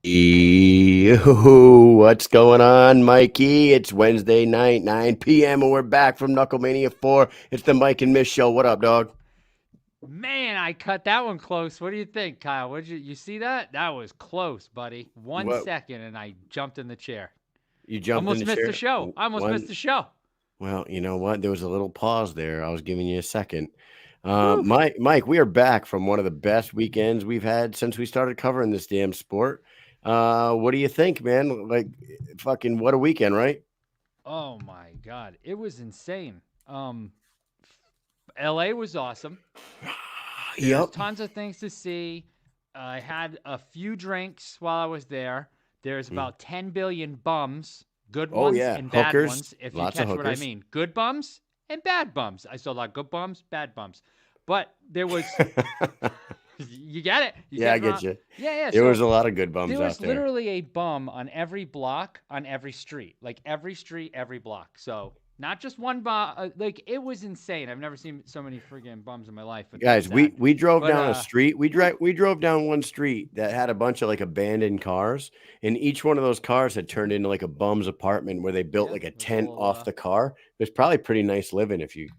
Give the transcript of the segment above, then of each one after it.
Yo, what's going on, Mikey? It's Wednesday night, 9 p.m., and we're back from KnuckleMania 4. It's the Mike and Mish show. What up, dog? Man, I cut that one close. What do you think, Kyle? What you see that? That was close, buddy. One What? second and I jumped in the chair. You jumped in Almost the missed the chair? show. I almost missed One. the show. Well, you know what? There was a little pause there. I was giving you a second. Whew. Mike, we are back from one of the best weekends we've had since we started covering this damn sport. What do you think, man? Like, fucking, what a weekend, right? Oh my god. It was insane. LA was awesome. There's Yep. tons of things to see. I had a few drinks while I was there. There's Mm. about 10 billion bums, good Oh, ones yeah. and bad Hookers. ones, if you Lots of catch what I hookers. mean. Good bums and bad bums. I saw a lot of good bums, bad bums. But there was, you get it. You Yeah, I get get around. you. Yeah, yeah. There was So a lot of good bums there out was there. literally a bum on every block, on every street, like every street, every block. So not just one bum. Like it was insane. I've never seen so many friggin' bums in my life. It's Guys, sad. we drove But down a street. whew, We drove down one street that had a bunch of like abandoned cars, and each one of those cars had turned into like a bum's apartment where they built yeah, like a with a tent little. off the car. It's probably pretty nice living if you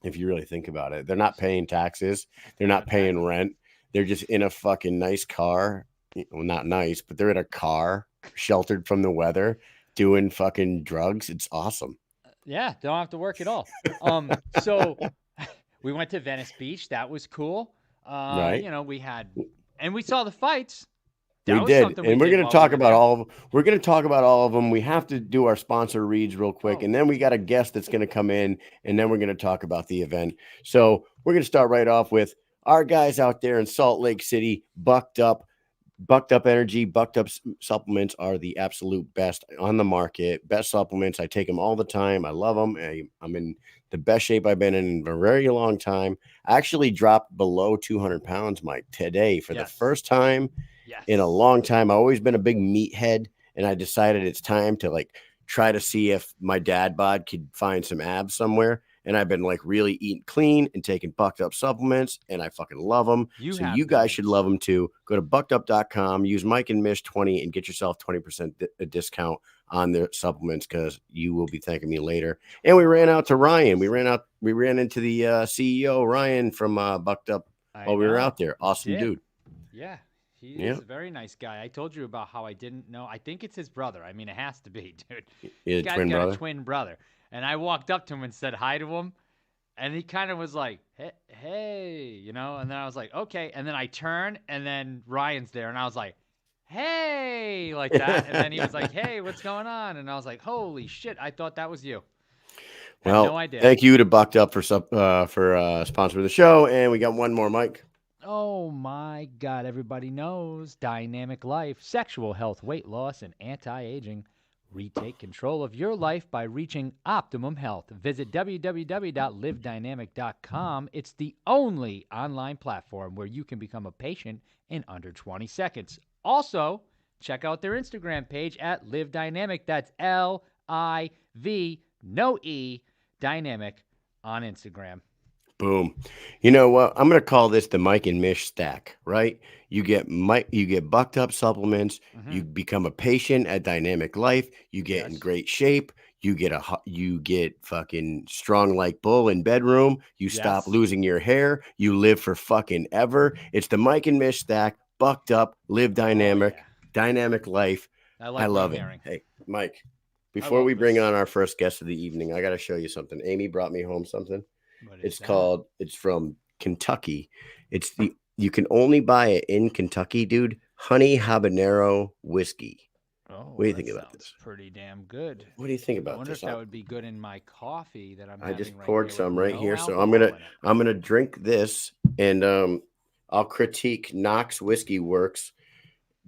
really think about it. They're not paying taxes. They're Paying no not paying taxes. rent. They're just in a fucking nice car. Well, not nice, but they're in a car sheltered from the weather doing fucking drugs. It's awesome. Yeah, don't have to work at all. So we went to Venice Beach. That was cool. Right? We had and we saw the fights. We That was did, something we and we're did going to while we talk were about there. all of we're going to talk about all of them. We have to do our sponsor reads real quick, Oh, and then we got a guest that's going to come in, and then we're going to talk about the event. So we're going to start right off with our guys out there in Salt Lake City, Bucked Up Energy, Bucked Up supplements are the absolute best on the market. Best supplements. I take them all the time. I love them. I'm in the best shape I've been in a very long time. I actually dropped below 200 pounds, Mike, today for the yes. first time in a Yes. long time. I've always been a big meathead, and I decided it's time to like try to see if my dad bod could find some abs somewhere. And I've been like really eating clean and taking bucked up supplements, and I fucking love them. You So have you the guys should goods. love them too. Go to buckedup.com, use Mike and Mish 20, and get yourself 20% discount on their supplements because you will be thanking me later. And we ran out to Ryan. We ran into the CEO Ryan from Bucked Up I while we were know. out there. We Awesome did. dude. Yeah. He is Yeah, a very nice guy. I told you about how I didn't know. I think it's his brother. I mean, it has to be, dude. This his guy's twin got a brother. twin brother. And I walked up to him and said hi to him. And he kind of was like, hey, and then I was like, okay. And then I turn, and then Ryan's there, and I was like, hey, like that. And then he was like, hey, what's going on? And I was like, holy shit, I thought that was you. Had no Well, idea. thank you to Bucked Up for sponsoring the show, and we got one more, Mike. Oh my God, everybody knows Dynamic Life, sexual health, weight loss, and anti aging. Retake control of your life by reaching optimum health. Visit www.livedynamic.com. It's the only online platform where you can become a patient in under 20 seconds. Also, check out their Instagram page at Live Dynamic. That's LIV, no E, Dynamic on Instagram. Boom. You know what? I'm going to call this the Mike and Mish stack, right? You get bucked up supplements, Mm-hmm. you become a patient at Dynamic Life, you get in Yes. great shape, you get fucking strong like bull in bedroom, you stop Yes. losing your hair, you live for fucking ever. It's the Mike and Mish stack, bucked up, live Oh, yeah. dynamic life. I I like what I'm love it. hearing. Hey, Mike, I before we love bring this. on our first guest of the evening, I got to show you something. Amy brought me home something. What is It's that? called. It's from Kentucky. It's the you can only buy it in Kentucky, dude. Honey habanero whiskey. What Oh, do you that think about sounds this? pretty damn good. What do you think I about wonder this? if that would be good in my coffee that I'm I having just right poured here with some right no here, so alcohol in it. I'm gonna drink this, and I'll critique Knox Whiskey Works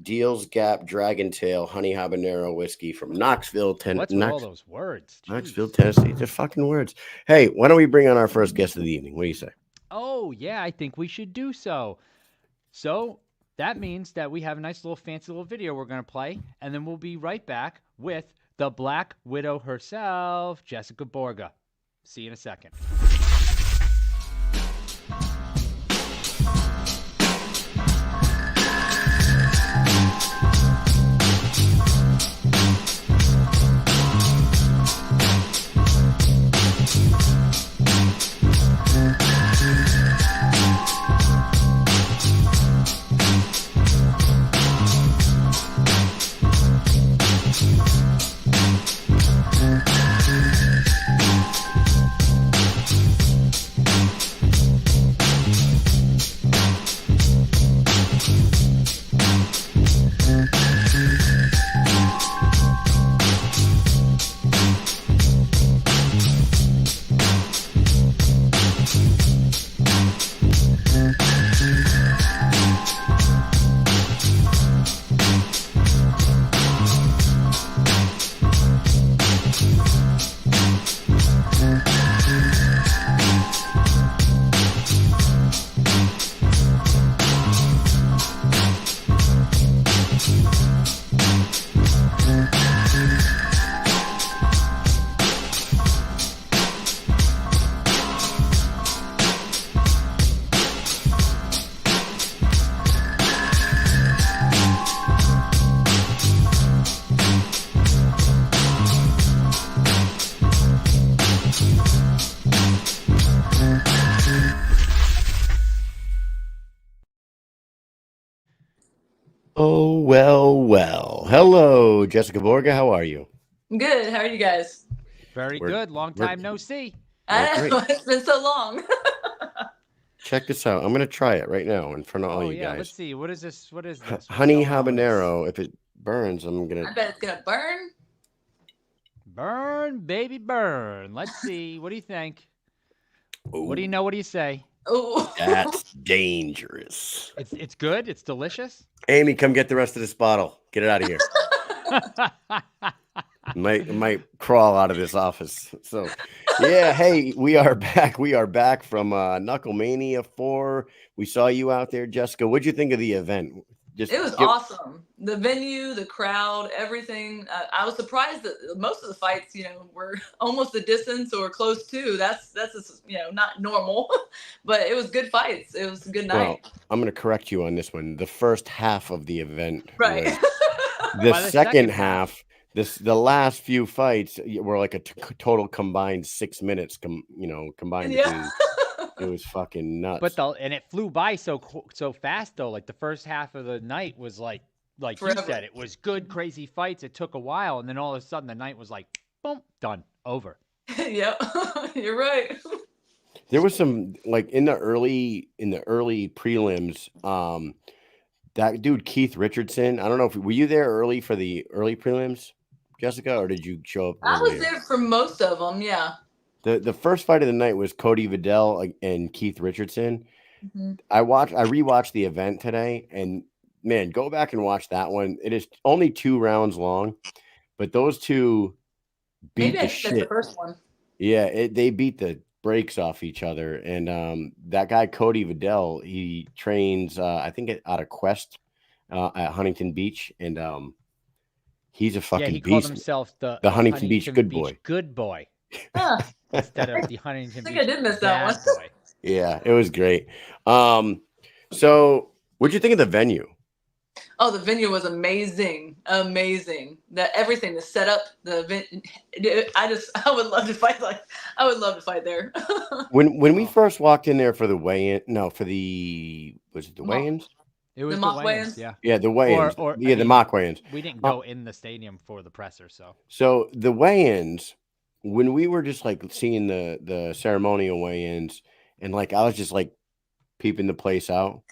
Deals Gap Dragon Tail Honey Habanero Whiskey from What's with all those words? Knoxville, Jeez. Tennessee. Just fucking words. Hey, why don't we bring on our first guest of the evening? What do you say? Oh, yeah, I think we should do so. So that means that we have a nice little fancy little video we're going to play, and then we'll be right back with the Black Widow herself, Jessica Borga. See you in a second. Oh, well, well. Hello, Jessica Borga. How are you? Good. How are you guys? Very We're good. Long we're time no see. we're I great. know it's been so long. Check this out. I'm gonna try it right now in front of all Oh you yeah, let's guys. see. What is this? What is this? What's Honey going on with this? habanero. If it burns, I'm gonna. I bet it's gonna burn. Burn, baby, burn. Let's see. What do you think? What do you Oh, know? What do you say? Oh, that's dangerous. It's good. It's delicious. Amy, come get the rest of this bottle. Get it out of here. Might crawl out of this office. So, yeah. Hey, we are back. We are back from KnuckleMania 4. We saw you out there, Jessica. What'd you think of the event? Just it was give. awesome. The venue, the crowd, everything. I was surprised that most of the fights, were almost the distance or close to. That's not normal, but it was good fights. It was a good Well, night. I'm going to correct you on this one. The first half of the event Right. was the By the second second half. The last few fights were like a total combined 6 minutes. Combined Yeah. between. It was fucking nuts. But it flew by so fast though. Like the first half of the night was like you Forever. said, it was good, crazy fights. It took a while, and then all of a sudden the night was like, boom, done, over. Yep. You're right. There was some like in the early prelims. That dude Keith Richardson. I don't know if were you there early for the early prelims, Jessica, or did you show up? I was later? there for most of them. Yeah. The first fight of the night was Cody Vidal and Keith Richardson. Mhm. I rewatched the event today, and man, go back and watch that one. It is only 2 rounds long, but those two beat Maybe the I think that's the shit. first one. Yeah, they beat the brakes off each other. And that guy Cody Vidal, he trains I think out of Quest at Huntington Beach, and he's a Yeah, fucking he called beast. himself the Huntington Beach good boy. good boy Huh. instead of the Huntington I think Beach I did miss that bad one. boy. Yeah, it was great. So what'd you think of the venue? Oh, the venue was amazing. Amazing. Everything, the setup, the event. I would love to fight I would love to fight there. When we Oh. first walked in there for the weigh-in, no, was it the Mock- weigh-ins? It was The the mock weigh-ins, weigh-ins? yeah. Yeah, the weigh-ins. Or Yeah, I the mean, mock weigh-ins. we didn't go in the stadium for the presser, so So the weigh-ins, when we were just like seeing the ceremonial weigh-ins, and like I was just like peeping the place out,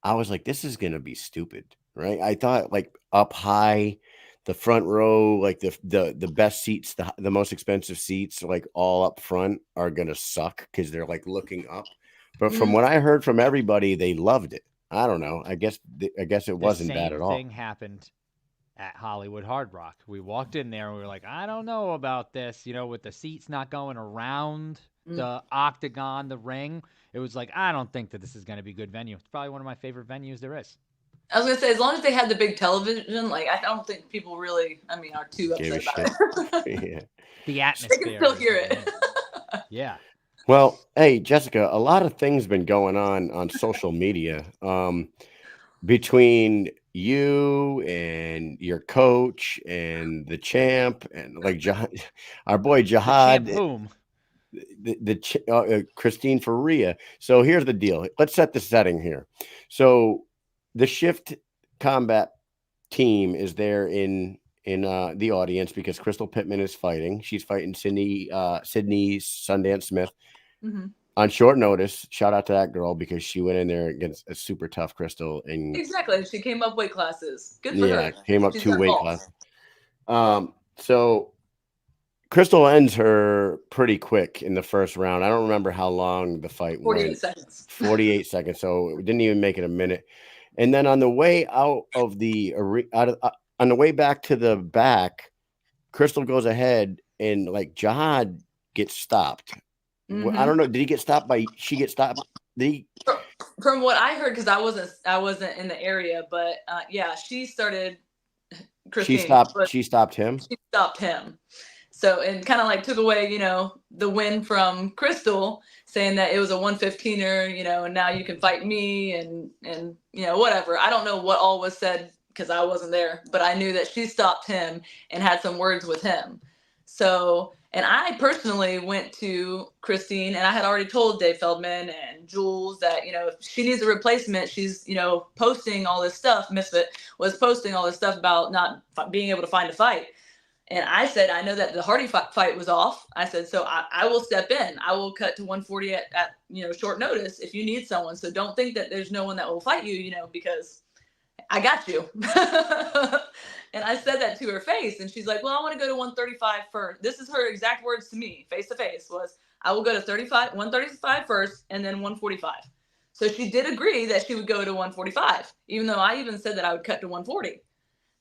I was like, this is gonna be stupid, right? I thought like up high, the front row, like the best seats, the most expensive seats, like all up front are gonna suck because they're like looking up. But from Mhm. what I heard from everybody, they loved it. I don't know. I guess it the wasn't bad same at all. thing happened at Hollywood Hard Rock. We walked in there and we were like, I don't know about this, with the seats not going around Mm. the octagon, the ring. It was like, I don't think that this is going to be a good venue. It's probably one of my favorite venues there is. I was gonna say, as long as they had the big television, like I don't think people really, are too Gave a upset about it. Yeah. The They atmosphere. can still is hear the it. main. Yeah. Well, hey, Jessica, a lot of things been going on social media between you and your coach and the champ and like our boy The Jihad, champ whom? Christine Faria. So here's the deal. Let's set the setting here. So the Shift Combat team is there in the audience because Crystal Pittman is fighting. She's fighting Sydney Sundance Smith hmm on short notice. Shout out to that girl because she went in there against a super tough Crystal and Exactly. She came up weight classes. Good for her. came up She's 2 got weight balls. class. So Crystal ends her pretty quick in the first round. I don't remember how long the fight 48 went. seconds. 48 seconds. So it didn't even make it a minute. And then on the way out of on the way back to the back, Crystal goes ahead and like Jihad gets stopped. Mhm. I don't know. Did he get stopped she get stopped? Did he? From what I heard, because I wasn't in the area, but yeah, she started. Christine, She stopped him. She stopped him. So, and kind of like took away, the win from Crystal, saying that it was a 115er, and now you can fight me and whatever. I don't know what all was said because I wasn't there, but I knew that she stopped him and had some words with him. So And I personally went to Christine, and I had already told Dave Feldman and Jules that, if she needs a replacement, she's, posting all this stuff. Misfit was posting all this stuff about not being able to find a fight. And I said, I know that the Hardy fight was off. I said, so I will step in. I will cut to 140 at short notice if you need someone. So don't think that there's no one that will fight you, because I got you. And I said that to her face, and she's like, well, I want to go to 135 first. This is her exact words to me, face to face, was, I will go to 135 first and then 145. So she did agree that she would go to 145, even though I even said that I would cut to 140.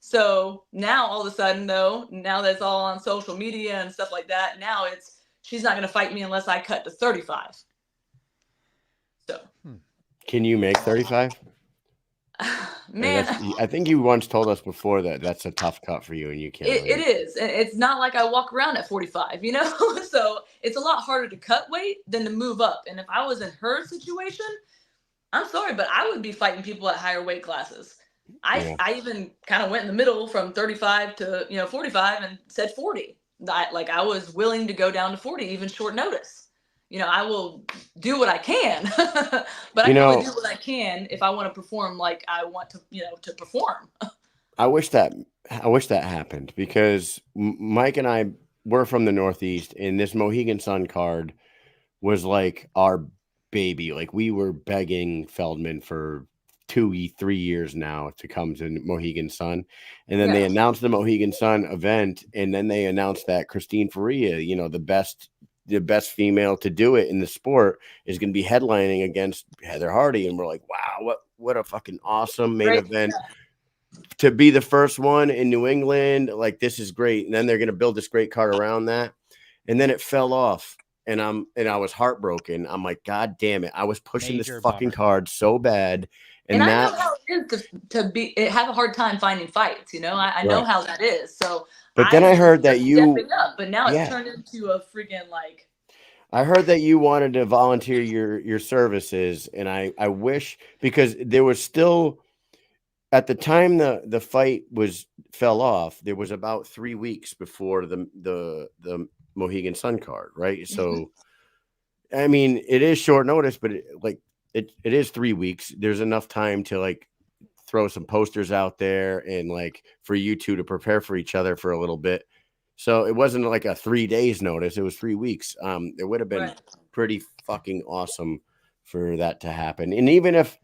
So now all of a sudden, though, now that's all on social media and stuff like that, now it's, she's not going to fight me unless I cut to 35. So. Can you make 35? Man, I think you once told us before that that's a tough cut for you, and you can't. It is. It's not like I walk around at 45, so it's a lot harder to cut weight than to move up. And if I was in her situation, I'm sorry, but I would be fighting people at higher weight classes. I even kind of went in the middle from 35 to 45 and said 40. I was willing to go down to 40, even short notice. I will do what I can, but I can only do what I can if I want to perform like I want to, to perform. I wish that happened, because Mike and I were from the Northeast, and this Mohegan Sun card was like our baby. Like, we were begging Feldman for 2-3 years now to come to Mohegan Sun. And then they announced the Mohegan Sun event, and then they announced that Christine Faria, the best female to do it in the sport, is going to be headlining against Heather Hardy. And we're like, wow, what a fucking awesome main event to be the first one in New England. Like, this is great. And then they're going to build this great card around that. And then it fell off, and I was heartbroken. I'm like, God damn it. I was pushing this fucking card so bad. And I know how it is to have a hard time finding fights, I know how that is. So, but then I heard that but now it's turned into a freaking I heard that you wanted to volunteer your services, and I wish, because there was still, at the time the fight fell off, there was about 3 weeks before the Mohegan Sun card, right? So, I mean, it is short notice, but it is 3 weeks. There's enough time to throw some posters out there, and for you two to prepare for each other for a little bit. So it wasn't like a 3 days notice. It was 3 weeks. It would have been pretty fucking awesome for that to happen. And even if,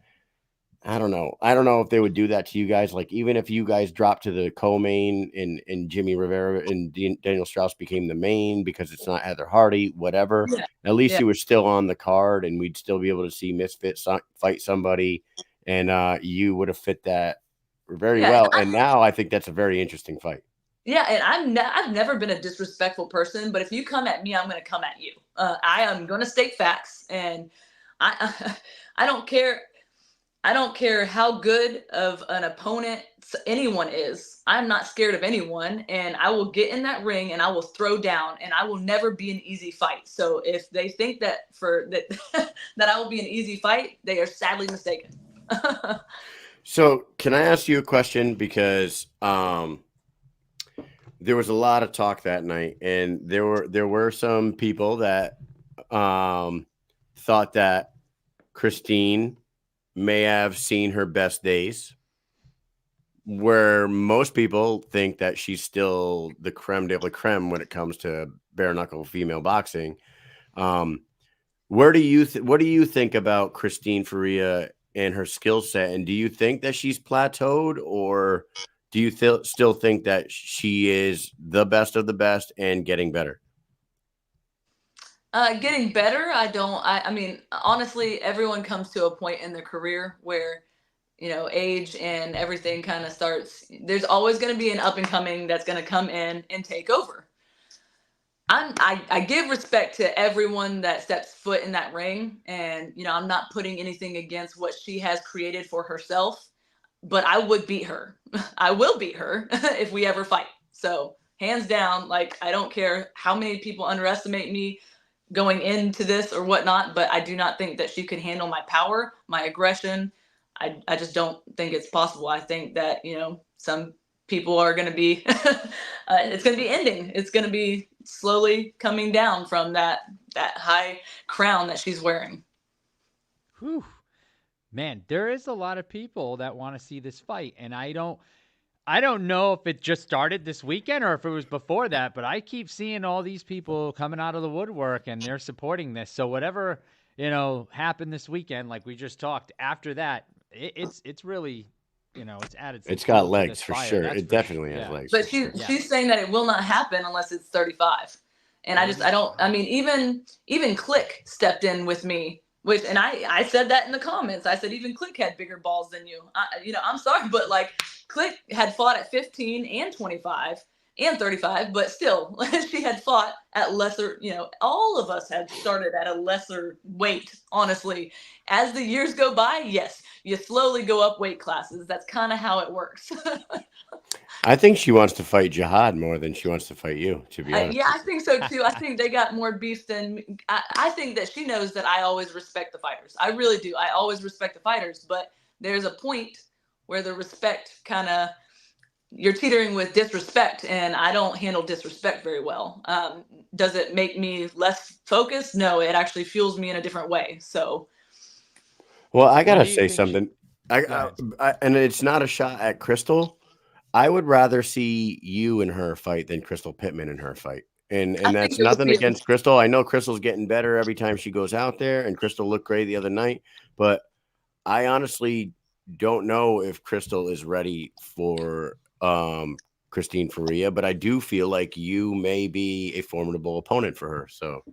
I don't know if they would do that to you guys. Like, even if you guys dropped to the co-main and Jimmy Rivera and Daniel Strauss became the main, because it's not Heather Hardy, whatever, at least you were still on the card, and we'd still be able to see Misfit fight somebody, and you would have fit that very well. And now I think that's a very interesting fight. Yeah, and I've never been a disrespectful person, but if you come at me, I'm going to come at you. I am going to state facts, and I don't care. I don't care how good of an opponent anyone is. I'm not scared of anyone, and I will get in that ring and I will throw down, and I will never be an easy fight. So if they think that that I will be an easy fight, they are sadly mistaken. So can I ask you a question? Because there was a lot of talk that night, and there were some people that thought that Christine may have seen her best days, where most people think that she's still the creme de la creme when it comes to bare knuckle female boxing. What do you think about Christine Faria and her skill set? And do you think that she's plateaued, or do you still think that she is the best of the best and getting better? Getting better. I mean, honestly, everyone comes to a point in their career where, age and everything kind of starts. There's always going to be an up and coming that's going to come in and take over. I give respect to everyone that steps foot in that ring, and I'm not putting anything against what she has created for herself, but I would beat her. I will beat her if we ever fight. So hands down, I don't care how many people underestimate me going into this or whatnot, but I do not think that she could handle my power, my aggression. I just don't think it's possible. I think that, some people are going to be, it's going to be ending. It's going to be slowly coming down from that high crown that she's wearing. Whew. Man, there is a lot of people that want to see this fight, and I don't know if it just started this weekend or if it was before that, but I keep seeing all these people coming out of the woodwork and they're supporting this. So whatever, happened this weekend, like we just talked, after that, it's really, it's added some It's got fuel to legs this for fire. sure. That's It for definitely sure. has Yeah. legs. But for sure. she's saying that it will not happen unless it's 35. And I mean, even Click stepped in with me, and I said that in the comments. I said, even Click had bigger balls than you. I'm sorry, but like Click had fought at 15 and 25 and 35, but still she had fought at lesser, all of us had started at a lesser weight, honestly. As the years go by, yes, you slowly go up weight classes. That's kind of how it works. I think she wants to fight Jihad more than she wants to fight you, to be honest. Yeah, I think so too. I think they got more beef than I think that she knows that I always respect the fighters. I really do. I always respect the fighters, but there's a point where the respect you're teetering with disrespect, and I don't handle disrespect very well. Does it make me less focused? No, it actually fuels me in a different way. So, Well, I gotta do you say think something. Go I, ahead. and it's not a shot at Crystal. I would rather see you and her fight than Crystal Pittman and her fight. And I think that's it would nothing be against Crystal. I know Crystal's getting better every time she goes out there, and Crystal looked great the other night. But I honestly don't know if Crystal is ready for Christine Faria, but I do feel like you may be a formidable opponent for her. So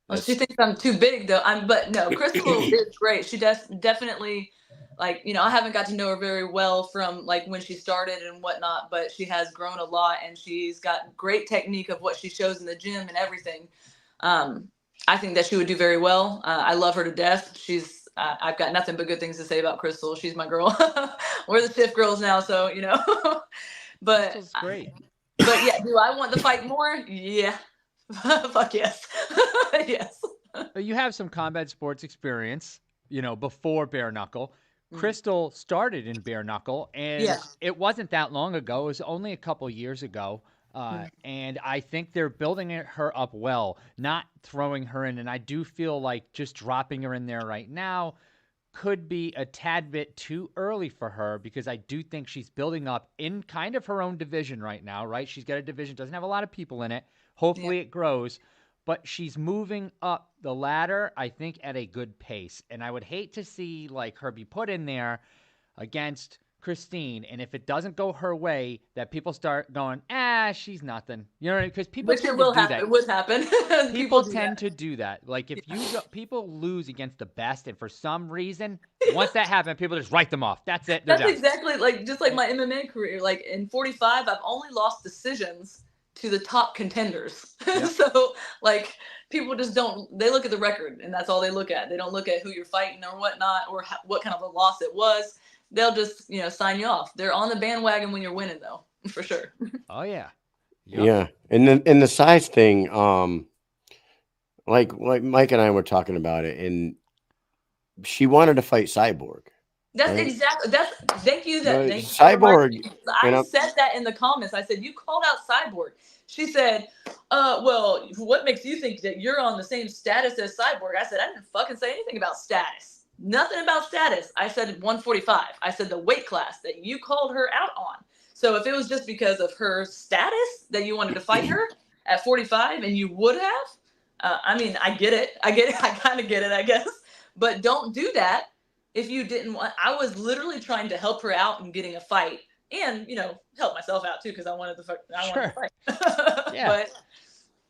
well, she thinks I'm too big though. But no, Crystal is great. She definitely, like, I haven't got to know her very well from like when she started and whatnot, but she has grown a lot and she's got great technique of what she shows in the gym and everything. I think that she would do very well. I love her to death. I've got nothing but good things to say about Crystal. She's my girl. We're the Tiff girls now, so but Crystal's great. but yeah, do I want the fight more? Yeah. Fuck yes. Yes. But you have some combat sports experience, before bare knuckle. Mhm. Crystal started in bare knuckle, and Yeah. it wasn't that long ago. It was only a couple years ago. And I think they're building her up well, not throwing her in. And I do feel like just dropping her in there right now could be a tad bit too early for her, because I do think she's building up in kind of her own division right now, right? She's got a division, doesn't have a lot of people in it. Hopefully it grows, but she's moving up the ladder, I think, at a good pace. And I would hate to see like her be put in there against Christine, and if it doesn't go her way, that people start going, she's nothing. You know what I mean? Because people Which it tend will to do happen. that. It would happen. People do tend that. to do that. Like if people lose against the best, and for some reason, once that happens, people just write them off. That's it. They're That's done. exactly just like my MMA career. Like in 45, I've only lost decisions to the top contenders. Yep. So like people just they look at the record and that's all they look at. They don't look at who you're fighting or whatnot, or what kind of a loss it was. They'll just, sign you off. They're on the bandwagon when you're winning though, for sure. Oh yeah. Yep. yeah. And then in the size thing, like Mike and I were talking about it, and she wanted to fight Cyborg. That's right? exactly thank you thank you Cyborg. I said that in the comments. I said, you called out Cyborg. She said, well, what makes you think that you're on the same status as Cyborg? I said, I didn't fucking say anything about status. Nothing about status. I said 145. I said the weight class that you called her out on. So if it was just because of her status that you wanted to fight her at 45, and you would have, I mean, I get it. I kind of get it, I guess. But don't do that if you didn't want. I was literally trying to help her out in getting a fight, and help myself out too, because I wanted to fight. Yeah.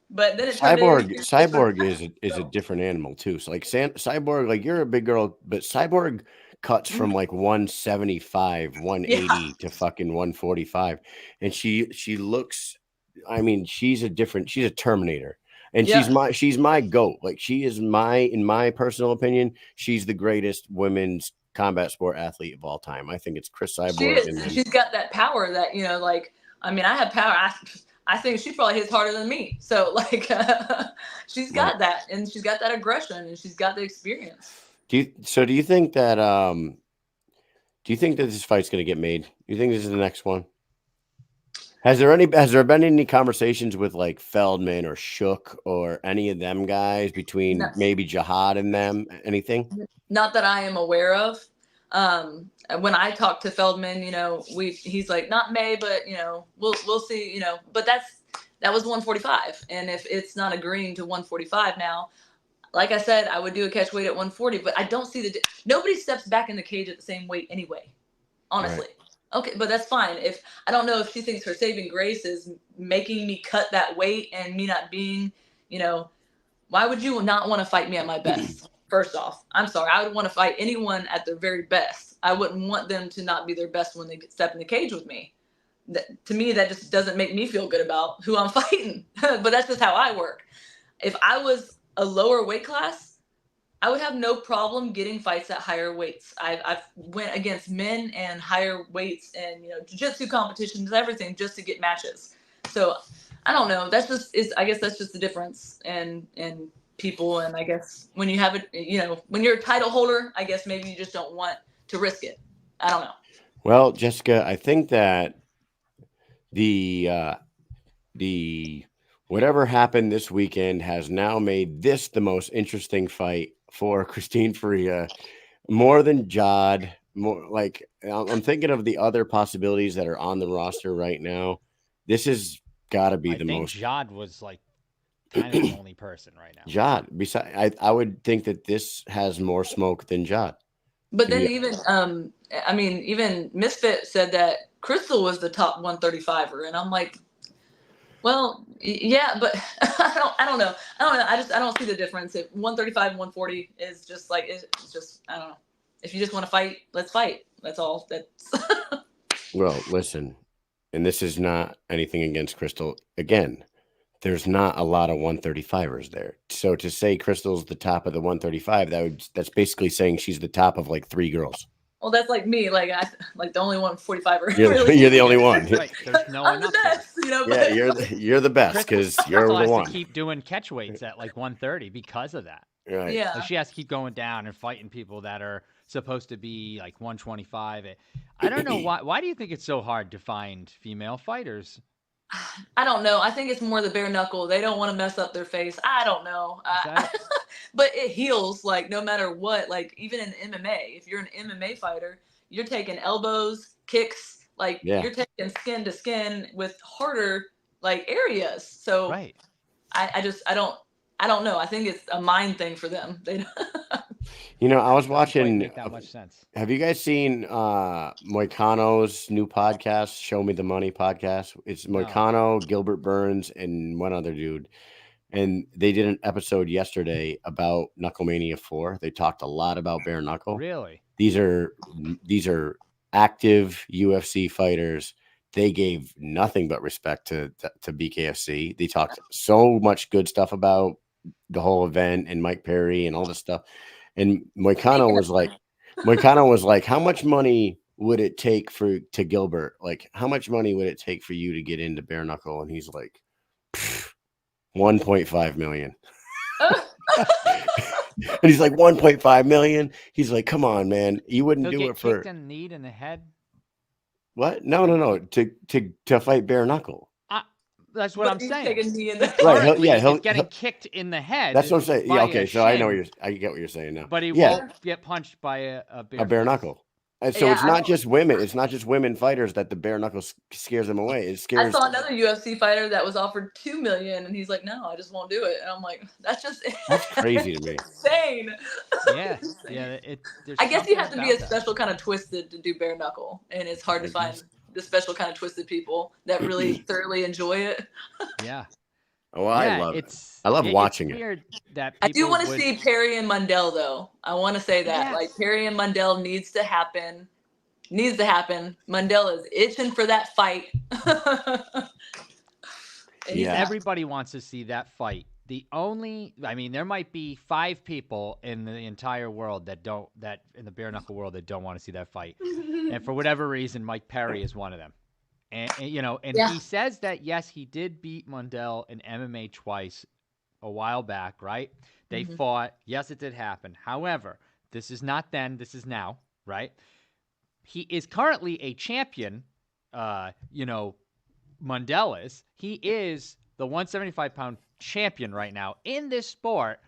But then it Cyborg is a different animal too. So like Cyborg, like you're a big girl, but Cyborg cuts from like 175, 180 to fucking 145, and she looks. I mean, she's a Terminator. And she's my GOAT. Like she is in my personal opinion, she's the greatest women's combat sport athlete of all time. I think it's Chris Cyborg. She is. She's got that power that, like, I mean, I have power. I think she probably hits harder than me. So like, she's got that, and she's got that aggression, and she's got the experience. Do you think that this fight's going to get made? Do you think this is the next one? Has there been any conversations with like Feldman or Shook or any of them guys between maybe Jihad and them? Anything? Not that I am aware of. When I talked to Feldman, he's like, not May, but we'll see, but that was 145. And if it's not agreeing to 145 now, like I said, I would do a catch weight at 140, but I don't see nobody steps back in the cage at the same weight anyway, honestly. Right. Okay, but that's fine. If I don't know if she thinks her saving grace is making me cut that weight and me not being, why would you not want to fight me at my best? First off, I'm sorry. I would want to fight anyone at their very best. I wouldn't want them to not be their best when they step in the cage with me. To me, that just doesn't make me feel good about who I'm fighting. But that's just how I work. If I was a lower weight class, I would have no problem getting fights at higher weights. I've went against men and higher weights and jiu-jitsu competitions, everything, just to get matches. So I don't know. I guess that's just the difference in people. And I guess when you have it, when you're a title holder, I guess maybe you just don't want to risk it. I don't know. Well, Jessica, I think that the whatever happened this weekend has now made this the most interesting fight for Christine Faria, more than Jod. More like I'm thinking of the other possibilities that are on the roster right now. This has got to be the most. Jod was like kind of the only person right now. Jod, besides, I would think that this has more smoke than Jod. But then even Misfit said that Crystal was the top 135er, and I'm like, well, yeah, but I don't know. I don't see the difference. If 135 and 140 is just like, it's just, I don't know. If you just want to fight, let's fight. That's all. Well, listen, and this is not anything against Crystal. Again, there's not a lot of 135ers there. So to say Crystal's the top of the 135, that's basically saying she's the top of like 3 girls. Well, that's like me. Like the only 145er. You're the only one. Right. There's no one I'm the best. Yeah, you're the best because you're the one. To keep doing catch weights at like 130 because of that. Right. Yeah. Like she has to keep going down and fighting people that are supposed to be like 125. I don't know why. Why do you think it's so hard to find female fighters? I don't know. I think it's more the bare knuckle. They don't want to mess up their face. I don't know. But it heals, like, no matter what. Like, even in MMA, if you're an MMA fighter, you're taking elbows, kicks, like, you're taking skin to skin with harder, like, areas. So right. I don't know. I think it's a mind thing for them. They I was watching. Make that much sense. Have you guys seen Moicano's new podcast, Show Me the Money podcast? It's Moicano, Gilbert Burns, and one other dude. And they did an episode yesterday about KnuckleMania 4. They talked a lot about bare knuckle. Really? These are active UFC fighters. They gave nothing but respect to BKFC. They talked so much good stuff about the whole event and Mike Perry and all this stuff. And Moicano was like, how much money would it take to Gilbert? Like, how much money would it take for you to get into bare knuckle? And he's like, 1.5 million. And he's like, 1.5 million. He's like, come on, man. You wouldn't do it for kicked in the knee in the head. What? No. To fight bare knuckle. That's what I'm saying. Right? He's getting kicked in the head. That's what I'm saying. Yeah. Okay. So I get what you're saying now. But he won't get punched by a bare knuckle. And so it's not just women. It's not just women fighters that the bare knuckle scares them away. It scares. I saw another UFC fighter that was offered $2 million, and he's like, "No, I just won't do it." And I'm like, "That's crazy to me." Insane. Yeah. I guess you have to be a special kind of twisted to do bare knuckle, and it's hard to find the special kind of twisted people that really thoroughly enjoy it. Yeah. Oh, I love it. I love watching it. I do want to see Perry and Mundell, though. I want to say that. Yes. Like, Perry and Mundell needs to happen. Mundell is itching for that fight. Everybody wants to see that fight. There might be 5 people in the entire world in the bare knuckle world that don't want to see that fight. And for whatever reason, Mike Perry is one of them. And he says that, yes, he did beat Mundell in MMA twice a while back, right? They fought. Yes, it did happen. However, this is not then. This is now, right? He is currently a champion, Mundell is. He is the 175-pound champion right now in this sport.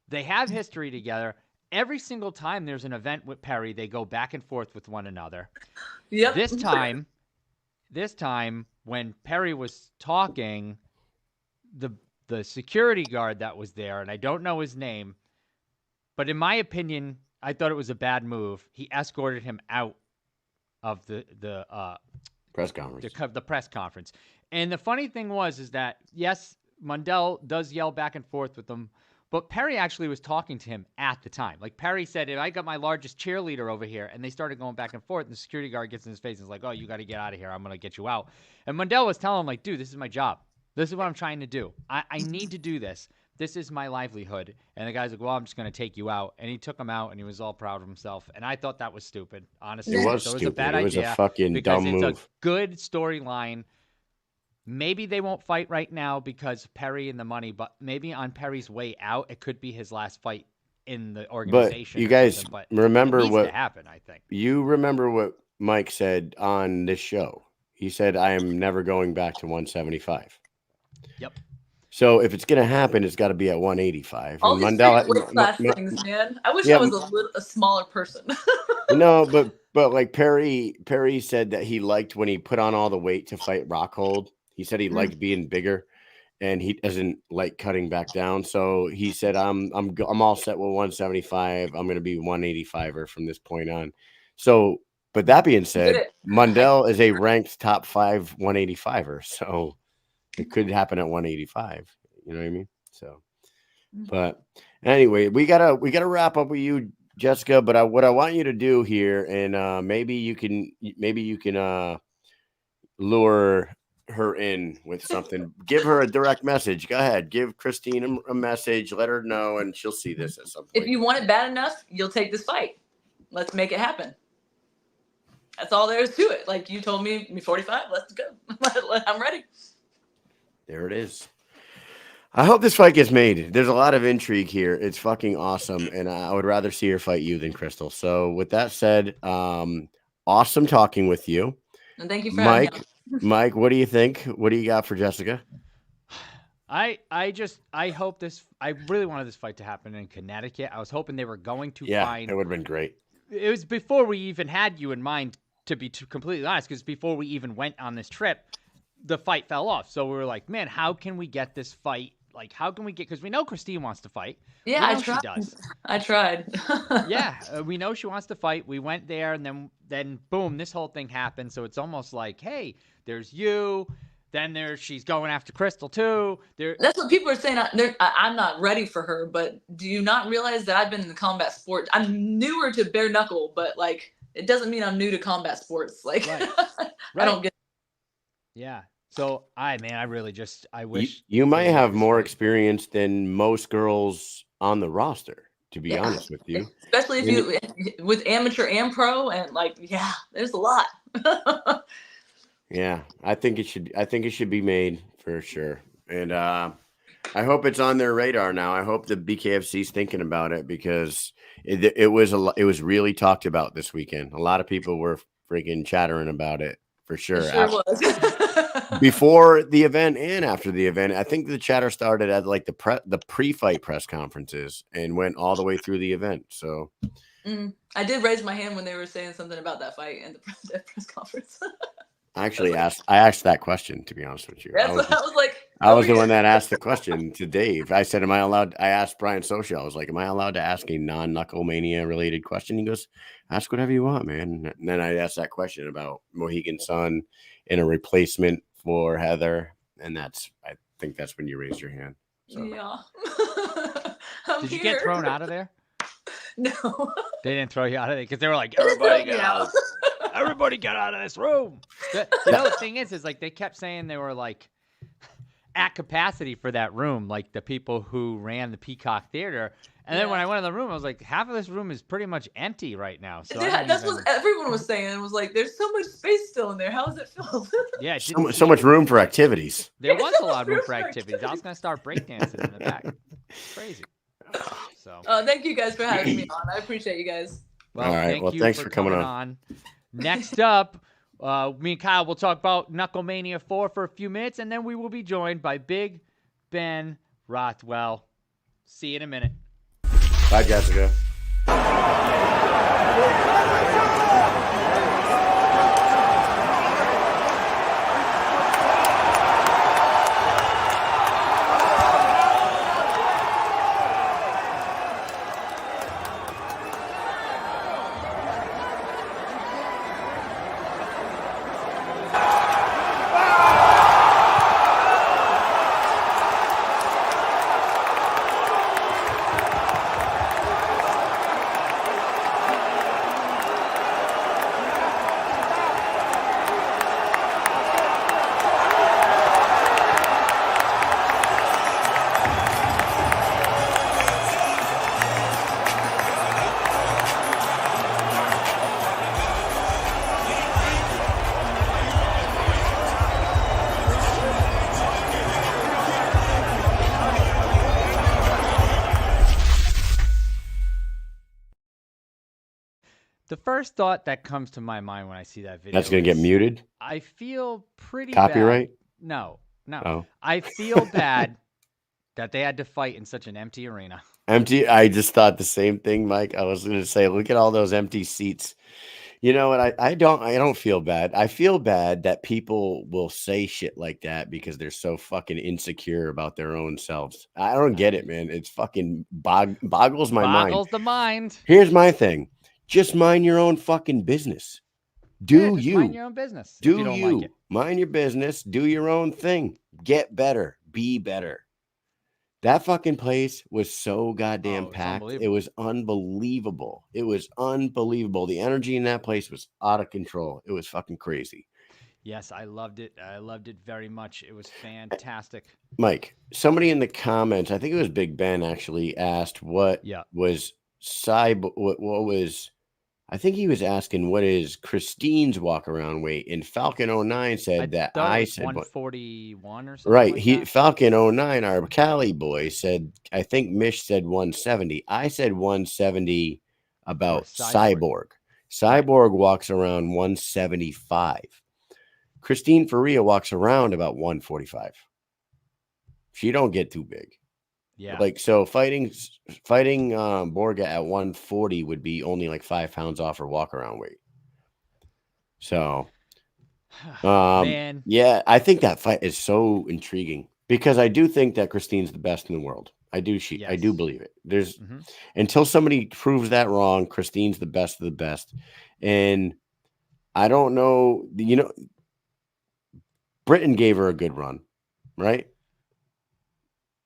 They have history together. Every single time there's an event with Perry, they go back and forth with one another. Yep. This time when Perry was talking, the security guard that was there, and I don't know his name, but in my opinion, I thought it was a bad move. He escorted him out of the Press conference. The press conference. And the funny thing is that, yes, Mundell does yell back and forth with them, but Perry actually was talking to him at the time. Like Perry said, if I got my largest cheerleader over here, and they started going back and forth, and the security guard gets in his face and is like, oh, you got to get out of here. I'm going to get you out. And Mundell was telling him, like, dude, this is my job. This is what I'm trying to do. I need to do this. This is my livelihood. And the guy's like, well, I'm just going to take you out. And he took him out, and he was all proud of himself. And I thought that was stupid, honestly. It was so stupid. It was a bad it was idea a fucking dumb move. It's a good storyline. Maybe they won't fight right now because Perry and the money, but maybe on Perry's way out, it could be his last fight in the organization. But you guys remember it needs what to happen, I think. You remember what Mike said on this show? He said, I am never going back to 175. Yep. So if it's going to happen, it's got to be at 185. All And these weight class things, man. I wish I was a smaller person. No, but like Perry said that he liked when he put on all the weight to fight Rockhold. He said he liked being bigger, and he doesn't like cutting back down. So he said, I'm all set with 175. I'm going to be 185er from this point on. So, but that being said, Mundell is a ranked top 5 185er. So it could happen at 185. You know what I mean? So, but anyway, we gotta wrap up with you, Jessica. But what I want you to do here, and maybe you can lure her in with something. Give her a direct message. Go ahead. Give Christine a message. Let her know, and she'll see this at some point. If you want it bad enough, you'll take this fight. Let's make it happen. That's all there is to it. Like you told me 45. Let's go. I'm ready. There it is. I hope this fight gets made. There's a lot of intrigue here. It's fucking awesome, and I would rather see her fight you than Crystal. So with that said, awesome talking with you. And thank you for having me. Mike, what do you think? What do you got for Jessica? I hope this. I really wanted this fight to happen in Connecticut. I was hoping they were going to find. It would have been great. It was before we even had you in mind, to be completely honest, because before we even went on this trip, the fight fell off. So we were like, man, how can we get this fight? Like, how can we get? Because we know Christine wants to fight. Yeah, I tried. She does. I tried. Yeah, we know she wants to fight. We went there, and then boom, this whole thing happened. So it's almost like, hey, there's you. Then she's going after Crystal too. That's what people are saying. I'm not ready for her, but do you not realize that I've been in the combat sport? I'm newer to bare knuckle, but like it doesn't mean I'm new to combat sports. Like right. I don't get. Yeah. So I wish you might have more experience than most girls on the roster. To be honest with you, especially if you with amateur and pro, and like there's a lot. Yeah, I think it should be made for sure. And I hope it's on their radar now. I hope the BKFC's thinking about it because it was really talked about this weekend. A lot of people were freaking chattering about it for sure. It sure was. Before the event and after the event. I think the chatter started at like the pre-fight press conferences and went all the way through the event. So I did raise my hand when they were saying something about that fight in the press conference. I asked that question, to be honest with you. I was like, I was the one that asked the question to Dave. I said, I asked Brian Social. I was like, am I allowed to ask a non-KnuckleMania related question? He goes, ask whatever you want, man. And then I asked that question about Mohegan Sun and a replacement for Heather. And I think that's when you raised your hand. So. Yeah. Did you get thrown out of there? No. They didn't throw you out of there because they were like, everybody get out. Everybody get out of this room. The thing is like they kept saying they were like at capacity for that room, like the people who ran the Peacock Theater. And then when I went in the room, I was like, half of this room is pretty much empty right now. So that's what everyone was saying. It was like, there's so much space still in there. How is it filled? Yeah, so much room for activities. There was a lot of room for activities. I was going to start breakdancing in the back. It's crazy. So. Thank you guys for having me on. I appreciate you guys. Well, all right. Thanks for coming on. Next up, Me and Kyle will talk about KnuckleMania 4 for a few minutes, and then we will be joined by Big Ben Rothwell. See you in a minute. Bye, Jessica. The first thought that comes to my mind when I see that video That's going to get is, muted. I feel pretty Copyright? bad. No. Oh. I feel bad that they had to fight in such an empty arena. Empty. I just thought the same thing, Mike. I was going to say, look at all those empty seats. You know what? I don't feel bad. I feel bad that people will say shit like that because they're so fucking insecure about their own selves. I don't get it, man. It's fucking boggles my mind. Boggles the mind. Here's my thing. Just mind your own fucking business. Mind your own business. Do if you don't like it. Mind your business. Do your own thing. Get better. Be better. That fucking place was so goddamn packed. It was unbelievable. It was unbelievable. The energy in that place was out of control. It was fucking crazy. Yes, I loved it. I loved it very much. It was fantastic. Mike, somebody in the comments, I think it was Big Ben, actually asked what was what was. I think he was asking what is Christine's walk around weight, and Falcon 09 said that I said 141 or something. Right. Like Falcon 09, our Cali boy, said, I think Mish said 170. I said 170 about Cyborg. Cyborg walks around 175. Christine Faria walks around about 145. She don't get too big. Yeah. Like, so fighting Borga at 140 would be only like 5 pounds off her walk around weight. So, man, yeah, I think that fight is so intriguing because I do think that Christine's the best in the world. I do believe it. There's until somebody proves that wrong, Christine's the best of the best. And I don't know, Britain gave her a good run, right?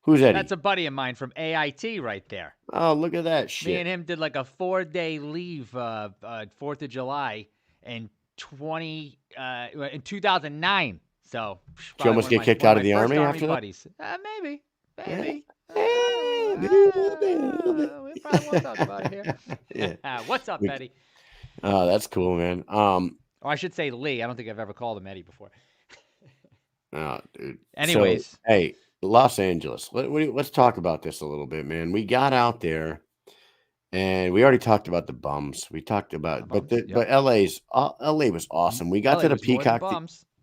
Who's Eddie? That's a buddy of mine from AIT right there. Oh, look at that shit. Me and him did like a 4-day leave, 4th of July in 2009. So did you almost get kicked out of the army after that? Maybe. We probably won't talk about it here. Yeah. What's up, Eddie? Oh, that's cool, man. Or I should say Lee. I don't think I've ever called him Eddie before. Oh, dude. Anyways. So, hey, Los Angeles. Let's talk about this a little bit, man. We got out there, and we already talked about the bums. We talked about, but LA was awesome. We got to the Peacock.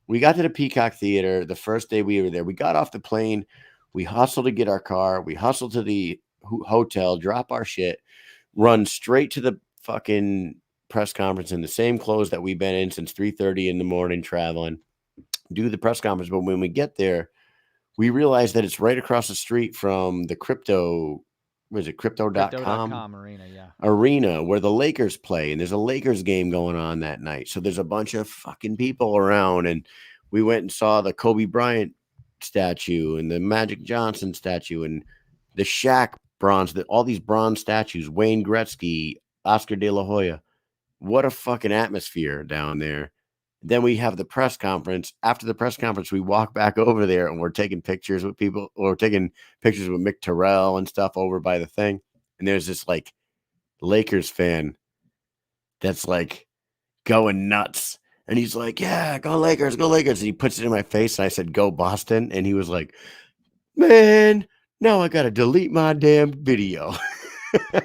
We got to the Peacock Theater the first day we were there. We got off the plane. We hustled to get our car. We hustled to the hotel, drop our shit, run straight to the fucking press conference in the same clothes that we've been in since 3:30 in the morning traveling, do the press conference. But when we get there, we realized that it's right across the street from the crypto.com arena where the Lakers play. And there's a Lakers game going on that night. So there's a bunch of fucking people around. And we went and saw the Kobe Bryant statue and the Magic Johnson statue and the Shaq bronze, all these bronze statues, Wayne Gretzky, Oscar De La Hoya. What a fucking atmosphere down there. Then we have the press conference. After the press conference, we walk back over there and we're taking pictures with people, or taking pictures with Mick Terrell and stuff over by the thing. And there's this like Lakers fan that's like going nuts. And he's like, yeah, go Lakers, go Lakers. And he puts it in my face. And I said, go Boston. And he was like, man, now I got to delete my damn video.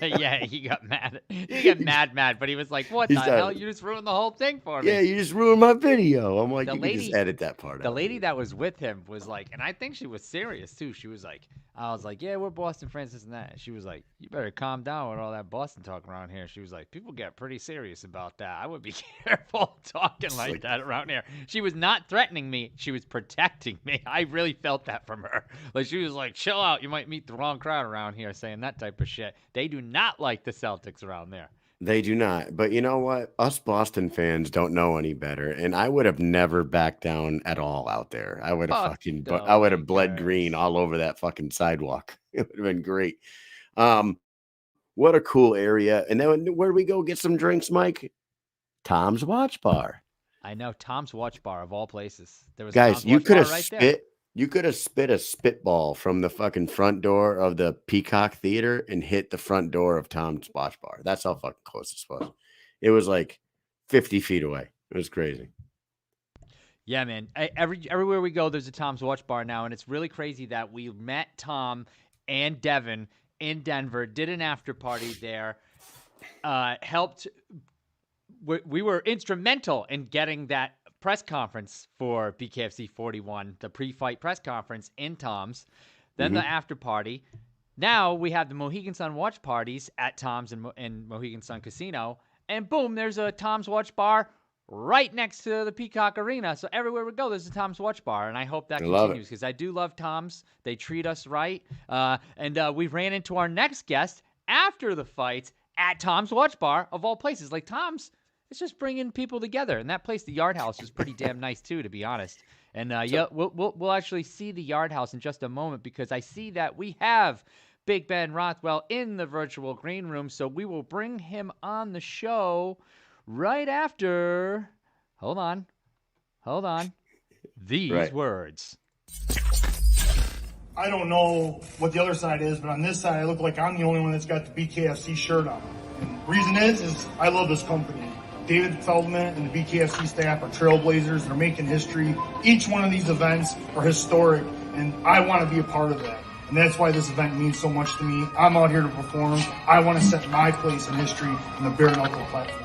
Yeah, he got mad. He got mad, but he was like, "What the He's hell? not- You just ruined the whole thing for me." Yeah, you just ruined my video. I'm like, The you can just lady, edit that part the out. lady that was with him was like, and I think she was serious too. She was like, I was like, yeah, we're Boston friends, this and that. And she was like, you better calm down with all that Boston talk around here. She was like, people get pretty serious about that. I would be careful talking like that around here. She was not threatening me. She was protecting me. I really felt that from her. Like, she was like, chill out. You might meet the wrong crowd around here saying that type of shit. They do not like the Celtics around there. They do not. But you know what? Us Boston fans don't know any better. And I would have never backed down at all out there. I would have Fuck fucking, the I would have bled Lakers. green all over that fucking sidewalk. It would have been great. What a cool area. And then where do we go get some drinks, Mike? Tom's Watch Bar. I know, Tom's Watch Bar of all places. There was a Guys, Tom's you Watch could Bar have right there. spit. You could have spit a spitball from the fucking front door of the Peacock Theater and hit the front door of Tom's Watch Bar. That's how fucking close this was. It was like 50 feet away. It was crazy. Yeah, man. Everywhere we go, there's a Tom's Watch Bar now, and it's really crazy that we met Tom and Devin in Denver, did an after party there, helped. We were instrumental in getting that press conference for BKFC 41, the pre-fight press conference in Tom's, then the after party. Now we have the Mohegan Sun watch parties at Tom's and Mohegan Sun Casino, and boom, there's a Tom's Watch Bar right next to the Peacock Arena. So everywhere we go, there's a Tom's Watch Bar, and I hope that continues because I do love Tom's. They treat us right, and we ran into our next guest after the fight at Tom's Watch Bar of all places. Like Tom's, it's just bringing people together, and that place, the Yard House, is pretty damn nice too, to be honest. And yeah, we'll actually see the Yard House in just a moment because I see that we have Big Ben Rothwell in the virtual green room, so we will bring him on the show right after. Hold on. These words. I don't know what the other side is, but on this side, I look like I'm the only one that's got the BKFC shirt on. And the reason is I love this company. David Feldman and the BKFC staff are trailblazers. They're making history. Each one of these events are historic, and I want to be a part of that. And that's why this event means so much to me. I'm out here to perform. I want to set my place in history in the bare knuckle platform.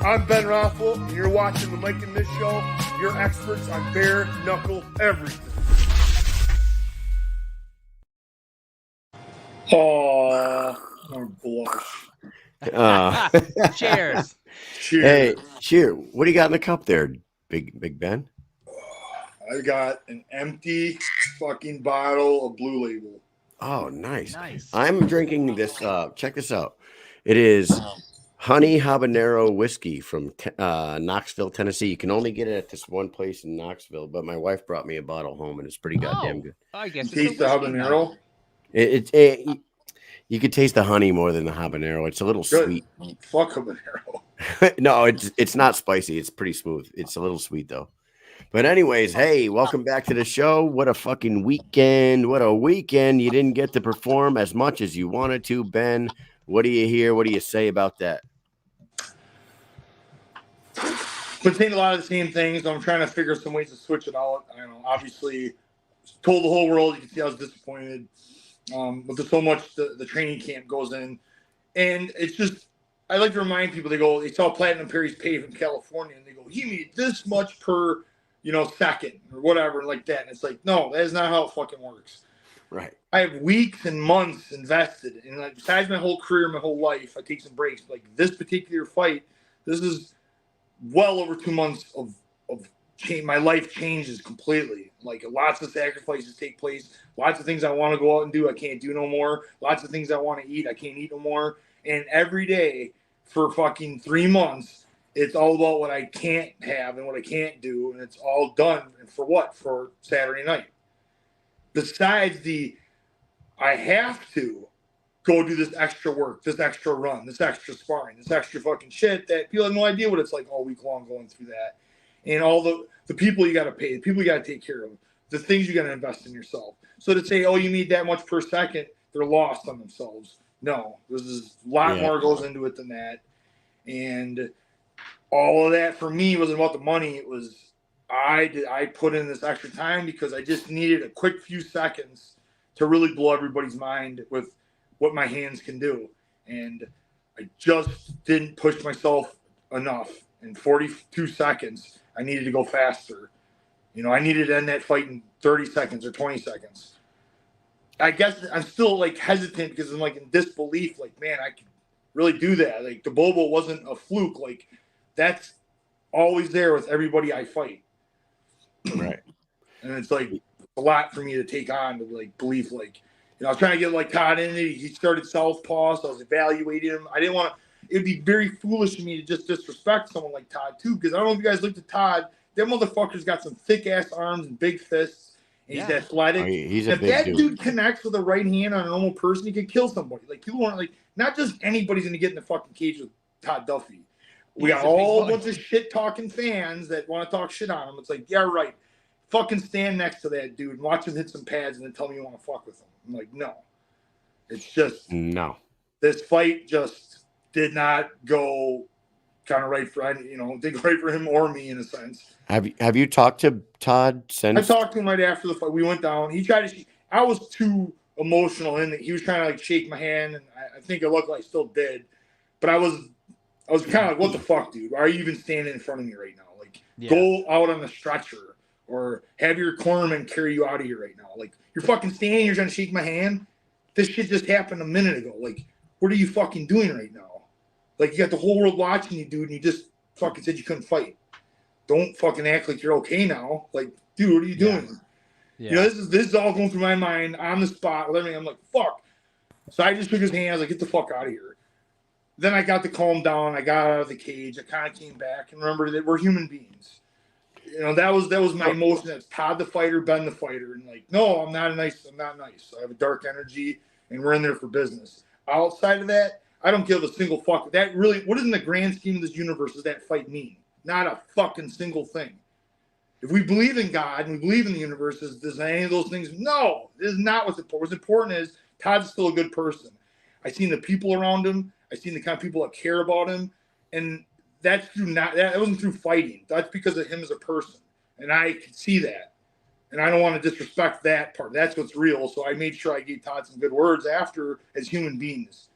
I'm Ben Rothwell, and you're watching the Mike and Mish Show. You're experts on bare knuckle everything. Oh, I'm blush. Cheers. Cheers. Hey, cheer. What do you got in the cup there, Big Ben? I got an empty fucking bottle of Blue Label. Oh, nice. Nice. I'm drinking this. Check this out. It is honey habanero whiskey from Knoxville, Tennessee. You can only get it at this one place in Knoxville, but my wife brought me a bottle home, and it's pretty goddamn good. I guess Taste the habanero. You could taste the honey more than the habanero. It's a little Good. sweet. Fuck habanero. No, it's not spicy. It's pretty smooth. It's a little sweet though. But anyways, hey, welcome back to the show. What a fucking weekend. What a weekend. You didn't get to perform as much as you wanted to, Ben. What do you hear? What do you say about that? Been saying a lot of the same things. I'm trying to figure some ways to switch it out. I don't know. Obviously, told the whole world. You can see I was disappointed. But there's so much the training camp goes in. And it's just, I like to remind people, they saw Platinum Perry's pay from California, and they go, he made this much per, second or whatever like that. And it's like, no, that is not how it fucking works. Right. I have weeks and months invested. And besides my whole career, my whole life, I take some breaks. Like this particular fight, This is well over 2 months of change. My life changes completely. Like lots of sacrifices take place. Lots of things I want to go out and do, I can't do no more. Lots of things I want to eat, I can't eat no more. And every day for fucking 3 months, it's all about what I can't have and what I can't do. And it's all done. And for what? For Saturday night. Besides I have to go do this extra work, this extra run, this extra sparring, this extra fucking shit that people have no idea what it's like all week long going through that. And all the people you got to pay, the people you got to take care of, the things you got to invest in yourself. So to say, oh, you need that much per second, they're lost on themselves. No, there's a lot more goes into it than that. And all of that for me wasn't about the money. It was I put in this extra time because I just needed a quick few seconds to really blow everybody's mind with what my hands can do. And I just didn't push myself enough. In 42 seconds, I needed to go faster. You know, I needed to end that fight in 30 seconds or 20 seconds. I guess I'm still like hesitant because I'm like in disbelief. Like, man, I can really do that. Like the Bobo wasn't a fluke. Like that's always there with everybody I fight. Right. And it's like a lot for me to take on to like believe like, you know, I was trying to get like Todd in it. He started southpaw, so I was evaluating him. I didn't want to. It'd be very foolish of me to just disrespect someone like Todd too, because I don't know if you guys looked at Todd. That motherfucker's got some thick ass arms and big fists. And he's athletic. Oh, he's a if big that dude. dude connects with a right hand on a normal person, he could kill somebody. Like people aren't like not just anybody's gonna get in the fucking cage with Todd Duffy. We got all a bunch of shit talking fans that want to talk shit on him. It's like, yeah, right. Fucking stand next to that dude and watch him hit some pads and then tell me you want to fuck with him. I'm like, no. It's just no. This fight just did not go kind of right for didn't go right for him or me in a sense. Have you talked to Todd since? I talked to him right after the fight. We went down. He tried to. I was too emotional in that he was trying to like shake my hand, and I think it looked like I still did, but I was kind of like, what the fuck, dude? Why are you even standing in front of me right now? Like, go out on the stretcher or have your cornerman carry you out of here right now. Like, you're fucking standing. You're trying to shake my hand. This shit just happened a minute ago. Like, what are you fucking doing right now? Like, you got the whole world watching you, dude, and you just fucking said you couldn't fight. Don't fucking act like you're okay now. Like, dude, what are you doing? Yeah. You know, this is all going through my mind on the spot. I'm like, fuck. So I just took his hand. I was like, get the fuck out of here. Then I got to calm down. I got out of the cage. I kind of came back and remember that we're human beings. You know, that was my emotion. That's Todd the fighter, Ben the fighter. And like, no, I'm not nice. I have a dark energy, and we're in there for business. Outside of that, I don't give a single fuck. That really, what in the grand scheme of this universe does that fight mean? Not a fucking single thing. If we believe in God and we believe in the universe, does any of those things? No, this is not what's important. What's important is Todd's still a good person. I've seen the people around him. I've seen the kind of people that care about him. And that's through that wasn't through fighting. That's because of him as a person. And I could see that. And I don't want to disrespect that part. That's what's real. So I made sure I gave Todd some good words after as human beings.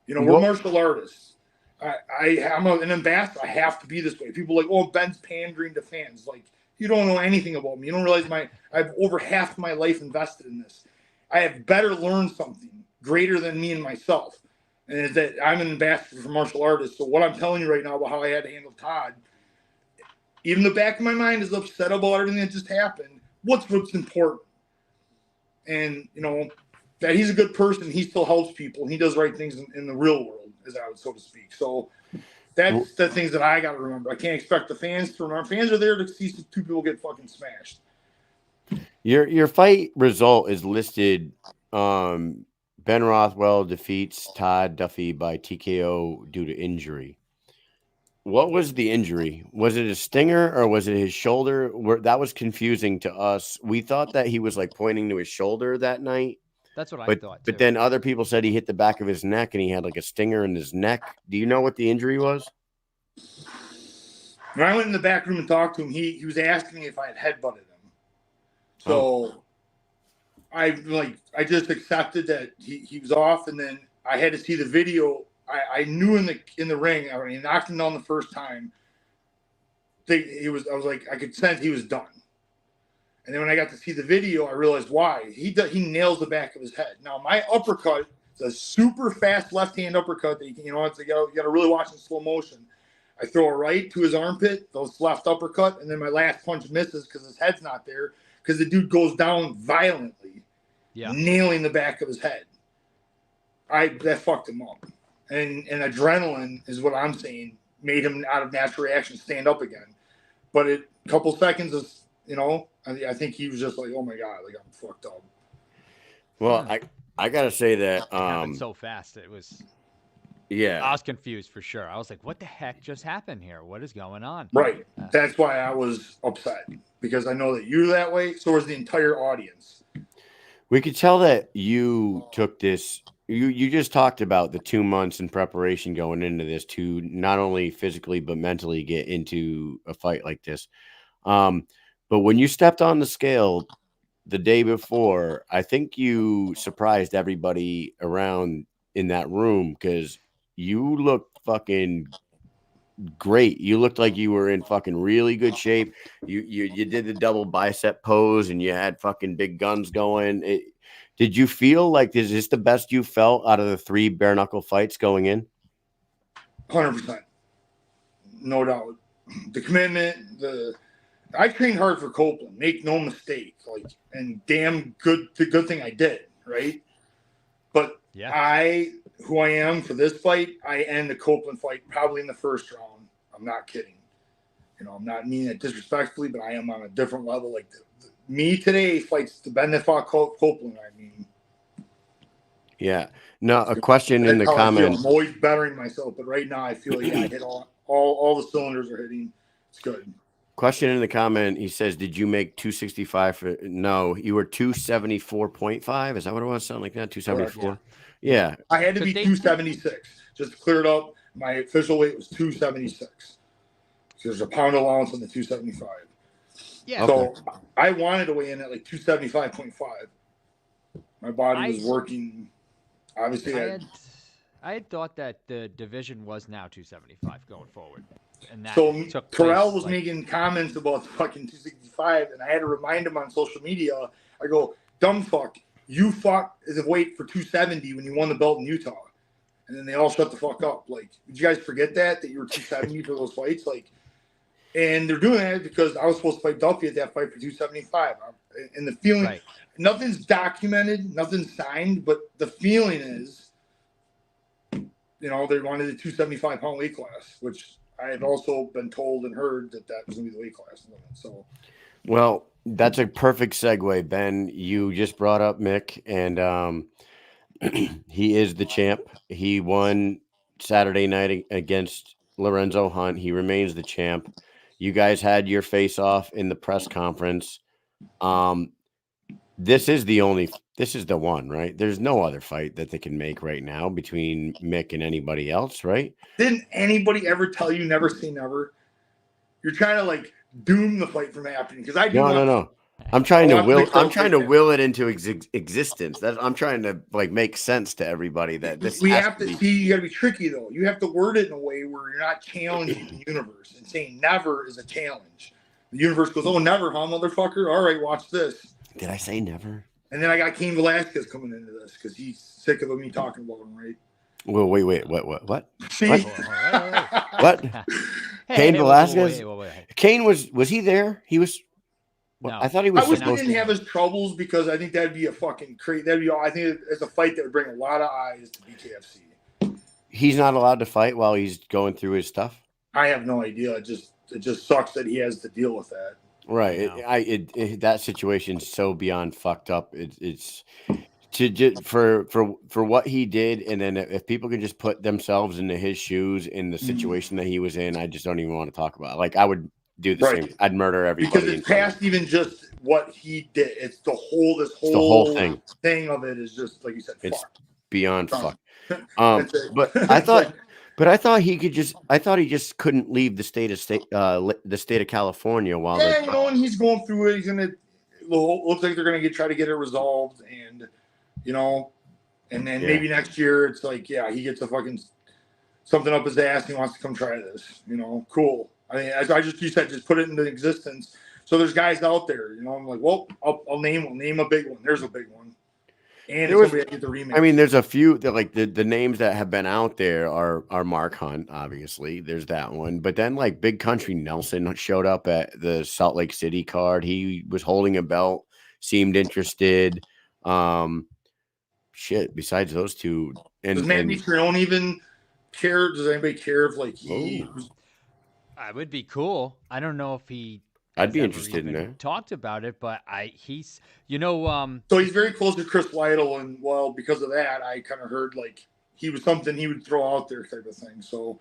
You know, we're martial artists. I'm an ambassador. I have to be this way. People are like, oh, Ben's pandering to fans. Like, you don't know anything about me. You don't realize I have over half my life invested in this. I have better learned something greater than me and myself. And is that I'm an ambassador for martial artists. So what I'm telling you right now about how I had to handle Todd, even the back of my mind is upset about everything that just happened. What's important? And, you know, that he's a good person. He still helps people. And he does right things in the real world, as I would so to speak. So that's the things that I got to remember. I can't expect the fans to remember. Fans are there to see two people get fucking smashed. Your fight result is listed. Ben Rothwell defeats Todd Duffy by TKO due to injury. What was the injury? Was it a stinger or was it his shoulder? That was confusing to us. We thought that he was like pointing to his shoulder that night. That's what I thought, too. But then other people said he hit the back of his neck and he had like a stinger in his neck. Do you know what the injury was? When I went in the back room and talked to him, he was asking me if I had headbutted him. So I just accepted that he was off, and then I had to see the video. I knew in the ring, I knocked him down the first time. I was like, I could sense he was done. And then when I got to see the video, I realized why. He nails the back of his head. Now, my uppercut is a super fast left-hand uppercut that it's like, you got to really watch in slow motion. I throw a right to his armpit, those left uppercut, and then my last punch misses because his head's not there because the dude goes down violently, nailing the back of his head. That fucked him up. And adrenaline is what I'm saying made him out of natural reaction stand up again. But a couple seconds of, I think he was just like, oh my God, like I'm fucked up. Well, I gotta say that It happened so fast. It was I was confused for sure. I was like, what the heck just happened here? What is going on? Right. That's why I was upset because I know that you're that way. So was the entire audience. We could tell that you took this. You just talked about the 2 months in preparation going into this to not only physically but mentally get into a fight like this. But when you stepped on the scale the day before, I think you surprised everybody around in that room because you looked fucking great. You looked like you were in fucking really good shape. You did the double bicep pose and you had fucking big guns going. Did you feel like is this the best you felt out of the 3 bare knuckle fights going in? 100%. No doubt. The commitment, I trained hard for Copeland, make no mistake. And damn good, the good thing I did, right? But who I am for this fight, I end the Copeland fight probably in the first round. I'm not kidding. I'm not meaning it disrespectfully, but I am on a different level. Like me today fights the Ben that fought Copeland. I mean, yeah. No, a question in the comment. I'm always bettering myself, but right now I feel like I hit all the cylinders are hitting. It's good. Question in the comment. He says, "Did you make 265 for?" No, you were 274.5. Is that what it was? Something like that. 274. Yeah. I had to be 276. Just to clear it up. My official weight was 276. So there's a pound allowance on the 275. Yeah. So I wanted to weigh in at like 275.5. My body was working. Obviously, I had thought that the division was now 275 going forward. And that took Terrell was making comments about fucking 265, and I had to remind him on social media. I go, dumb fuck, you fought as a weight for 270 when you won the belt in Utah. And then they all shut the fuck up. Like, did you guys forget that you were 270 for those fights? Like, and they're doing that because I was supposed to fight Duffy at that fight for 275. And the feeling, nothing's documented, nothing's signed, but the feeling is, they wanted a 275-pound weight class, which I had also been told and heard that was going to be the weight class limit. So, well, that's a perfect segue, Ben. You just brought up Mick, and he is the champ. He won Saturday night against Lorenzo Hunt. He remains the champ. You guys had your face off in the press conference. This is the one, right? There's no other fight that they can make right now between Mick and anybody else, right? Didn't anybody ever tell you never say never? You're trying to doom the fight from happening because I do. No. I'm trying to will it into existence. I'm trying to make sense to everybody that this. We have to see. You got to be tricky though. You have to word it in a way where you're not challenging the universe and saying never is a challenge. The universe goes, "Oh, never, huh, motherfucker? All right, watch this." Did I say never? And then I got Cain Velasquez coming into this because he's sick of me talking about him, right? Well, wait. What? See? What? Cain Velasquez? Wait. Cain was he there? He was. Well, no. I thought he was. He didn't have his troubles because I think that'd be a fucking crazy. I think it's a fight that would bring a lot of eyes to BKFC. He's not allowed to fight while he's going through his stuff. I have no idea. It just sucks that he has to deal with that. Right. No. That situation's so beyond fucked up. It's for what he did, and then if people can just put themselves into his shoes in the situation that he was in, I just don't even want to talk about it. I would do the same. I'd murder everybody. Because it's past even just what he did. It's the whole thing of it is just like you said. It's beyond fuck. But I thought he just couldn't leave the state of California while. Yeah, and he's going through it. He's gonna looks like they're gonna try to get it resolved, and and then maybe next year it's he gets a fucking something up his ass. And he wants to come try this. Cool. I mean, as you said, just put it into existence. So there's guys out there. I'm like, well, I'll name a big one. There's a big one. And There it's was, somebody that get the rematch. I mean, there's a few that like the names that have been out there are Mark Hunt, obviously. There's that one, but then like Big Country Nelson showed up at the Salt Lake City card. He was holding a belt, seemed interested. Shit. Besides those two, does Matt Mitrione even care? Does anybody care if like he? I would be cool. I don't know if he. I'd be has ever interested in even that. Talked about it, but he's So he's very close to Chris Lytle, and well, because of that, I kind of heard like he was something he would throw out there, type of thing. So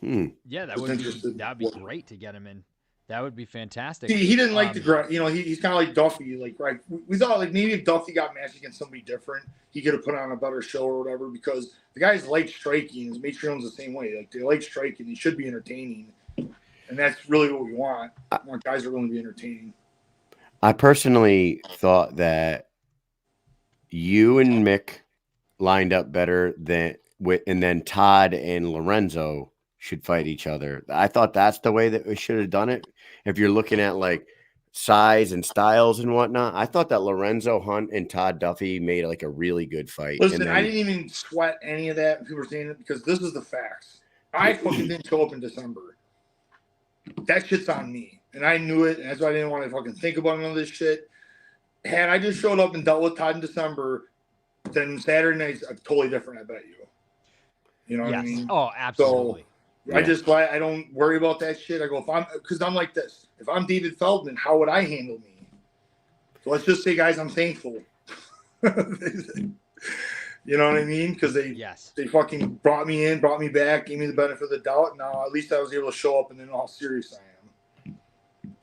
yeah, that would be great to get him in. That would be fantastic. See, he didn't like the he's kind of like Duffy. Like, right, we thought like maybe if Duffy got matched against somebody different, he could have put on a better show or whatever. Because the guys like striking. His Matrione's the same way. Like they like striking. He should be entertaining, and that's really what we want. We want guys that are going to be entertaining. I personally thought that you and Mick lined up better and then Todd and Lorenzo should fight each other. I thought that's the way that we should have done it. If you're looking at like size and styles and whatnot, I thought that Lorenzo Hunt and Todd Duffy made like a really good fight. Listen, I didn't even sweat any of that. People were saying it because this is the facts. I fucking didn't show up in December. That shit's on me. And I knew it. And that's why I didn't want to fucking think about none of this shit. Had I just showed up and dealt with Todd in December, then Saturday night's totally different, I bet you. You know what I mean? Oh, absolutely. So I don't worry about that shit. I go, because I'm like this. If I'm David Feldman, how would I handle me? So let's just say, guys, I'm thankful. You know what I mean? Because they fucking brought me in, brought me back, gave me the benefit of the doubt. Now at least I was able to show up and then how serious I am.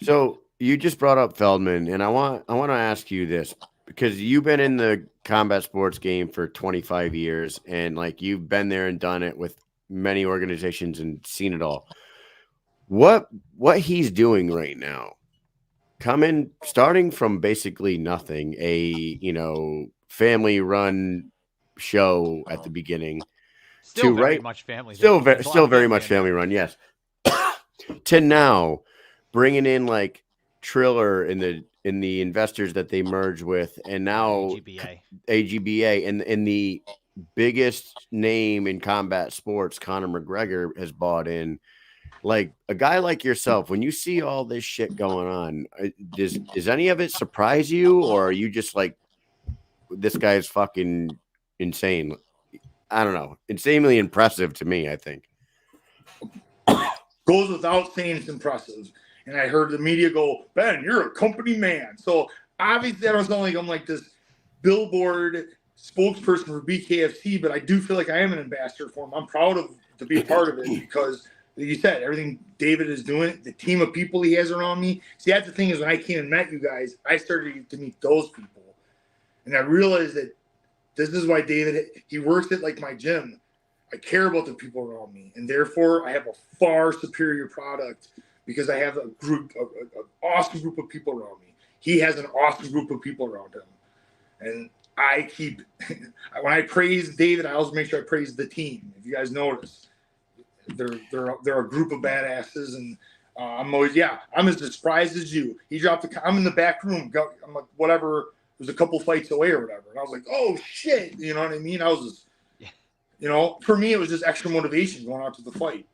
So you just brought up Feldman, and I want to ask you this because you've been in the combat sports game for 25 years, and like you've been there and done it with many organizations and seen it all. What he's doing right now, starting from basically nothing, a family run show at the beginning, still very much family run, yes. To now bringing in like Triller in the investors that they merge with, and now AGBA and the biggest name in combat sports, Conor McGregor, has bought in. Like a guy like yourself, when you see all this shit going on, does any of it surprise you, or are you just like, this guy's fucking insane? I don't know. Insanely impressive to me, I think. Goes without saying it's impressive. And I heard the media go, Ben, you're a company man. So obviously I don't sound like I'm like this billboard spokesperson for BKFC, but I do feel like I am an ambassador for him. I'm proud to be a part of it because, like you said, everything David is doing, the team of people he has around me. See, that's the thing is when I came and met you guys, I started to meet those people. And I realized that this is why David, he works at like my gym. I care about the people around me. And therefore, I have a far superior product because I have an awesome group of people around me. He has an awesome group of people around him. And I keep, when I praise David, I always make sure I praise the team. If you guys notice, they're a group of badasses. And I'm always, I'm as surprised as you. He dropped I'm in the back room. I'm like, whatever. It was a couple fights away or whatever. And I was like, oh, shit. You know what I mean? I was just, for me, it was just extra motivation going out to the fight.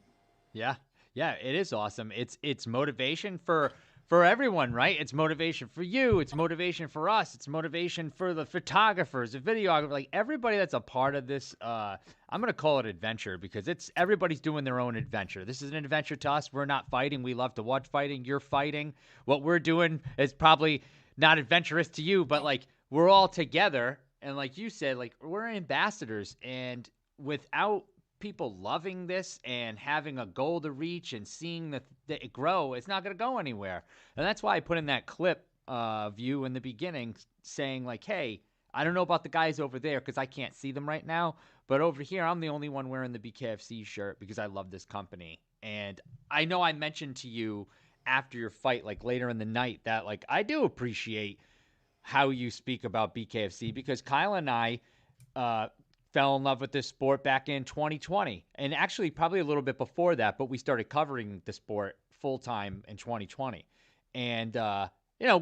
Yeah. Yeah, it is awesome. It's motivation for everyone, right? It's motivation for you. It's motivation for us. It's motivation for the photographers, the videographers, like everybody that's a part of this. I'm going to call it adventure because everybody's doing their own adventure. This is an adventure to us. We're not fighting. We love to watch fighting. You're fighting. What we're doing is probably not adventurous to you, but like we're all together. And like you said, like we're ambassadors, and without people loving this and having a goal to reach and seeing that it grow, it's not going to go anywhere. And that's why I put in that clip of you in the beginning saying like, hey, I don't know about the guys over there because I can't see them right now, but over here I'm the only one wearing the BKFC shirt because I love this company. And I know I mentioned to you after your fight, like later in the night, that like I do appreciate how you speak about BKFC because Kyle and I fell in love with this sport back in 2020, and actually probably a little bit before that, but we started covering the sport full time in 2020. And,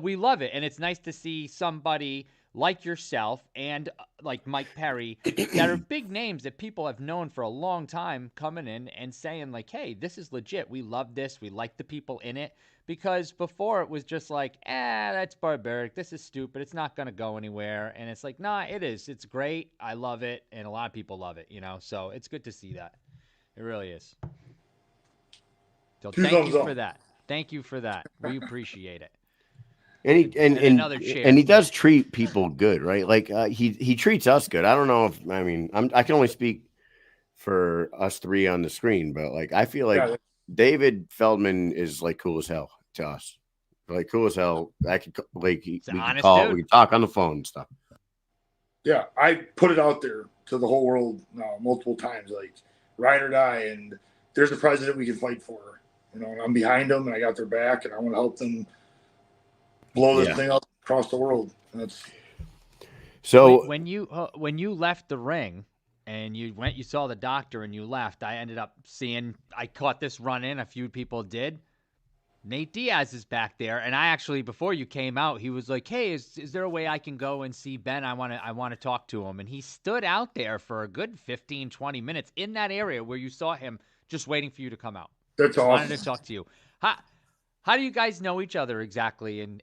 we love it. And it's nice to see somebody like yourself and like Mike Perry that are big names that people have known for a long time coming in and saying like, hey, this is legit. We love this. We like the people in it. Because before it was just like, that's barbaric. This is stupid. It's not going to go anywhere. And it's like, nah, it is. It's great. I love it. And a lot of people love it, you know? So it's good to see that. It really is. So thank you for that. Thank you for that. We appreciate it. And another chair. And he does treat people good, right? Like he treats us good. I don't know if I can only speak for us three on the screen, but like I feel like David Feldman is like cool as hell to us. Like cool as hell. I could like we could talk on the phone and stuff. Yeah, I put it out there to the whole world multiple times, like ride or die, and there's a president we can fight for. You know, and I'm behind them, and I got their back, and I want to help them blow this thing up across the world. That's so. When you left the ring and you saw the doctor and you left, I ended up seeing. I caught this run in. A few people did. Nate Diaz is back there, and I actually, before you came out, he was like, "Hey, is there a way I can go and see Ben? I want to talk to him." And he stood out there for a good 15, 20 minutes in that area where you saw him, just waiting for you to come out. That's awesome. Wanted to talk to you. How do you guys know each other exactly? And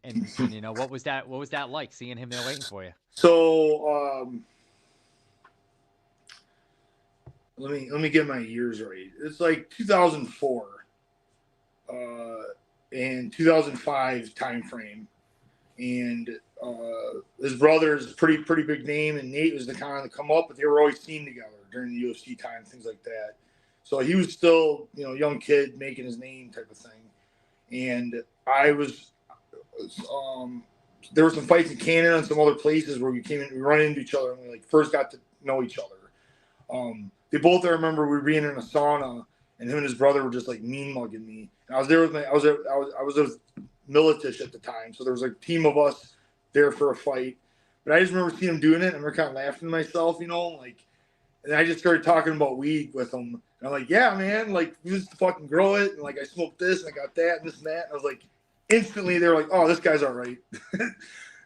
you know, what was that like seeing him there waiting for you? So let me get my years right. It's like 2004 and 2005 time frame, and his brother's pretty big name, and Nate was the kind of come up, but they were always seen together during the UFC time, things like that. So he was still, you know, young kid making his name type of thing. And I was, there were some fights in Canada and some other places where we run into each other and we like first got to know each other. They both, I remember we were being in a sauna and him and his brother were just like mean mugging me. And I was there with I was with Militish at the time. So there was a team of us there for a fight. But I just remember seeing him doing it and we're kind of laughing to myself, you know, like, and I just started talking about weed with him. And I'm like, yeah, man, like, we used to fucking grow it. And, like, I smoked this and I got that and this and that. And I was like, instantly, they were like, oh, this guy's all right.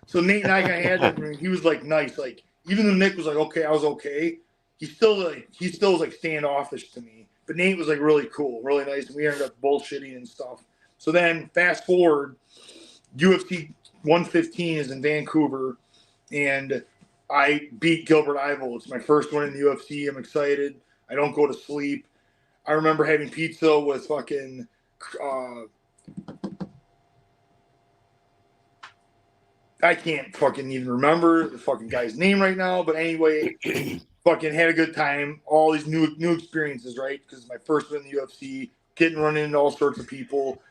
So Nate and I kind of had that. I mean, he was, like, nice. Like, even though Nick was like, okay, I was okay, he still was, like, standoffish to me. But Nate was, like, really cool, really nice. And we ended up bullshitting and stuff. So then, fast forward, UFC 115 is in Vancouver. And I beat Gilbert Ivel. It's my first one in the UFC. I'm excited. I don't go to sleep. I remember having pizza with fucking I can't fucking even remember the fucking guy's name right now. But anyway, fucking had a good time. All these new experiences, right? Because it's my first one in the UFC. Getting run into all sorts of people.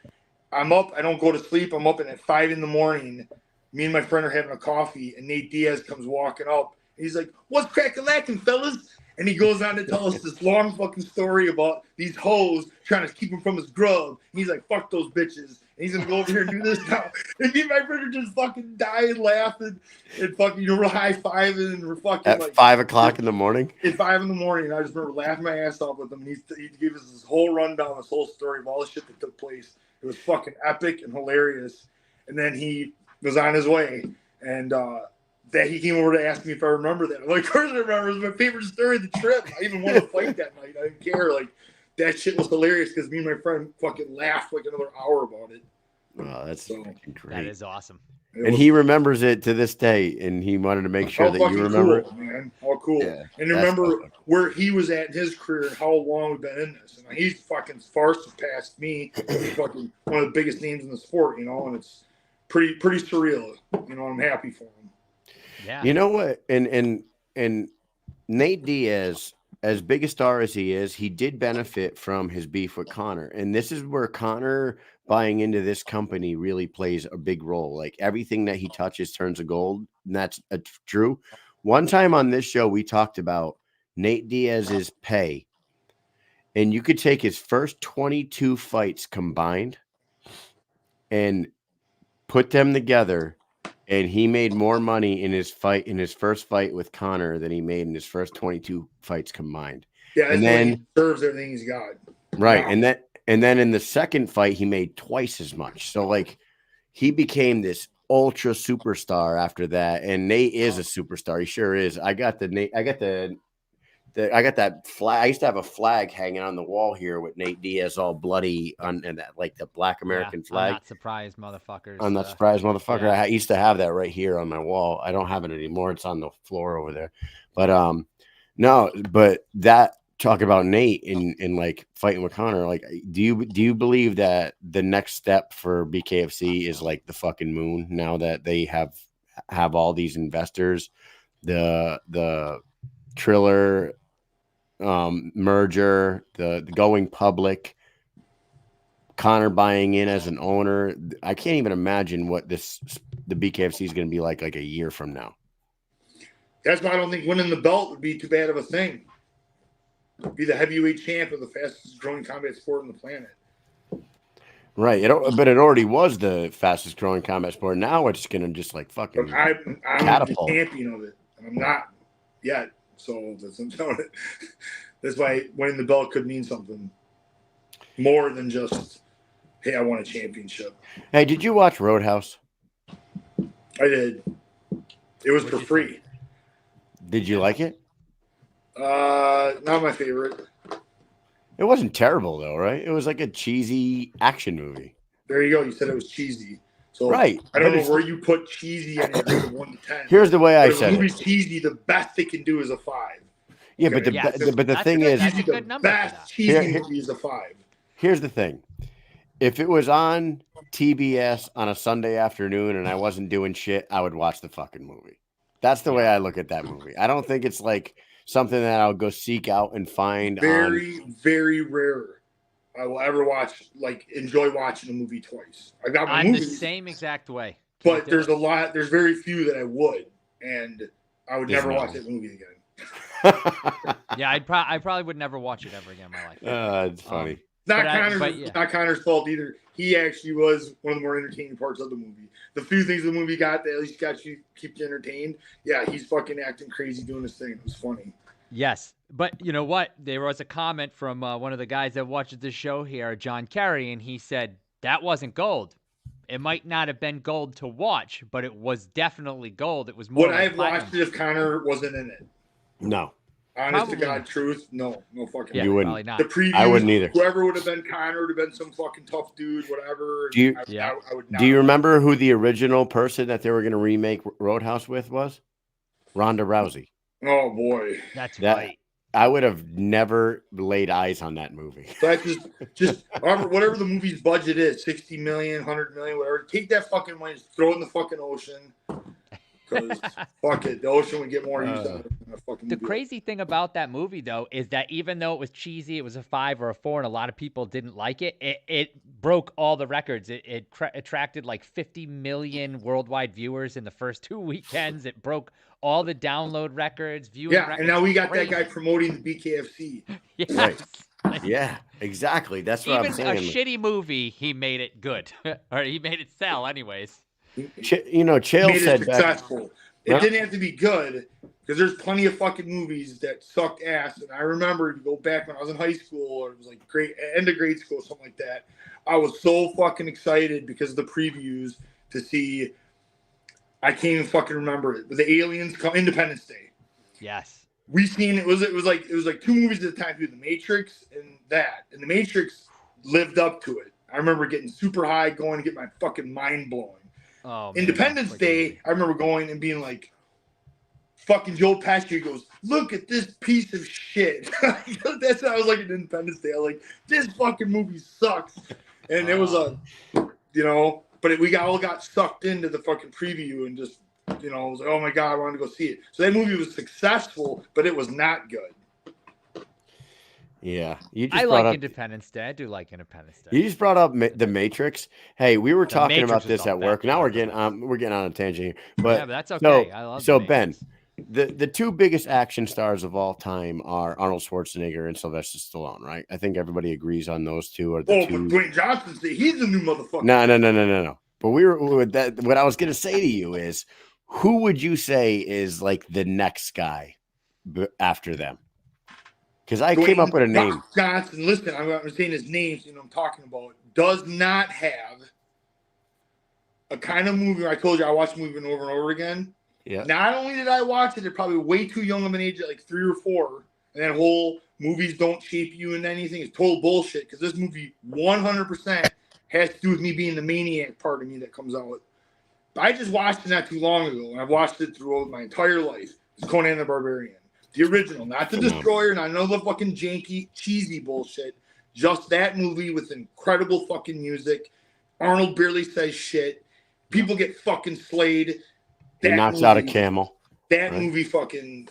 I'm up. I don't go to sleep. I'm up at 5 a.m. Me and my friend are having a coffee, and Nate Diaz comes walking up. And he's like, "What's crack-a-lackin', fellas?" And he goes on to tell us this long fucking story about these hoes trying to keep him from his grub. And he's like, fuck those bitches. And he's going to go over here and do this now. And me and my friend are just fucking dying laughing and fucking, you know, we're high-fiving and we're fucking at like 5 o'clock in the morning? At 5 in the morning. I just remember laughing my ass off with him. And he gave us this whole rundown, this whole story of all the shit that took place. It was fucking epic and hilarious. And then he was on his way. And, that he came over to ask me if I remember that. I'm like, of course I remember. It was my favorite story of the trip. I even wanted to fight that night. I didn't care. Like, that shit was hilarious because me and my friend fucking laughed like another hour about it. Oh, that's great. That is awesome. And he remembers it to this day, and he wanted to make sure that you remember cool, man. How cool. Yeah, and remember where he was at in his career and how long we've been in this. And he's fucking far surpassed me. He's fucking one of the biggest names in the sport, you know, and it's pretty surreal. You know, I'm happy for him. Yeah. You know what? And Nate Diaz, as big a star as he is, he did benefit from his beef with Conor. And this is where Conor buying into this company really plays a big role. Like everything that he touches turns to gold. And that's true. One time on this show, we talked about Nate Diaz's pay. And you could take his first 22 fights combined and put them together. And he made more money in his first fight with Conor than he made in his first 22 fights combined. Yeah, and then he deserves everything he's got. Right. Wow. And then in the second fight, he made twice as much. So like he became this ultra superstar after that, and Nate is a superstar. He sure is. I got that flag. I used to have a flag hanging on the wall here with Nate Diaz all bloody on and that like the Black American flag. I'm not surprised, motherfuckers. I'm not surprised, motherfucker. Yeah. I used to have that right here on my wall. I don't have it anymore. It's on the floor over there. But no, but that talk about Nate in like fighting with Connor. Like, do you believe that the next step for BKFC is like the fucking moon now that they have all these investors, the Triller merger, the going public, Connor buying in as an owner? I can't even imagine what the BKFC is going to be like a year from now. That's why I don't think winning the belt would be too bad of a thing. Be the heavyweight champ of the fastest growing combat sport on the planet. Right. But it already was the fastest growing combat sport. Now it's going to just like fucking But I'm catapult. the champion of it, and I'm not yet. So that's why winning the belt could mean something more than just, hey, I won a championship. Hey, did you watch Roadhouse? I did. It was for free. Did you like it? Not my favorite. It wasn't terrible though, right? It was like a cheesy action movie. There you go. You said it was cheesy. So right. I don't know where you put cheesy on your grade of 1 to 10. Here's the way I said it. If a movie's cheesy, the best they can do is a 5. Yeah, but the thing is, the best cheesy movie is a 5. Here's the thing. If it was on TBS on a Sunday afternoon and I wasn't doing shit, I would watch the fucking movie. That's the way I look at that movie. I don't think it's like something that I'll go seek out and find. Very rare I will ever enjoy watching a movie twice. I got my movies the same exact way. But there's very few that I would, and I would never watch that movie again. Yeah, I probably would never watch it ever again in my life. It's funny. Not Connor's fault either. He actually was one of the more entertaining parts of the movie. The few things the movie got that at least keep you entertained. Yeah, he's fucking acting crazy doing his thing. It was funny. Yes, but you know what? There was a comment from one of the guys that watches this show here, John Kerry, and he said that wasn't gold. It might not have been gold to watch, but it was definitely gold. It was more. Would I have watched it if Connor wasn't in it? No. Honest to God, truth, no fucking. Yeah, you wouldn't. Probably not. The previews, I wouldn't either. Whoever would have been Connor would have been some fucking tough dude, whatever. Do you, I would not. Do you remember who the original person that they were going to remake Roadhouse with was? Ronda Rousey. Oh boy, that's right. I would have never laid eyes on that movie. So just whatever the movie's budget is, 60 million, 100 million, whatever. Take that fucking money, just throw it in the fucking ocean. Because fuck it, the ocean would get more use out of it than a fucking movie. The crazy thing about that movie, though, is that even though it was cheesy, it was a 5 or a 4, and a lot of people didn't like it. It broke all the records. It attracted like 50 million worldwide viewers in the first 2 weekends. It broke all the download records, viewing records. And now we got that guy promoting the BKFC. Yes. Right. Yeah, exactly. That's what I'm saying. Even a shitty movie, he made it good, or he made it sell, anyways. Chael made said it successful. It didn't have to be good because there's plenty of fucking movies that sucked ass. And I remember to go back when I was in high school, or it was like end of grade school, something like that. I was so fucking excited because of the previews to see. I can't even fucking remember it. But the aliens come Independence Day. Yes. We seen it was like 2 movies at the time, The Matrix and that. And The Matrix lived up to it. I remember getting super high, going to get my fucking mind blowing. Oh, Independence Day, I remember going and being like, fucking Joe Pesci goes, look at this piece of shit. That's how I was like at Independence Day. I was like, this fucking movie sucks. And it was but we all got sucked into the fucking preview and just, I was like, oh my God, I wanted to go see it. So that movie was successful, but it was not good. Yeah. I like Independence Day. I do like Independence Day. You just brought up The Matrix. Hey, we were talking about this at work. Now we're getting on a tangent here. But that's okay. I love The Ben, the 2 biggest action stars of all time are Arnold Schwarzenegger and Sylvester Stallone, right? I think everybody agrees on those 2 are the 2. But Dwayne Johnson, he's the new motherfucker. No. But what I was going to say to you is, who would you say is like the next guy after them? Because I came up with a name. Johnson, listen, I'm saying his name, I'm talking about, does not have a kind of movie where I told you I watched the movie over and over again. Yeah. Not only did I watch it at probably way too young of an age, at like 3 or 4, and that whole movies don't shape you into anything is total bullshit. Because this movie 100% has to do with me being the maniac part of me that comes out. But I just watched it not too long ago, and I've watched it throughout my entire life. It's Conan the Barbarian, the original, not the Destroyer, not none of the fucking janky, cheesy bullshit. Just that movie with incredible fucking music. Arnold barely says shit. People get fucking slayed. He knocks out a camel. That movie fucking,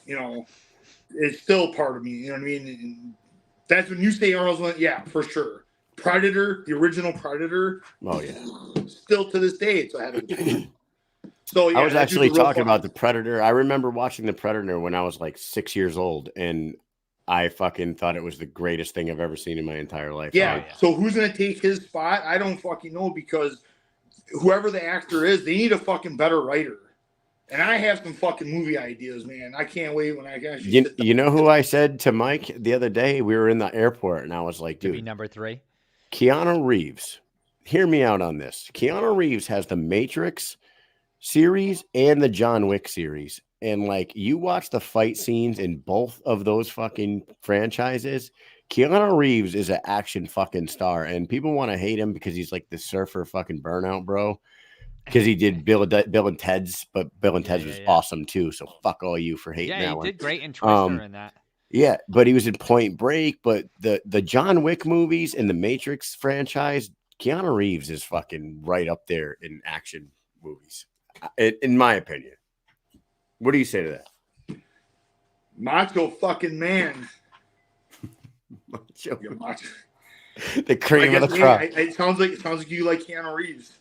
is still part of me. You know what I mean? And that's when you say Arnold's one. Yeah, for sure. Predator, the original Predator. Oh, yeah. Still to this day, it's ahead of the So, yeah, I was actually talking about the Predator. I remember watching the Predator when I was like 6 years old, and I fucking thought it was the greatest thing I've ever seen in my entire life. Yeah. So who's going to take his spot? I don't fucking know, because whoever the actor is, they need a fucking better writer. And I have some fucking movie ideas, man. I can't wait when I can. You know who I said to Mike the other day? We were in the airport, and I was like, dude, number 3. Keanu Reeves. Hear me out on this. Keanu Reeves has the Matrix series and the John Wick series. And like, you watch the fight scenes in both of those fucking franchises. Keanu Reeves is an action fucking star, and people want to hate him because he's like the surfer fucking burnout bro. Because he did Bill and Ted's, but Bill and Ted's was awesome too. So fuck all you for hating that one. Yeah, he did great in Twister in that. Yeah, but he was in Point Break. But the John Wick movies and the Matrix franchise, Keanu Reeves is fucking right up there in action movies, in my opinion. What do you say to that? Macho fucking man. Macho. The cream of the crop. It sounds like you like Keanu Reeves.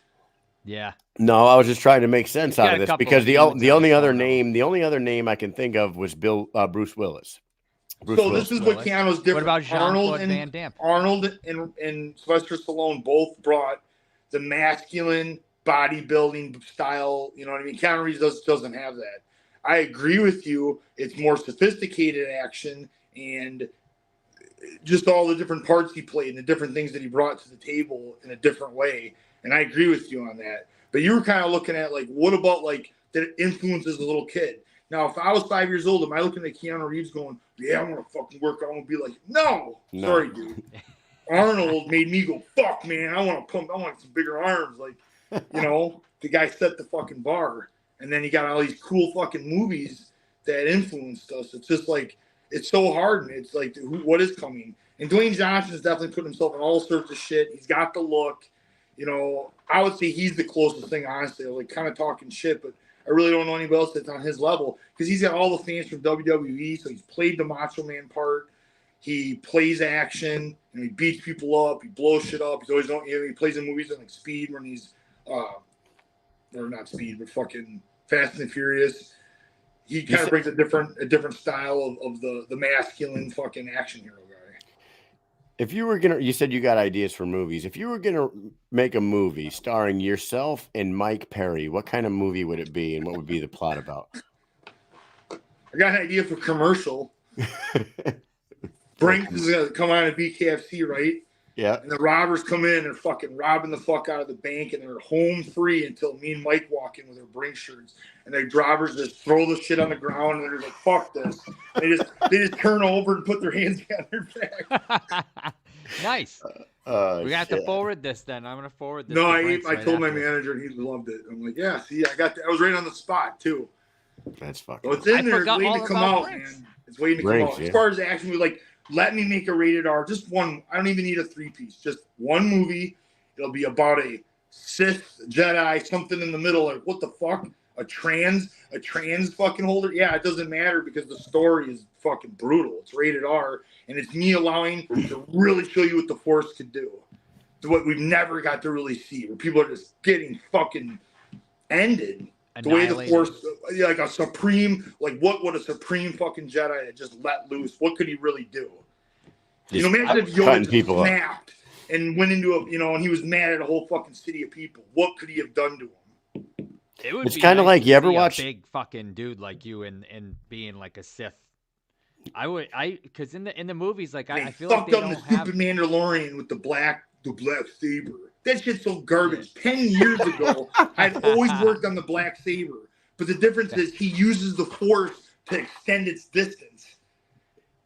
Yeah. No, I was just trying to make sense out of this because the only other name I can think of was Bruce Willis. This is what Keanu's different. What about Jean-Claude Van Damme? Arnold and Sylvester Stallone both brought the masculine bodybuilding style. You know what I mean? Keanu Reeves doesn't have that. I agree with you. It's more sophisticated action and just all the different parts he played and the different things that he brought to the table in a different way. And I agree with you on that. But you were kind of looking at, like, what about, like, that it influences a little kid? Now, if I was 5 years old, am I looking at Keanu Reeves going, yeah, I want to fucking work out? I'm going to be like, no. Sorry, dude. Arnold made me go, fuck, man. I want some bigger arms. Like, the guy set the fucking bar. And then he got all these cool fucking movies that influenced us. It's just like, it's so hard. And it's like, what is coming? And Dwayne Johnson has definitely put himself in all sorts of shit. He's got the look. I would say he's the closest thing, honestly. I'm like kind of talking shit, but I really don't know anybody else that's on his level because he's got all the fans from WWE. So he's played the Macho Man part. He plays action. He beats people up. He blows shit up. He's always he plays in movies like Speed when he's or not Speed, but fucking Fast and Furious. He kind of brings a different style of the masculine fucking action hero guy. If you were you said you got ideas for movies. If you were gonna make a movie starring yourself and Mike Perry, what kind of movie would it be, and what would be the plot about? I got an idea for commercial. Brinks is gonna come out of BKFC, right? Yeah. And the robbers come in and they're fucking robbing the fuck out of the bank, and they're home free until me and Mike walk in with our Brinks shirts, and the robbers just throw the shit on the ground, and they're like, "Fuck this!" They just turn over and put their hands behind their back. Nice. We have to forward this then. I'm gonna forward this. No, I told my manager and he loved it. I'm like, yeah, see, I was right on the spot too. That's fucking. So it's in there, it's waiting to come out, man. It's waiting to come out. As far as the action, we like. Let me make a rated R, just one. I don't even need a 3-piece, just one movie. It'll be about a Sith Jedi, something in the middle. Like, what the fuck? A trans fucking holder? Yeah, it doesn't matter because the story is fucking brutal. It's rated R, and it's me allowing to really show you what the Force could do. It's what we've never got to really see, where people are just getting fucking ended. The way the Force, like a supreme, like what would a supreme fucking Jedi that just let loose? What could he really do? Imagine if Yoda just snapped and went into and he was mad at a whole fucking city of people. What could he have done to him? It's kind of like you ever watch a big fucking dude like you and being like a Sith. Because in the movies, like I feel like they don't the stupid Mandalorian with the black saber. That shit's so garbage. 10 years ago, I'd always worked on the Black Saber. But the difference is he uses the Force to extend its distance.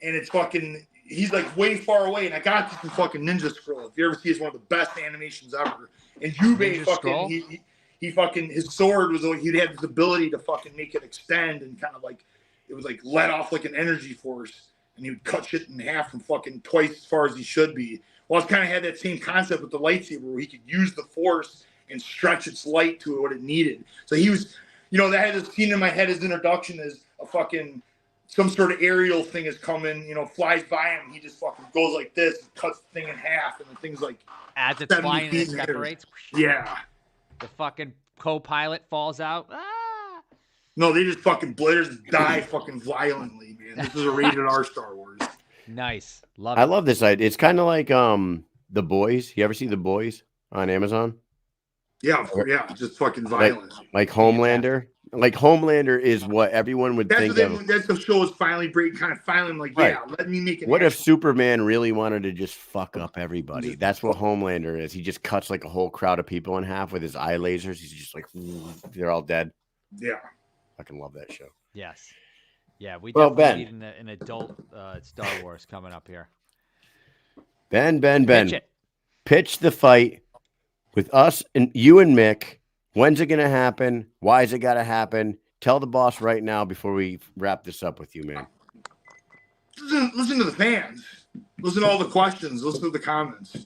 And it's fucking, he's like way far away. And I got this in fucking Ninja Scroll. If you ever see, it's one of the best animations ever. And Yubei fucking, he fucking, his sword was like, he'd have this ability to fucking make it extend and kind of like, it was like let off like an energy force. And he would cut shit in half from fucking twice as far as he should be. Well, it's kind of had that same concept with the lightsaber where he could use the Force and stretch its light to what it needed. So he was, you know, that had this scene in my head, his introduction as a fucking, some sort of aerial thing is coming, you know, flies by him. He just fucking goes like this, and cuts the thing in half, and the thing's like, as it's flying, and it separates. Yeah. The fucking co-pilot falls out. Ah! No, they just fucking blitters die fucking violently, man. This is a rated R Star Wars. Nice. Love I it. love this idea. It's kind of like The Boys. You ever see The Boys on Amazon? Yeah, yeah, just fucking violent. Like Homelander. Like Homelander is what everyone would think of. That's the show is finally breaking, kind of finally like, yeah, let me make it. What if Superman really wanted to just fuck up everybody? That's what Homelander is. He just cuts like a whole crowd of people in half with his eye lasers. He's just like, they're all dead. Yeah. Fucking love that show. Yes. Yeah, we Well, definitely need an adult Star Wars coming up here. Ben. Pitch it. Pitch the fight with us and you and Mick. When's it going to happen? Why is it got to happen? Tell the boss right now before we wrap this up with you, man. Listen to the fans. Listen to all the questions. Listen to the comments.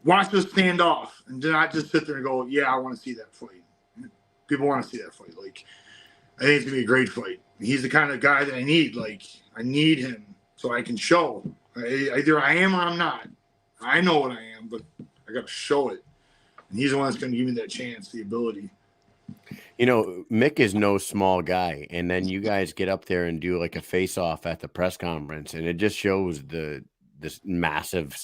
Watch us stand off and do not just sit there and go, yeah, I want to see that fight. People want to see that fight. Like, I think it's going to be a great fight. He's the kind of guy that I need. Like, I need him so I can show. Either I am or I'm not. I know what I am, but I got to show it. And he's the one that's going to give me that chance, the ability. You know, Mick is no small guy. And then you guys get up there and do like a face-off at the press conference. And it just shows this massive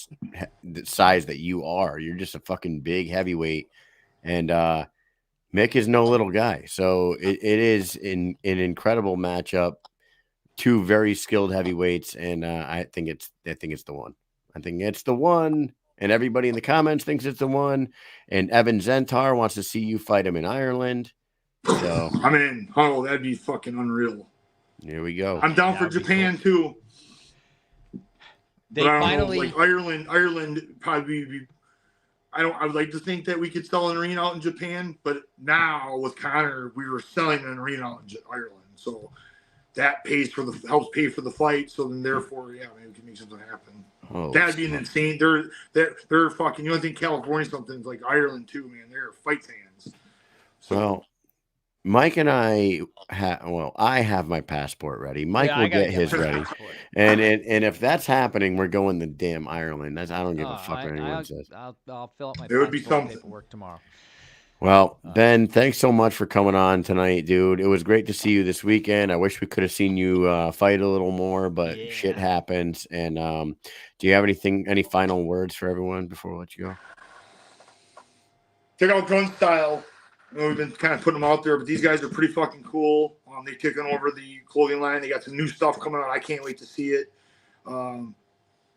size that you are. You're just a fucking big heavyweight. And Mick is no little guy. So it is an incredible matchup. Two very skilled heavyweights. And I think it's the one. I think it's the one. And everybody in the comments thinks it's the one. And Evan Zentar wants to see you fight him in Ireland. So I'm in. Oh, that'd be fucking unreal. Here we go. I'm down for Japan too. They finally like Ireland probably be. I would like to think that we could sell an arena out in Japan, but now with Connor, we were selling an arena out in Ireland, so that helps pay for the fight. So then, therefore, yeah, maybe we can make something happen. Oh, that'd be an insane. They're fucking. You don't think California something's like Ireland too, man? They're fight fans. So, well, Mike and I have my passport ready. Mike will get his ready. And if that's happening, we're going to damn Ireland. I don't give a fuck what anyone says. I'll fill out my there would be something paperwork tomorrow. Well, Ben, thanks so much for coming on tonight, dude. It was great to see you this weekend. I wish we could have seen you fight a little more, but shit happens. And do you have any final words for everyone before we let you go? Check out Gun Style. We've been kind of putting them out there, but these guys are pretty fucking cool. They're kicking over the clothing line. They got some new stuff coming out. I can't wait to see it.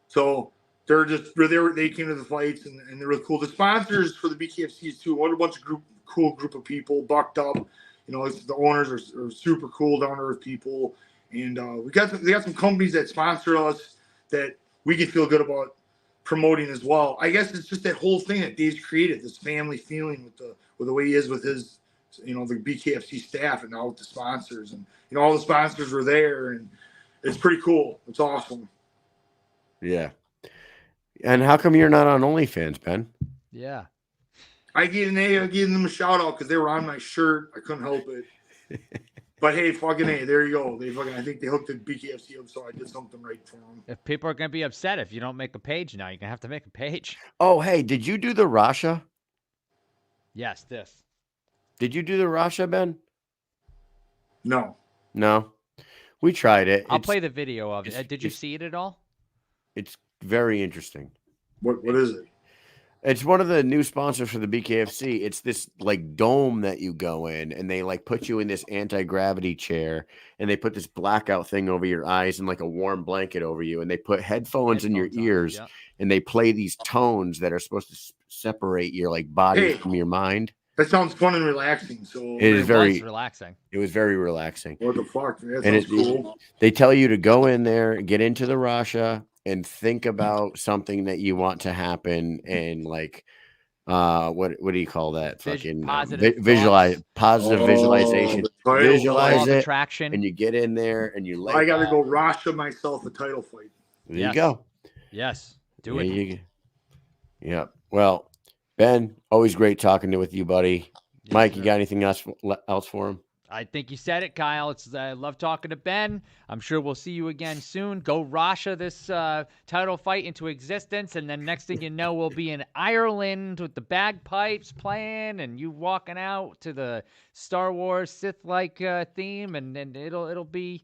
So they came to the fights and they're really cool. The sponsors for the BKFCs too. What a bunch of cool group of people, bucked up. You know, the owners are super cool, down to earth people, and they got some companies that sponsor us that we can feel good about promoting as well. I guess it's just that whole thing that Dave's created, this family feeling with the way he is with his, you know, the BKFC staff and now with the sponsors, and you know all the sponsors were there, and it's pretty cool. It's awesome. Yeah. And how come you're not on OnlyFans, Ben? Yeah. I gave them a shout out because they were on my shirt. I couldn't help it. But hey, fucking hey, there you go. I think they hooked the BKFC up, so I did something right for them. If people are gonna be upset if you don't make a page now, you're gonna have to make a page. Oh, hey, did you do the Rasha? Yes, this. Did you do the Rasha, Ben? No. We tried it. I'll play the video of it. Did you see it at all? It's very interesting. What is it? It's one of the new sponsors for the BKFC. It's this like dome that you go in, and they like put you in this anti-gravity chair, and they put this blackout thing over your eyes and like a warm blanket over you, and they put headphones in your Headphones on, ears, yep. and they play these tones that are supposed to separate your like body Hey. from your mind. That sounds fun and relaxing. So It is very relaxing. It was very relaxing. What the fuck? That And sounds cool. they tell you to go in there, get into the Rasha, and think about something that you want to happen, and like what do you call that? Fucking positive visualize thoughts. positive visualization. the Visualize Law of it, attraction. and you get in there and you lay. I got to go Rasha myself a title fight. There Yes. you go. Yes, do There it. you go. Yep. Well, Ben, always great talking with you, buddy. Yes, Mike, sir. you got anything else for him? I think you said it, Kyle. I love talking to Ben. I'm sure we'll see you again soon. Go Rasha this title fight into existence, and then next thing you know, we'll be in Ireland with the bagpipes playing, and you walking out to the Star Wars Sith-like theme, and it'll be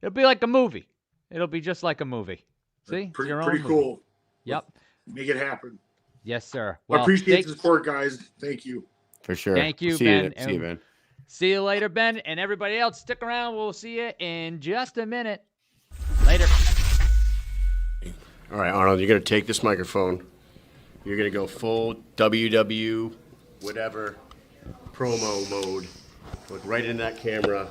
like a movie. It'll be just like a movie. See, Pretty, your own pretty movie. cool. Yep. Make it happen. Yes, sir. I appreciate the support, guys. Thank you. For sure. Thank you, See Ben. You, Ben. See you later, Ben, and everybody else. Stick around. We'll see you in just a minute. Later. All right, Arnold, you're going to take this microphone. You're going to go full WW whatever promo mode. Look right in that camera.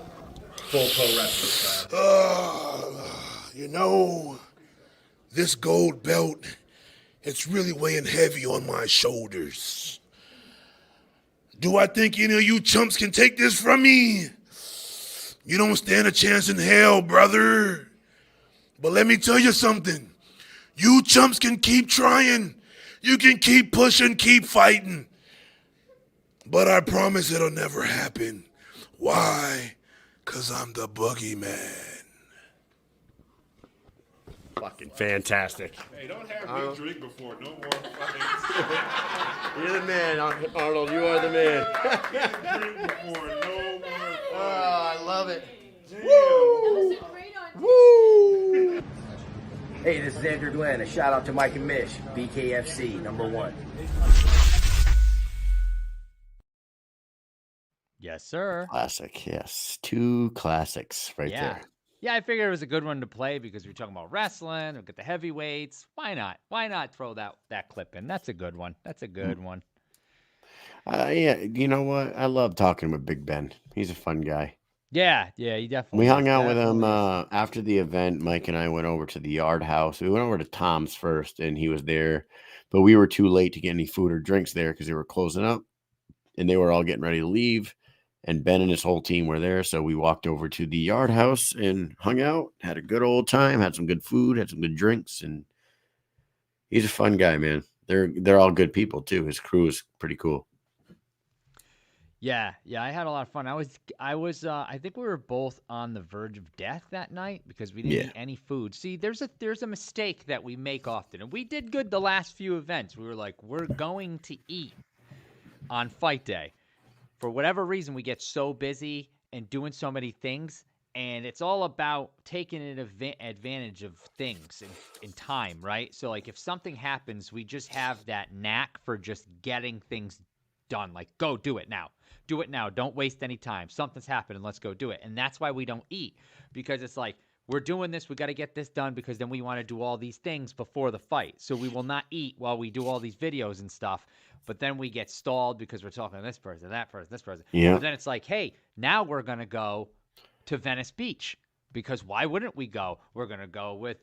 Full pro wrestling style. You know, this gold belt, it's really weighing heavy on my shoulders. Do I think any of you chumps can take this from me? You don't stand a chance in hell, brother. But let me tell you something. You chumps can keep trying. You can keep pushing, keep fighting. But I promise it'll never happen. Why? 'Cause I'm the boogeyman. Fucking fantastic. Hey, don't have me drink before no more fights. You're the man, Arnold. You are the man. Drink before no more fights. Oh, I love it. Damn. Hey, this is Andrew Glenn. A shout out to Mike and Mish, BKFC #1. Yes, sir. Classic, yes. 2 classics right there. Yeah, I figured it was a good one to play because we're talking about wrestling. We'll get the heavyweights. Why not? Why not throw that clip in? That's a good one. That's a good one. Yeah, you know what? I love talking with Big Ben. He's a fun guy. Yeah, he definitely. We hung out with definitely him is. after the event. Mike and I went over to the Yard House. We went over to Tom's first, and he was there. But we were too late to get any food or drinks there because they were closing up, and they were all getting ready to leave. And Ben and his whole team were there. So we walked over to the Yard House and hung out, had a good old time, had some good food, had some good drinks. And he's a fun guy, man. They're all good people, too. His crew is pretty cool. Yeah, I had a lot of fun. I think we were both on the verge of death that night because we didn't eat any food. See, there's a mistake that we make often. And we did good the last few events. We were like, we're going to eat on fight day. For whatever reason, we get so busy and doing so many things, and it's all about taking advantage of things in time, right? So, like, if something happens, we just have that knack for just getting things done. Like, go do it now. Do it now. Don't waste any time. Something's happening. Let's go do it. And that's why we don't eat, because it's like, we're doing this. We got to get this done because then we want to do all these things before the fight. So we will not eat while we do all these videos and stuff. But then we get stalled because we're talking to this person, that person, this person. Yeah. But then it's like, hey, now we're going to go to Venice Beach because why wouldn't we go? We're going to go with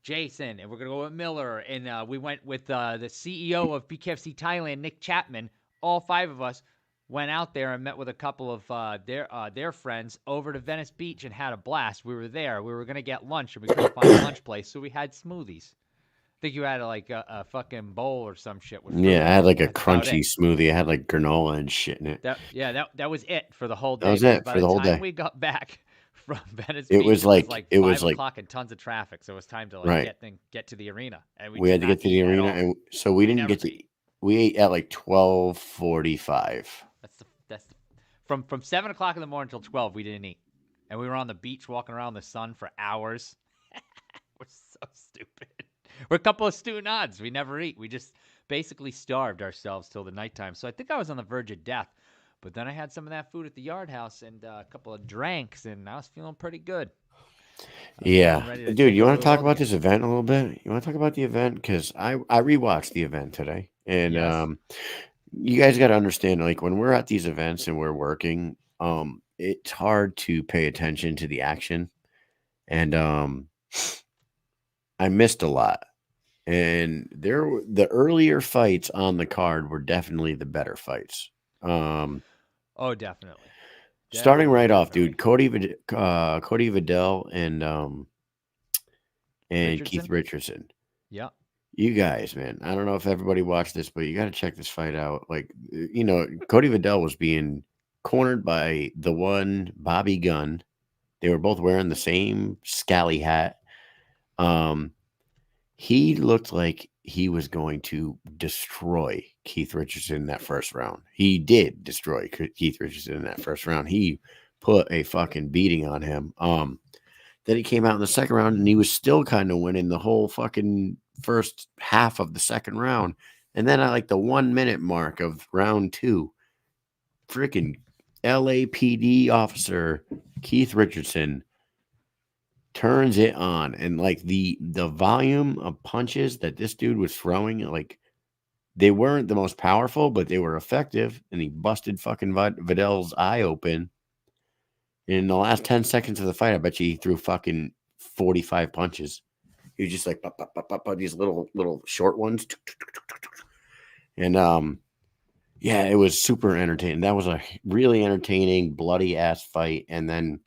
Jason and we're going to go with Miller. And we went with the CEO of BKFC Thailand, Nick Chapman. All 5 of us went out there and met with a couple of their friends over to Venice Beach and had a blast. We were there. We were going to get lunch and we couldn't find a lunch place. So we had smoothies. I think you had like a fucking bowl or some shit. With Yeah, I had like a That's about crunchy it. smoothie. I had like granola and shit in it. That was it for the whole day. That was because it by for the whole time day. we got back from Venice It Beach, was like- it was 5 like- o'clock and tons of traffic. So it was time to Right. get to the arena. And We had to get to the arena, and so we didn't never get to. eat. We ate at like 12:45. That's from 7 o'clock in the morning until 12. We didn't eat, and we were on the beach walking around the sun for hours. We're so stupid. We're a couple of student odds. We never eat. We just basically starved ourselves till the nighttime. So I think I was on the verge of death. But then I had some of that food at the Yard House and a couple of drinks, and I was feeling pretty good. Yeah, ready to dude, take you over want to the talk world about again. this event a little bit? You want to talk about the event? Because I rewatched the event today, and Yes. you guys got to understand, like when we're at these events and we're working, it's hard to pay attention to the action, and I missed a lot. And the earlier fights on the card were definitely the better fights. Oh, definitely. Starting right off, Definitely. dude, Cody Vidal and Keith Richardson. Yeah. You guys, man, I don't know if everybody watched this, but you got to check this fight out. Like, Cody Vidal was being cornered by the one Bobby Gunn. They were both wearing the same scally hat. He looked like he was going to destroy Keith Richardson in that first round. He did destroy Keith Richardson in that first round. He put a fucking beating on him. Then he came out in the second round and he was still kind of winning the whole fucking first half of the second round. And then at like the 1 minute mark of round 2, freaking LAPD officer Keith Richardson turns it on, and like the volume of punches that this dude was throwing, like they weren't the most powerful, but they were effective, and he busted fucking Vidal's eye open. In the last 10 seconds of the fight, I bet you he threw fucking 45 punches. He was just like these little short ones. And yeah, it was super entertaining. That was a really entertaining, bloody ass fight. And then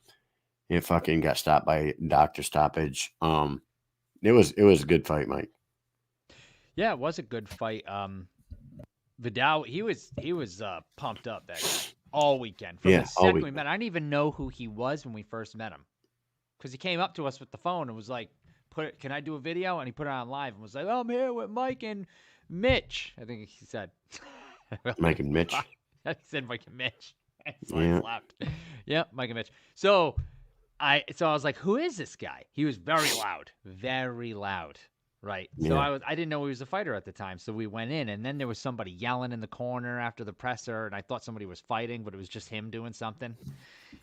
it fucking got stopped by doctor stoppage. It was a good fight, Mike. Yeah, it was a good fight. Vidal, he was pumped up that guy all weekend. From the second we met, I didn't even know who he was when we first met him, because he came up to us with the phone and was like, "Can I do a video?" And he put it on live and was like, "I'm here with Mike and Mitch." I think he said. Mike and Mitch. He said Mike and Mitch. So Yeah. I slapped. Yeah, Mike and Mitch. So I was like, "Who is this guy?" He was very loud, right? So Yeah. I didn't know he was a fighter at the time. So we went in, and then there was somebody yelling in the corner after the presser, and I thought somebody was fighting, but it was just him doing something.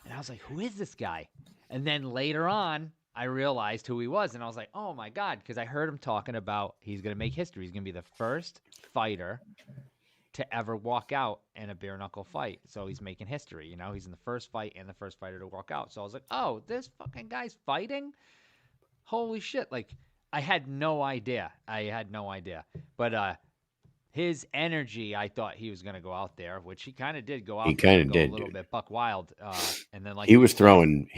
And I was like, "Who is this guy?" And then later on, I realized who he was, and I was like, "Oh my God," because I heard him talking about he's going to make history. He's going to be the first fighter to ever walk out in a bare knuckle fight. So he's making history, he's in the first fight and the first fighter to walk out. So I was like, "Oh, this fucking guy's fighting? Holy shit." Like, I had no idea. But his energy, I thought he was going to go out there, which he kind of did go out He there kind and of go did, a little dude. bit buck wild. And then like He was throwing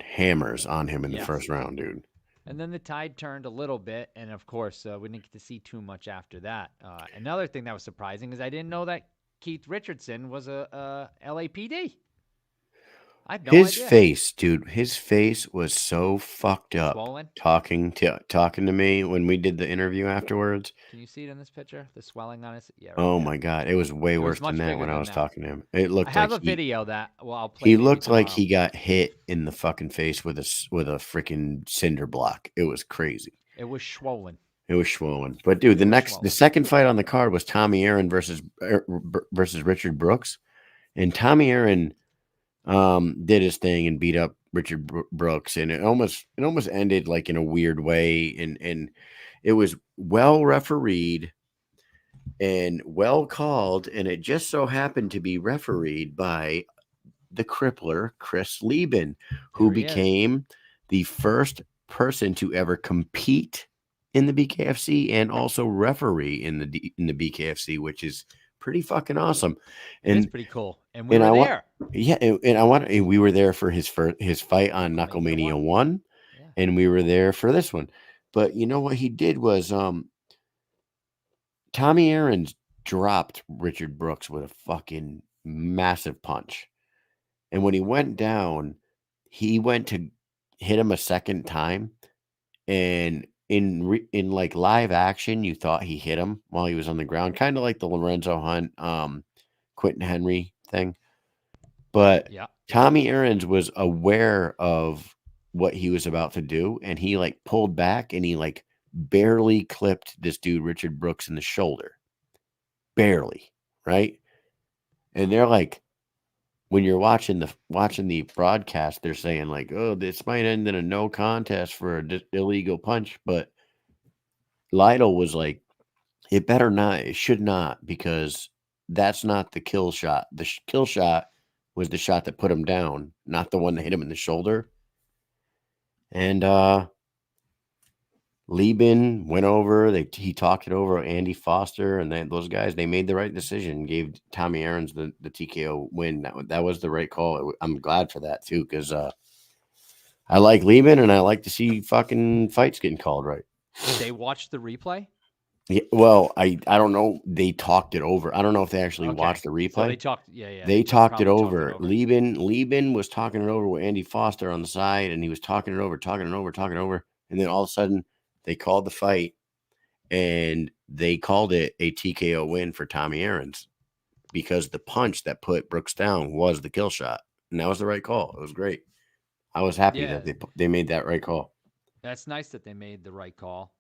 hammers on him in the Yes. first round, dude. And then the tide turned a little bit, and of course, we didn't get to see too much after that. Another thing that was surprising is I didn't know that Keith Richardson was a LAPD. I had no His idea. face, dude, his face was so fucked up. Swollen? Talking to me when we did the interview afterwards. Can you see it in this picture? The swelling on his. Yeah. Right Oh there. my God, it was way It was worse much than that bigger when I than was that. talking to him. It looked I have like a video that I'll play. he maybe looked like tomorrow. he got hit in the fucking face with a freaking cinder block. It was crazy. It was swollen. It was swollen. But dude, the second fight on the card was Tommy Aaron versus Richard Brooks, and Tommy Aaron did his thing and beat up Richard Brooks, and it almost ended like in a weird way, and it was well refereed and well called, and it just so happened to be refereed by the crippler Chris Lieben, who became the first person to ever compete in the BKFC and also referee in the BKFC, which is pretty fucking awesome. And it's pretty cool. And we were there. We were there for his fight on KnuckleMania 1, and we were there for this one. But you know what he did was Tommy Aaron dropped Richard Brooks with a fucking massive punch. And when he went down, he went to hit him a second time, and in like live action, you thought he hit him while he was on the ground, kind of like the Lorenzo Hunt, Quentin Henry thing. But Tommy Aarons was aware of what he was about to do, and he like pulled back and he like barely clipped this dude Richard Brooks in the shoulder. barely, right? And they're like, when you're watching the broadcast, they're saying like, "Oh, this might end in a no contest for an illegal punch," but Lytle was like, "It better not. It should not, because that's not the kill shot. The kill shot was the shot that put him down, not the one that hit him in the shoulder." And Lieben went over. He talked it over Andy Foster, and those guys, they made the right decision. Gave Tommy Aarons the TKO win. That was the right call. I'm glad for that too, because I like Lieben, and I like to see fucking fights getting called right. They watched the replay. Yeah, well, I don't know. They talked it over. I don't know if they actually Okay. watched the replay. So they talked. Yeah. They talked it probably over. Lieben was talking it over with Andy Foster on the side, and he was talking it over, and then all of a sudden they called the fight, and they called it a TKO win for Tommy Aarons, because the punch that put Brooks down was the kill shot, and that was the right call. It was great. I was happy that they made that right call. That's nice that they made the right call.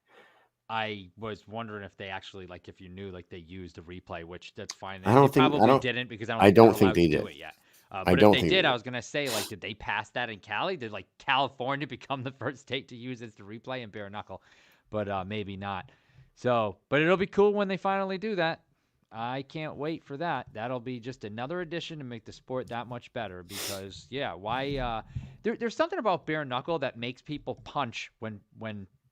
I was wondering if they actually, like, if you knew, like, they used a replay, which that's fine. They probably didn't, because I don't think they did it yet. But if they did, I was gonna say, like, did they pass that in Cali? Did, like, California become the first state to use instant replay in bare knuckle? But maybe not. So, but it'll be cool when they finally do that. I can't wait for that. That'll be just another addition to make the sport that much better, because why? There's something about bare knuckle that makes people punch when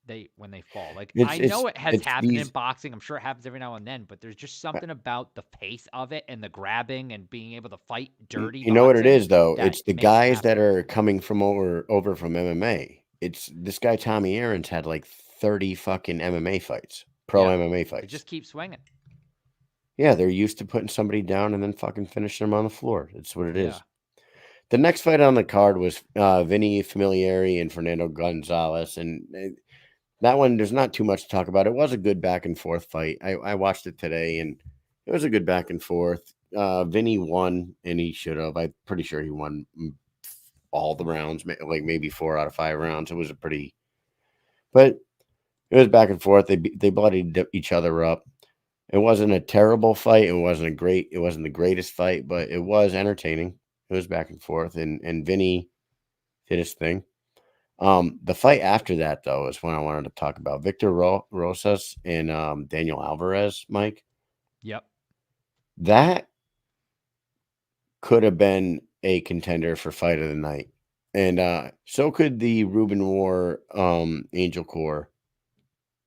they fall. Like, I know it has happened in boxing. I'm sure it happens every now and then, but there's just something about the pace of it and the grabbing and being able to fight dirty. You know what it is, though? It's the guys that are coming from over from MMA. It's this guy Tommy Aarons had like 30 fucking MMA fights, MMA fights. They just keep swinging. Yeah, they're used to putting somebody down and then fucking finishing them on the floor. It's what it is. The next fight on the card was Vinny Familiari and Fernando Gonzalez, and that one, there's not too much to talk about. It was a good back and forth fight. I watched it today, and it was a good back and forth. Vinny won, and he should have. I'm pretty sure he won all the rounds, like maybe 4 out of 5 rounds. It was but it was back and forth. They bloodied each other up. It wasn't a terrible fight. It wasn't the greatest fight, but it was entertaining. It was back and forth, and Vinny did his thing. The fight after that, though, is when I wanted to talk about Victor Rosas and Daniel Alvarez, Mike. Yep. That could have been a contender for fight of the night. And so could the Ruben War Angel Corps.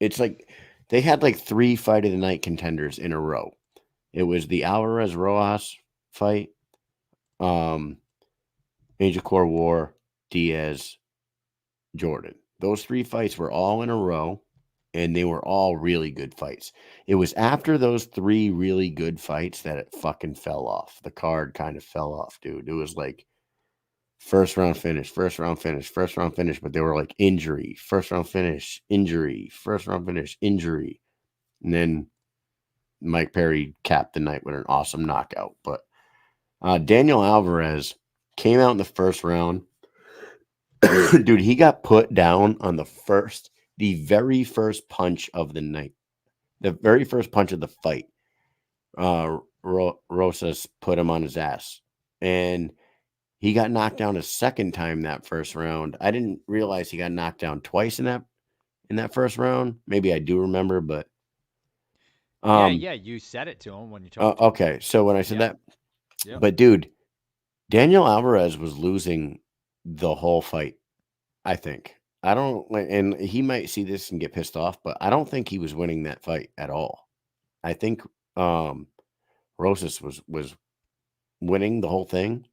It's like they had like 3 fight of the night contenders in a row. It was the Alvarez Rojas fight, Angel Corps War, Diaz, Jordan. Those 3 fights were all in a row, and they were all really good fights. It was after those 3 really good fights that it fucking fell off. The card kind of fell off, dude. It was like first round finish, but they were like injury, first round finish, injury, first round finish, injury. And then Mike Perry capped the night with an awesome knockout. But Daniel Alvarez came out in the first round. Dude, he got put down on the very first punch of the night. The very first punch of the fight. Rosas put him on his ass. And he got knocked down a second time that first round. I didn't realize he got knocked down twice in that first round. Maybe I do remember, but you said it to him when you talked. Okay, so when I said that, but dude, Daniel Alvarez was losing the whole fight. I think and he might see this and get pissed off, but I don't think he was winning that fight at all. I think Rosas was winning the whole thing.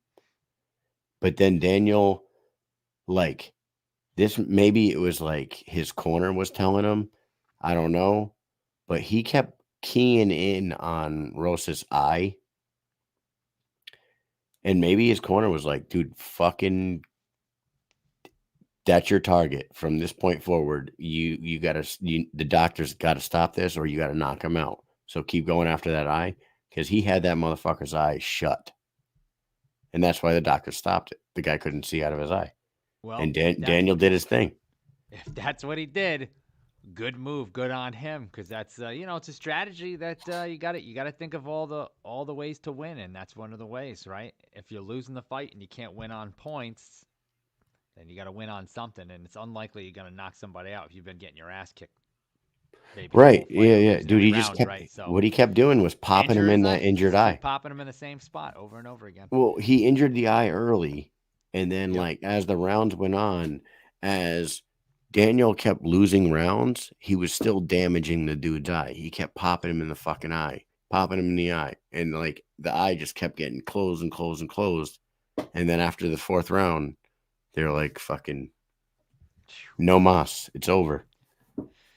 But then Daniel, like, this, maybe it was like his corner was telling him, I don't know, but he kept keying in on Rosas' eye. And maybe his corner was like, dude, fucking, that's your target from this point forward. The doctor's got to stop this, or you got to knock him out. So keep going after that eye, because he had that motherfucker's eye shut. And that's why the doctor stopped it. The guy couldn't see out of his eye. Well, and Daniel did his thing. If that's what he did, Good move, good on him, because that's it's a strategy that you got to think of all the ways to win, and that's one of the ways, right? If you're losing the fight and you can't win on points, then you got to win on something, and it's unlikely you're gonna knock somebody out if you've been getting your ass kicked. Maybe the Right. whole fight Yeah, or yeah. losing Dude, every he just round, kept right? So what he kept doing was popping him injure in his that injured just eye. keep popping him in the same spot over and over again. Well, he injured the eye early, and then Yep. like as the rounds went on, as Daniel kept losing rounds, he was still damaging the dude's eye. He kept popping him in the fucking eye, popping him in the eye, and like the eye just kept getting closed and closed and closed. And then after the fourth round, they're like, "Fucking no mas, it's over."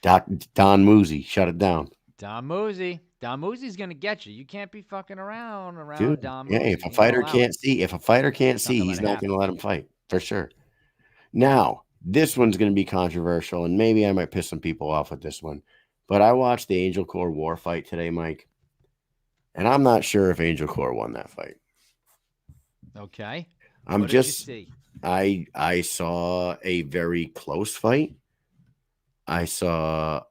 Don Muzi, shut it down. Don Moosey's gonna get you. You can't be fucking around Dude, Don yeah, Moosey. if a He ain't gonna fighter allow it. can't see, It's not gonna he's let it not happen. going to let him fight for sure. Now, this one's going to be controversial, and maybe I might piss some people off with this one. But I watched the Angel Corps War fight today, Mike, and I'm not sure if Angel Corps won that fight. Okay. I'm What did you just, see? I saw a very close fight. I saw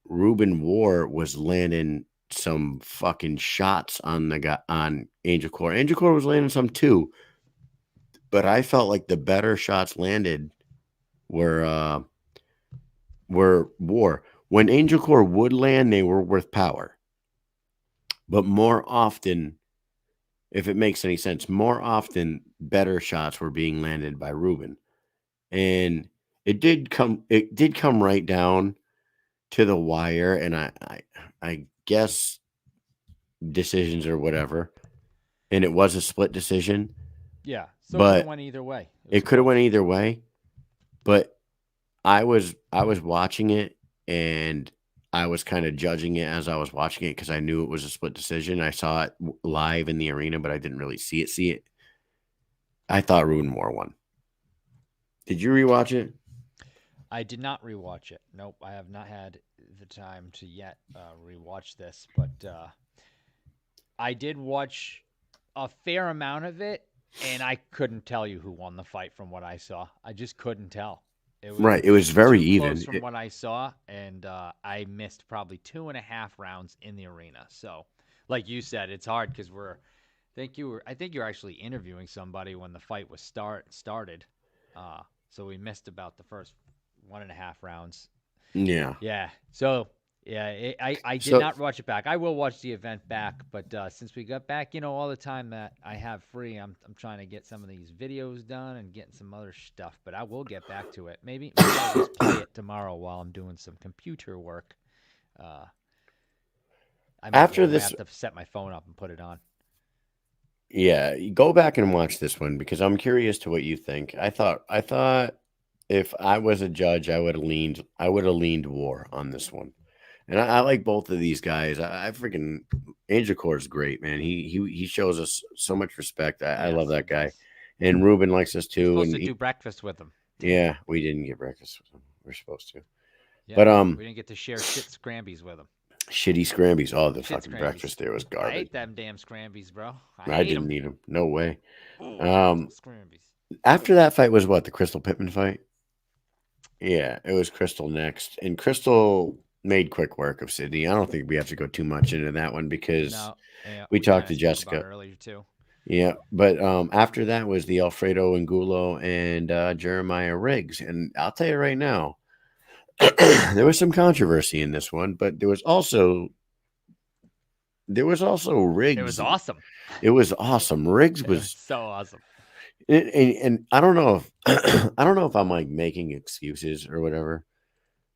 Ruben War was landing some fucking shots on the guy on Angel Corps. Angel Corps was landing some too, but I felt like the better shots landed were War. When Angel Corps would land, they were with power. But more often, if it makes any sense, more often better shots were being landed by Ruben. And it did come right down to the wire, and I guess decisions or whatever. And it was a split decision. Yeah. So it But could have went either way. it could have went either way. But I was watching it, and I was kind of judging it as I was watching it because I knew it was a split decision. I saw it live in the arena, but I didn't really see it. I thought Ruben War won. Did you rewatch it? I did not rewatch it. Nope, I have not had the time to yet rewatch this, but I did watch a fair amount of it, and I couldn't tell you who won the fight from what I saw. I just couldn't tell. Right, it was very too close even. from what I saw, and I missed probably 2.5 rounds in the arena. So, like you said, it's hard because I think you were actually interviewing somebody when the fight was started. So we missed about the first 1.5 rounds. Yeah. Yeah. So yeah, I did So- not watch it back. I will watch the event back, but since we got back, all the time that I have free, I'm trying to get some of these videos done and getting some other stuff. But I will get back to it. Maybe I'll just play it tomorrow while I'm doing some computer work. I might have to set my phone up and put it on. Yeah, you go back and watch this one because I'm curious to what you think. I thought if I was a judge, I would have leaned War on this one. And I like both of these guys. I freaking Angel Corps is great, man. He shows us so much respect. I love that guy. And Ruben likes us too. Supposed And to do breakfast with him. yeah, we didn't get breakfast with him. We're supposed to. Yeah, But we didn't get to share shit scrambies with him. shitty scrambies. Oh, the Shit fucking Scrambies. breakfast there was I garbage. hate them damn scrambies, bro. I didn't need them. No way. Scrambies. After that fight was what? The Crystal Pittman fight? Yeah, it was Crystal next. And Crystal made quick work of Sydney. I don't think we have to go too much into that one because No, yeah, we talked to kinda spoke about Jessica it earlier too. yeah. But after that was the Alfredo Angulo and Jeremiah Riggs. And I'll tell you right now, there was some controversy in this one, but there was also Riggs. It was awesome. It was awesome. Riggs It was was so awesome. and I don't know if I don't know if I'm like making excuses or whatever,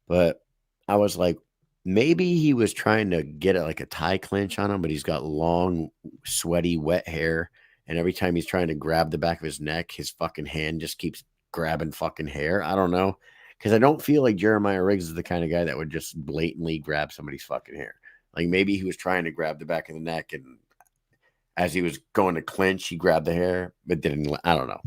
but I was like, maybe he was trying to get like a tie clinch on him, but he's got long, sweaty, wet hair, and every time he's trying to grab the back of his neck, his fucking hand just keeps grabbing fucking hair. I don't know, because I don't feel like Jeremiah Riggs is the kind of guy that would just blatantly grab somebody's fucking hair. Like maybe he was trying to grab the back of the neck, and as he was going to clinch, he grabbed the hair, but didn't. I don't know.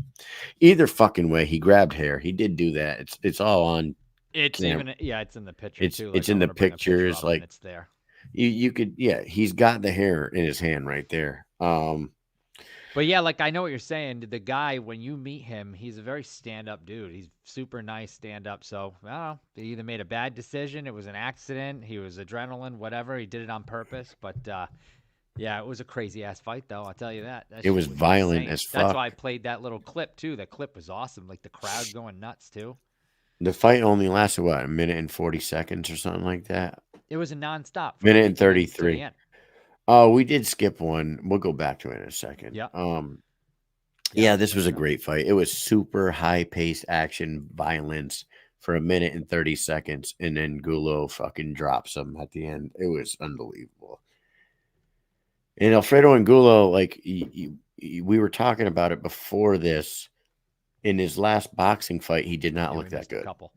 Either fucking way, he grabbed hair. He did do that. It's all on. It's Camera. it's in the picture It's too. it's I'm in the gonna bring a picture pictures. of it, Like and it's there. you could, yeah. He's got the hair in his hand right there. But But yeah, like I know what you're saying. The guy, when you meet him, he's a very stand-up dude. He's super nice stand-up. So I don't know. He either made a bad decision, it was an accident, he was adrenaline, whatever. He did it on purpose. But yeah, it was a crazy ass fight, though. I'll tell you that. That It shit was was violent insane. as That's fuck. why I played that little clip too. That clip was awesome. Like the crowd going nuts too. The fight only lasted what, a minute and 40 seconds or something like that. It was a nonstop. From Minute the and beginning to the 33. end. Oh, we did skip one. We'll go back to it in a second. Yeah. Yeah, this was a great fight. It was super high-paced action violence for a minute and 30 seconds, and then Gulo fucking drops him at the end. It was unbelievable. And Alfredo and Gulo, like we were talking about it before this. In his last boxing fight, he did not Yeah, look we that missed a good. couple.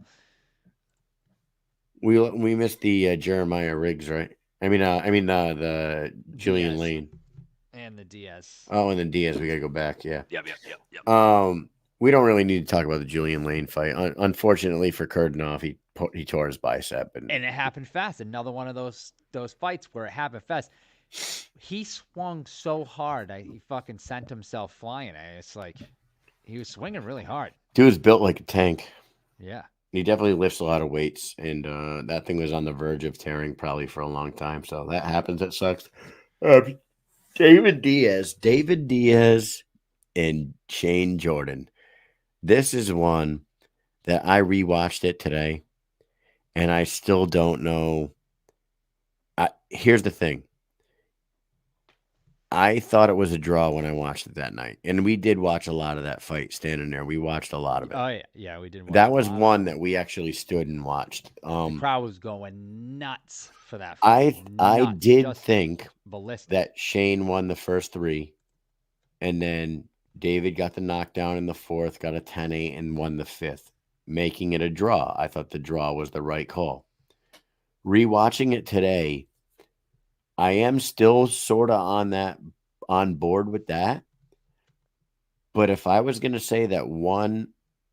We missed the Jeremiah Riggs, right? I mean the Julian Diaz. Lane. And the Diaz. Oh, and then Diaz. We gotta go back. Yeah. Yep. We don't really need to talk about the Julian Lane fight. Unfortunately for Kurdanov, he tore his bicep, and And it happened fast. Another one of those fights where it happened fast. He swung so hard, he fucking sent himself flying. It's like he was swinging really hard. dude's built like a tank. Yeah. He definitely lifts a lot of weights, and that thing was on the verge of tearing probably for a long time. So that happens. It sucks. David Diaz, and Shane Jordan. This is one that I rewatched it today, and I still don't know. Here's the thing. I thought it was a draw when I watched it that night, and we did watch a lot of that fight. Standing there, we watched a lot of it. Oh yeah, we did. That was one that we actually stood and watched. The crowd was going nuts for that fight. I did think ballistic. that Shane won the first three, and then David got the knockdown in the fourth, got a 10-8, and won the fifth, making it a draw. I thought the draw was the right call. Rewatching it today, I am still sort of on board with that. But if I was going to say that one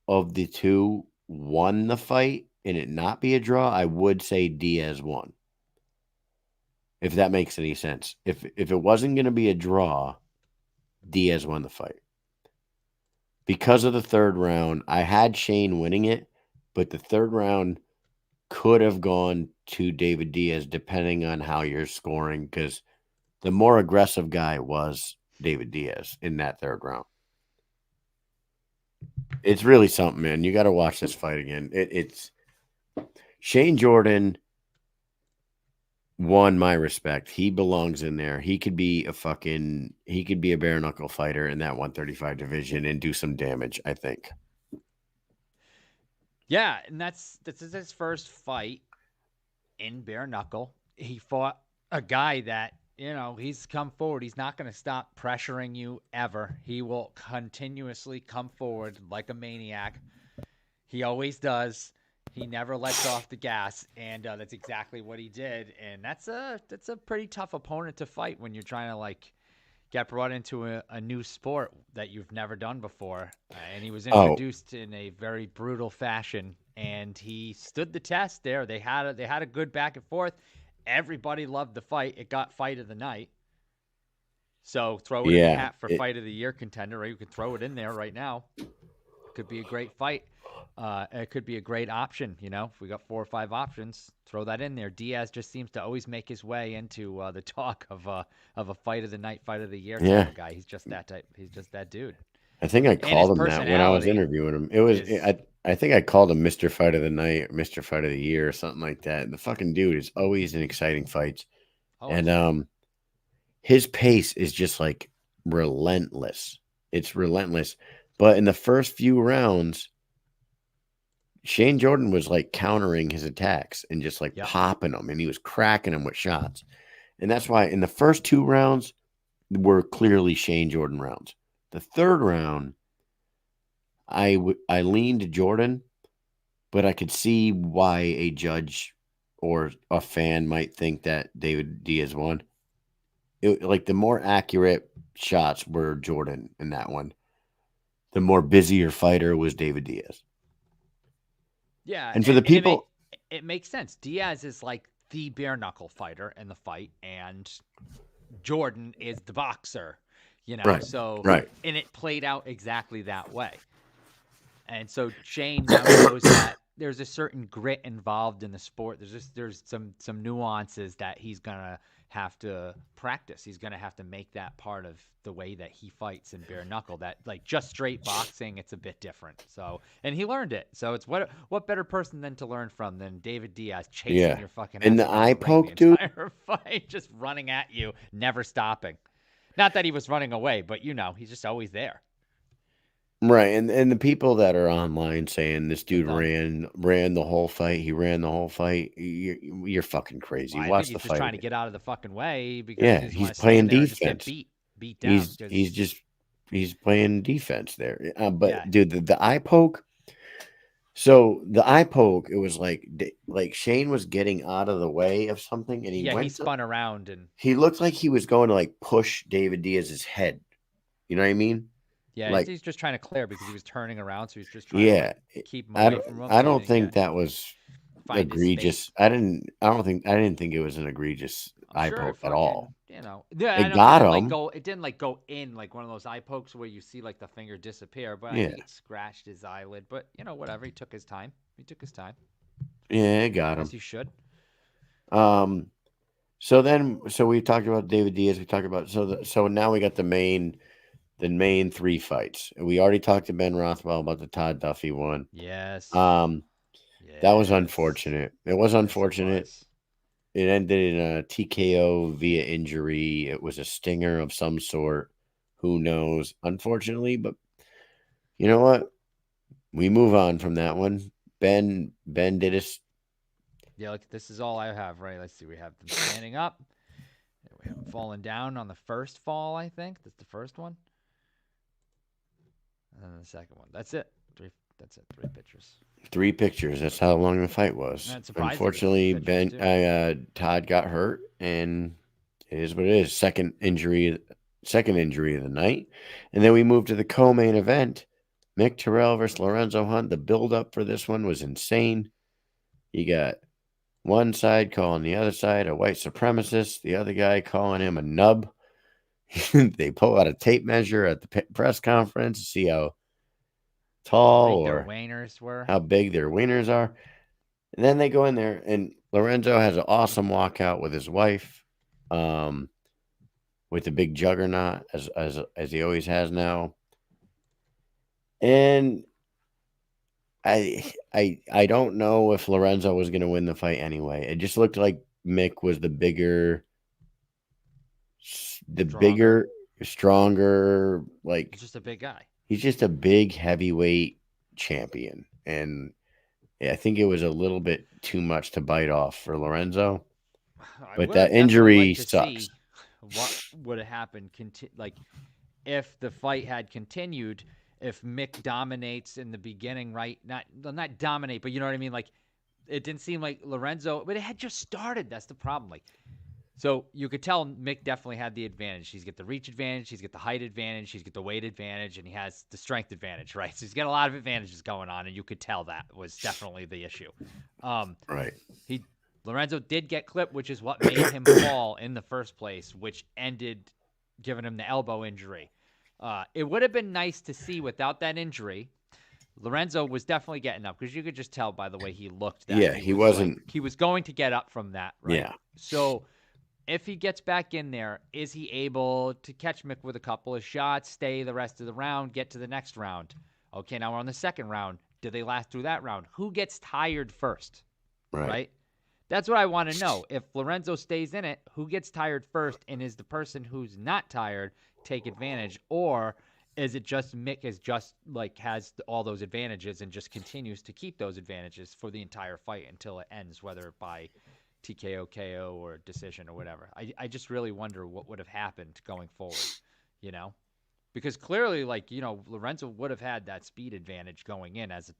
of the two won the fight and it not be a draw, I would say Diaz won. If that makes any sense. If it wasn't going to be a draw, Diaz won the fight. Because of the third round, I had Shane winning it, but the third round could have gone to David Diaz depending on how you're scoring, because the more aggressive guy was David Diaz in that third round. It's really something, man. You got to watch this fight again. It's Shane Jordan won my respect. He belongs in there. He could be a bare knuckle fighter in that 135 division and do some damage, I think. Yeah, and this is his first fight in bare knuckle. He fought a guy that, he's come forward. He's not going to stop pressuring you ever. He will continuously come forward like a maniac. He always does. He never lets off the gas, and that's exactly what he did. And that's a pretty tough opponent to fight when you're trying to get brought into a new sport that you've never done before. And he was introduced in a very brutal fashion, and he stood the test there. They had a good back and forth. Everybody loved the fight. It got fight of the night. So throw it in the hat for fight of the year contender, or you could throw it in there right now. It could be a great fight. It could be a great option. If we got 4 or 5 options, throw that in there. Diaz just seems to always make his way into the talk of a fight of the night, fight of the year type of guy. He's just that type. He's just that dude. I think I called him that when I was interviewing him. It was I think I called him Mr. Fight of the Night, Mr. Fight of the Year, or something like that. The fucking dude is always in exciting fights. And his pace is just like relentless. It's relentless. But in the first few rounds, Shane Jordan was countering his attacks and just popping them, and he was cracking them with shots. And that's why in the first 2 rounds were clearly Shane Jordan rounds. The third round, I leaned to Jordan, but I could see why a judge or a fan might think that David Diaz won. The more accurate shots were Jordan in that one. The more busier fighter was David Diaz. Yeah, and for the people, it makes sense. Diaz is the bare knuckle fighter in the fight, and Jordan is the boxer. Right, So right. and it played out exactly that way. And so Shane now knows that there's a certain grit involved in the sport. There's some nuances that he's gonna have to practice. He's gonna have to make that part of the way that he fights in bare knuckle. That like just straight boxing, it's a bit different. So and he learned it. So it's what better person than to learn from than David Diaz chasing Yeah. your fucking And ass the around eye the ring poke, the dude. entire fight, just running at you, never stopping. Not that he was running away, but he's just always there. Right, and the people that are online saying this dude dumb. ran the whole fight, he ran the whole fight, you're fucking crazy. Well, I Watch think the he's just fight trying to again. get out of the fucking way because Yeah, he doesn't he's want to playing stand there and just get defense. beat down. He's playing defense there. Yeah. But dude, the eye poke. So the eye poke, it was like Shane was getting out of the way of something, and he spun around and he looked like he was going to like push David Diaz's head. You know what I mean? Like, he's just trying to clear because he was turning around, so he's just trying to keep him away from him. I so he don't didn't think that was find his egregious. space. I didn't think it was an egregious eye Sure, poke at all. Yeah, It got him. It didn't go in like one of those eye pokes where you see like the finger disappear. But I Yeah. think it scratched his eyelid. But whatever. He took his time. Yeah, it got him. As he should. So we talked about David Diaz. We talked about so now we got the main three fights. We already talked to Ben Rothwell about the Todd Duffy one. Yes. That was unfortunate. It was unfortunate. It ended in a TKO via injury. It was a stinger of some sort. Who knows? Unfortunately, but you know what? We move on from that one. Ben did his. Yeah, look, this is all I have, right? Let's see. We have them standing up. We have them falling down on the first fall, I think. That's the first one. And then the second one. That's it. That's it. Three pictures. That's how long the fight was. Unfortunately, Todd got hurt, and it is what it is. Second injury of the night. And then we moved to the co-main event. Mick Terrell versus Lorenzo Hunt. The build-up for this one was insane. You got one side calling the other side a white supremacist, the other guy calling him a nub. They pull out a tape measure at the press conference to see how tall or how big their wieners are. And then they go in there, and Lorenzo has an awesome walkout with his wife, with the big juggernaut as he always has now. And I don't know if Lorenzo was going to win the fight anyway. It just looked like Mick was the bigger, stronger, like he's just a big guy. He's just a big heavyweight champion. And I think it was a little bit too much to bite off for Lorenzo. But that injury sucks. What would have happened? If the fight had continued, if Mick dominates in the beginning, right? Not dominate, but you know what I mean? Like, it didn't seem like Lorenzo, but it had just started. That's the problem. Like, so you could tell Mick definitely had the advantage. He's got the reach advantage, he's got the height advantage, he's got the weight advantage, and he has the strength advantage, right? So he's got a lot of advantages going on, and you could tell that was definitely the issue. Right. Lorenzo did get clipped, which is what made him fall in the first place, which ended giving him the elbow injury. It would have been nice to see without that injury. Lorenzo was definitely getting up because you could just tell by the way he looked. That he wasn't. He was going to get up from that, right? Yeah. So if he gets back in there, is he able to catch Mick with a couple of shots, stay the rest of the round, get to the next round? Okay, now we're on the second round. Do they last through that round? Who gets tired first? Right? That's what I want to know. If Lorenzo stays in it, who gets tired first, and is the person who's not tired take advantage, or is it just Mick is just like has all those advantages and just continues to keep those advantages for the entire fight until it ends, whether by TKO, KO, or decision or whatever. I just really wonder what would have happened going forward, because clearly, Lorenzo would have had that speed advantage going in as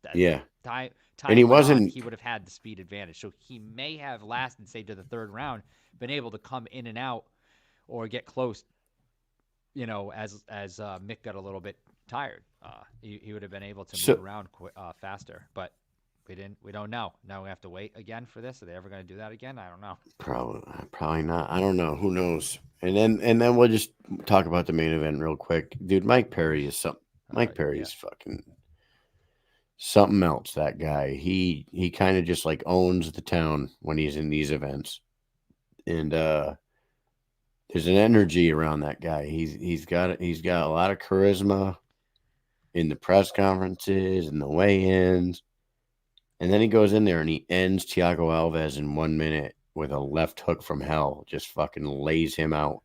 time and he wasn't. He would have had the speed advantage, so he may have lasted, say, to the third round, been able to come in and out or get close. As Mick got a little bit tired, he would have been able to move around faster. But We don't know. Now we have to wait again for this. Are they ever going to do that again? I don't know. Probably not. I don't know. Who knows? And then we'll just talk about the main event real quick, dude. Mike Perry is something. Mike Perry's fucking something else. That guy. He kind of just like owns the town when he's in these events, and there's an energy around that guy. He's got a lot of charisma in the press conferences and the weigh-ins. And then he goes in there and he ends Thiago Alves in 1 minute with a left hook from hell. Just fucking lays him out.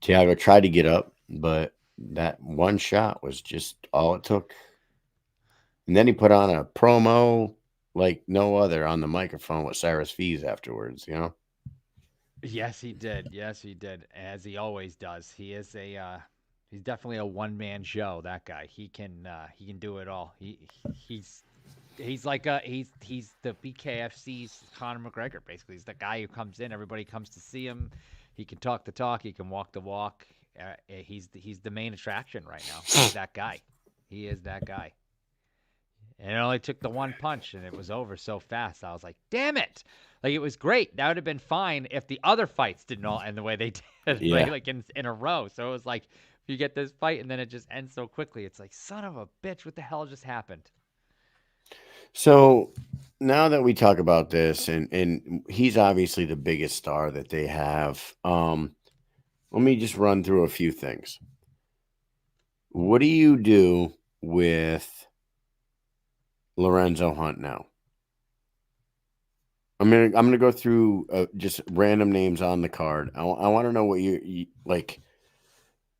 Thiago tried to get up, but that one shot was just all it took. And then he put on a promo like no other on the microphone with Cyrus Fees afterwards, you know? Yes, he did. Yes, he did. As he always does. He is he's definitely a one-man show, that guy. He can do it all. He's like he's the BKFC's Conor McGregor, basically. He's the guy who comes in, everybody comes to see him. He can talk the talk, he can walk the walk. He's the main attraction right now. He's that guy. He is that guy. And it only took the one punch, and it was over so fast. I was like, damn it. Like, it was great. That would have been fine if the other fights didn't all end the way they did, Yeah. like in a row. So it was like, if you get this fight and then it just ends so quickly, it's like, son of a bitch, what the hell just happened? So now that we talk about this, and he's obviously the biggest star that they have, let me just run through a few things. What do you do with Lorenzo Hunt now? I'm gonna go through just random names on the card. I want to know what you like.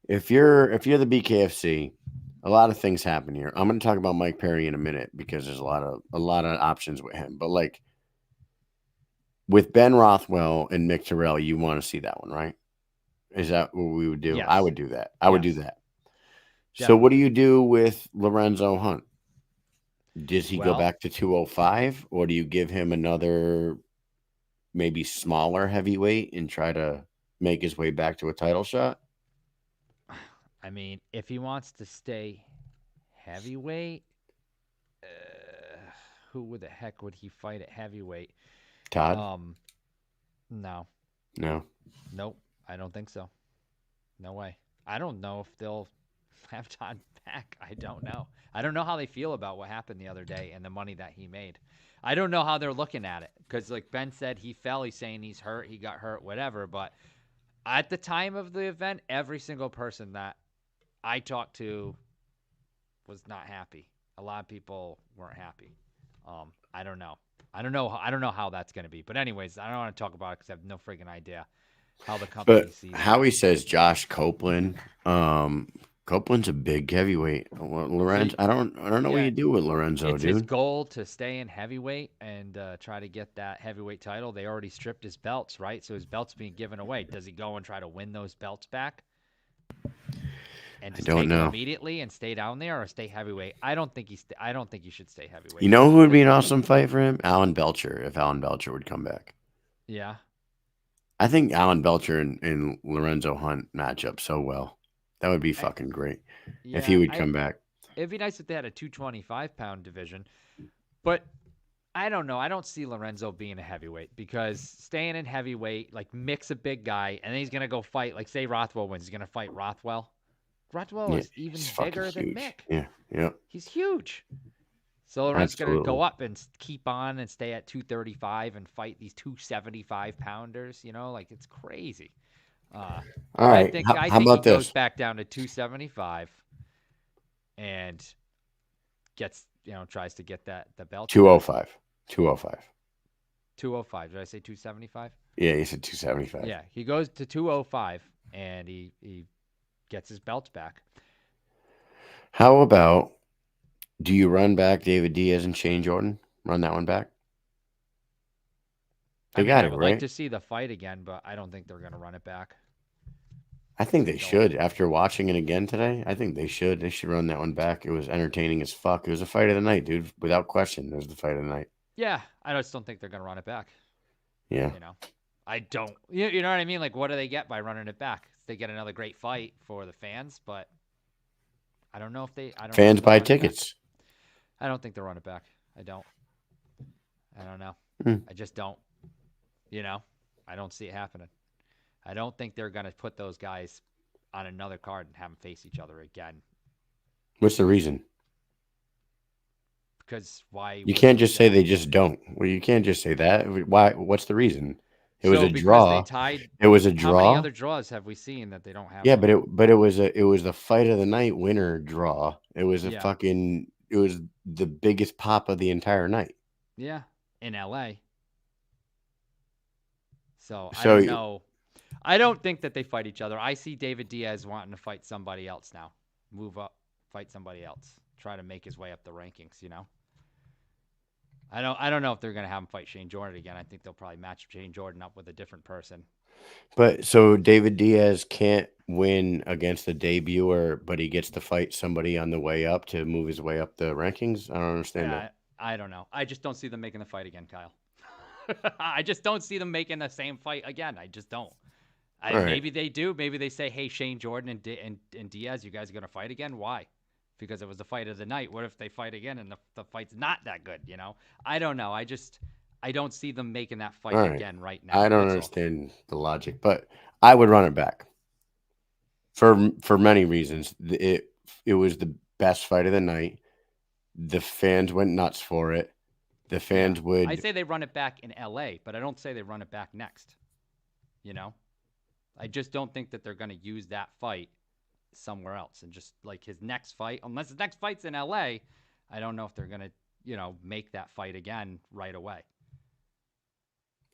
If you're the BKFC, a lot of things happen here. I'm going to talk about Mike Perry in a minute because there's a lot of options with him. But like with Ben Rothwell and Mick Terrell, you want to see that one, right? Is that what we would do? Yes. I would do that. I would do Yes. that. So what do you do with Lorenzo Hunt? Does he go Well- back to 205, or do you give him another maybe smaller heavyweight and try to make his way back to a title shot? I mean, if he wants to stay heavyweight, who the heck would he fight at heavyweight? Todd? No. Nope. I don't think so. No way. I don't know if they'll have Todd back. I don't know. I don't know how they feel about what happened the other day and the money that he made. I don't know how they're looking at it because, like Ben said, he fell. He's saying he's hurt. He got hurt, whatever. But at the time of the event, every single person that I talked to was not happy. A lot of people weren't happy. I don't know. I don't know how that's going to be. But anyways, I don't want to talk about it because I have no freaking idea how the company But sees it. Howie says Josh Copeland. Copeland's a big heavyweight. Lorenzo, I don't know what you do with Lorenzo, It's his dude. goal to stay in heavyweight and try to get that heavyweight title. They already stripped his belts, right? So his belts being given away. Does he go and try to win those belts back? And just don't take them know. immediately and stay down there, or stay heavyweight? I don't think he should stay heavyweight. You know who would be an awesome fight for him? Alan Belcher, if Alan Belcher would come back. Yeah. I think Alan Belcher and Lorenzo Hunt match up so well. That would be fucking great if he would come back. It'd be nice if they had a 225-pound division, but I don't know. I don't see Lorenzo being a heavyweight because staying in heavyweight, like Mick's a big guy, and then he's gonna go fight. Like say Rothwell wins, he's gonna fight Rothwell. Rothwell is even he's fucking bigger than huge. Mick. Yeah. He's huge. So Lorenzo's gonna Absolutely. go up and keep on and stay at 235 and fight these 275-pounders. You know, like it's crazy. All right. I think how he about goes this? back down to 275 and gets, tries to get the belt. 205. 205. 205. Did I say 275? Yeah, you said 275. Yeah, he goes to 205 and he gets his belts back. How about, do you run back David Diaz and Shane Jordan? Run that one back? They got I it, would right? like to see the fight again, but I don't think they're going to run it back. I think they should. After watching it again today, I think they should. They should run that one back. It was entertaining as fuck. It was a fight of the night, dude. Without question, it was the fight of the night. Yeah, I just don't think they're going to run it back. Yeah. I don't. You know what I mean? Like, what do they get by running it back? They get another great fight for the fans, but I don't know if they. Fans buy tickets. I don't think they'll run it back. I don't. I don't know. Hmm. I just don't. You know, I don't see it happening. I don't think they're going to put those guys on another card and have them face each other again. What's the reason? Because why? You can't just say they just don't. Well, you can't just say that. Why? What's the reason? It was a because draw. they tied. It was a How many draw. other draws have we seen that they don't have? Yeah, them? but it was the fight of the night winner draw. It was a Yeah. fucking. It was the biggest pop of the entire night. Yeah, in LA. So I So- don't know. I don't think that they fight each other. I see David Diaz wanting to fight somebody else now. Move up, fight somebody else. Try to make his way up the rankings, you know? I don't know if they're gonna have him fight Shane Jordan again. I think they'll probably match Shane Jordan up with a different person. But so David Diaz can't win against the debuter, but he gets to fight somebody on the way up to move his way up the rankings. I don't understand that. I don't know. I just don't see them making the fight again, Kyle. I just don't see them making the same fight again. I just don't. All right. Maybe they do. Maybe they say, "Hey, Shane Jordan and Diaz, you guys are gonna fight again? Why? Because it was the fight of the night. What if they fight again and the fight's not that good? You know? I don't know. I don't see them making that fight All right. again right now. I don't That's all. understand the logic, but I would run it back for many reasons. It was the best fight of the night. The fans went nuts for it. The fans would. I say they run it back in LA, but I don't say they run it back next. You know? I just don't think that they're going to use that fight somewhere else. And just like his next fight, unless his next fight's in LA, I don't know if they're going to, make that fight again right away.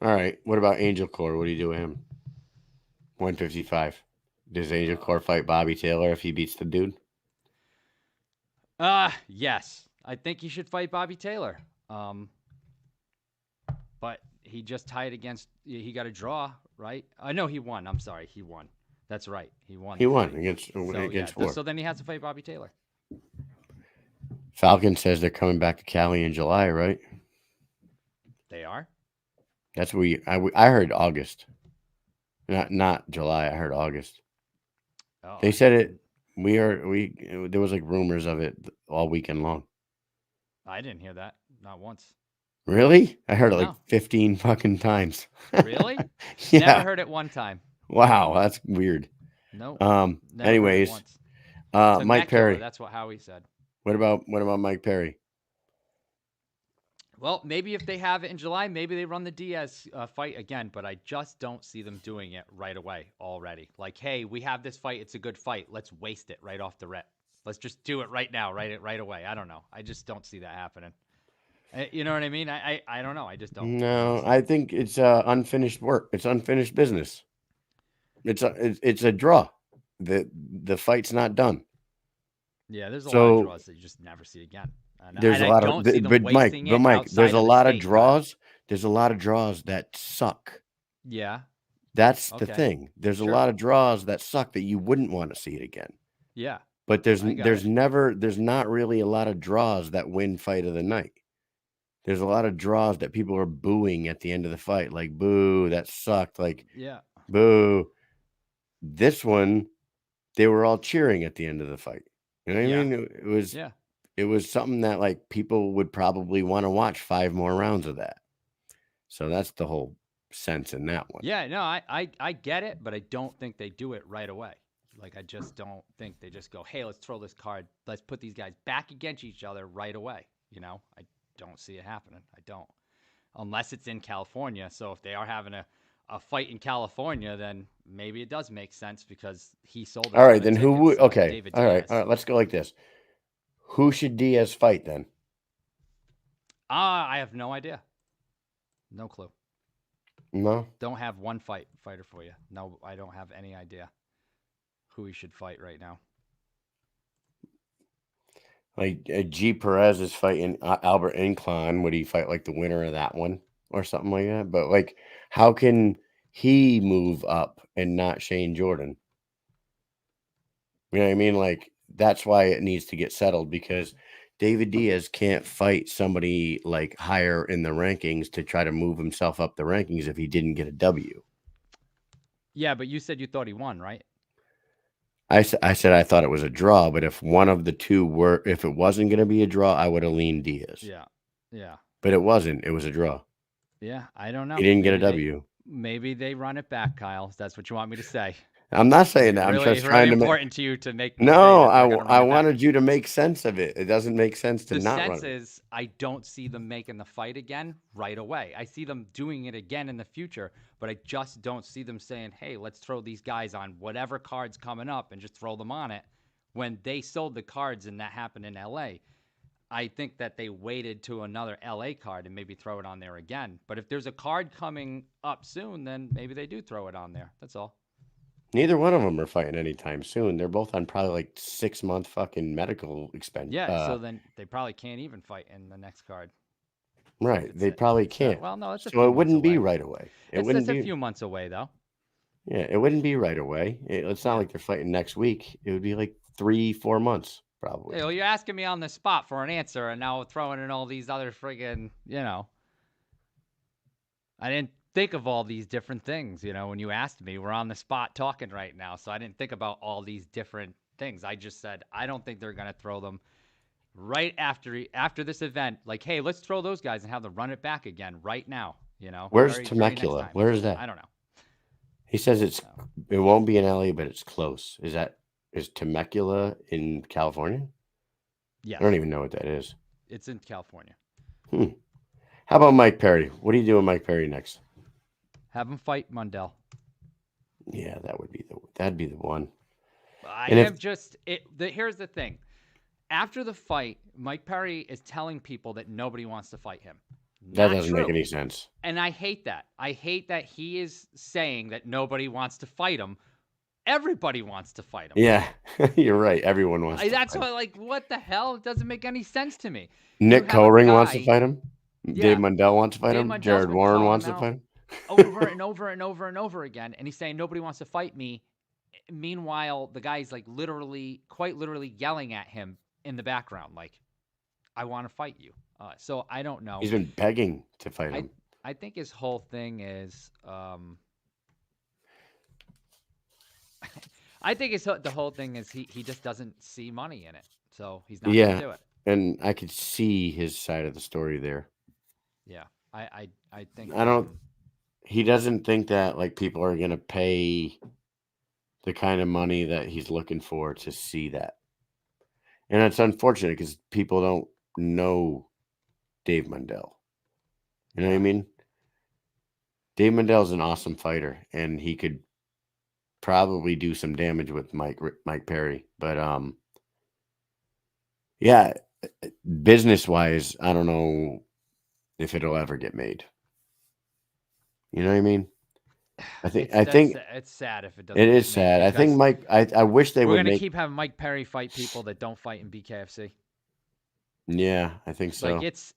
All right. What about Angel Core? What do you do with him? 155. Does Angel Core fight Bobby Taylor if he beats the dude? Yes. I think he should fight Bobby Taylor. But he just tied he got a draw, right? No, he won. I'm sorry. He won. That's right. He won. He won against So Ford. then he has to fight Bobby Taylor. Falcon says they're coming back to Cali in July, right? They are? That's what I heard August. Not July. I heard August. Oh, They said it. There was like rumors of it all weekend long. I didn't hear that. Not once. Really? I heard it like No. 15 fucking times. Really? Yeah. Never heard it one time. Wow, that's weird. No. Never heard it Anyways, once. It's a Mike neck killer, Perry. That's what Howie said. What about Mike Perry? Well, maybe if they have it in July, maybe they run the Diaz fight again, but I just don't see them doing it right away already. Like, hey, we have this fight. It's a good fight. Let's waste it right off the rip. Let's just do it right now, right away. I don't know. I just don't see that happening. You know what I mean? I don't know. I just don't. No, I think it's unfinished work. It's unfinished business. It's a draw. The fight's not done. Yeah, there's a lot of draws that you just never see again. There's a lot of, but Mike, there's a lot of draws. There's a lot of draws that suck. Yeah. That's the Okay. thing. There's Sure. a lot of draws that suck that you wouldn't want to see it again. Yeah. But there's I got it. there's not really a lot of draws that win fight of the night. There's a lot of draws that people are booing at the end of the fight, like boo, that sucked, like Yeah. boo. This one, they were all cheering at the end of the fight. You know what I mean? It was Yeah. it was something that like people would probably want to watch 5 more rounds of that. So that's the whole sense in that one. Yeah, no, I get it, but I don't think they do it right away. Like, I just don't think they just go, hey, let's throw this card. Let's put these guys back against each other right away. I don't see it happening. I don't. Unless it's in California. So if they are having a fight in California, then maybe it does make sense because he sold a All ton right, of then who would tickets, okay. David All right. Diaz. All right, let's go like this. Who should Diaz fight then? I have no idea. No clue. No. Don't have one fighter for you. No, I don't have any idea who he should fight right now. Like G Perez is fighting Albert Inclon. Would he fight like the winner of that one or something like that? But like, how can he move up and not Shane Jordan? You know what I mean? Like, that's why it needs to get settled because David Diaz can't fight somebody like higher in the rankings to try to move himself up the rankings if he didn't get a W. Yeah, but you said you thought he won, right? I said I thought it was a draw, but if one of the two if it wasn't going to be a draw, I would have leaned Diaz. Yeah. Yeah. but it wasn't. It was a draw. Yeah. I don't know. He didn't get a Maybe they- W. Maybe they run it back, Kyle. If that's what you want me to say. I'm not saying that. I'm Really, just really trying to make. important to you to make me say No, that they're going to I run it back. wanted you to make sense of it. It doesn't make sense to The not sense run it. is I don't see them making the fight again right away. I see them doing it again in the future, but I just don't see them saying, hey, let's throw these guys on whatever card's coming up and just throw them on it. When they sold the cards and that happened in LA, I think that they waited to another LA card and maybe throw it on there again. But if there's a card coming up soon, then maybe they do throw it on there. That's all. Neither one of them are fighting anytime soon. They're both on probably like 6-month fucking medical expense. Yeah, so then they probably can't even fight in the next card. Right. It's They a- probably it's a- can't. well, no, it's a So few it months wouldn't be away. right away. It It's wouldn't a be. few months away, though. Yeah, it wouldn't be right away. It's not like they're fighting next week. It would be like 3-4 months probably. Hey, well, you're asking me on the spot for an answer, and now throwing in all these other friggin', I didn't think of all these different things, when you asked me. We're on the spot talking right now, so I didn't think about all these different things. I just said, I don't think they're going to throw them right after this event. Like, hey, let's throw those guys and have them run it back again right now, Where's very next Temecula? time. Where is that? I don't know. He says it won't be in LA, but it's close. Is Temecula in California? Yes, I don't even know what that is. it's in California. How about Mike Perry? What are you doing, Mike Perry, next? Have them fight Mundell. Yeah, that'd be the one. Here's the thing. After the fight, Mike Perry is telling people that nobody wants to fight him. That Not doesn't true. make any sense. And I hate that. I hate that he is saying that nobody wants to fight him. Everybody wants to fight him. Yeah, you're right. Everyone wants. That's why, what the hell? It doesn't make any sense to me. Nick You have a Koring wants to guy- fight him. Yeah. Dave Mundell wants to fight Dave him. Mundell's Jared been Warren calling wants him to out fight him. over and over and over and over again, and he's saying nobody wants to fight me. Meanwhile, the guy's quite literally yelling at him in the background, like, I want to fight you. So I don't know. He's been begging to fight him. I think his whole thing is, the whole thing is he just doesn't see money in it, so he's not going to do it. And I could see his side of the story there. Yeah, I think I don't. He doesn't think that like people are gonna pay the kind of money that he's looking for to see that, and it's unfortunate because people don't know Dave Mundell. You know what I mean? Dave Mundell's an awesome fighter, and he could probably do some damage with Mike Perry. But yeah, business wise, I don't know if it'll ever get made. You know what I mean? I think it's sad if it doesn't. it get is made sad. I think because I wish they we're would gonna make. keep having Mike Perry fight people that don't fight in BKFC. Yeah, I think so. Like it's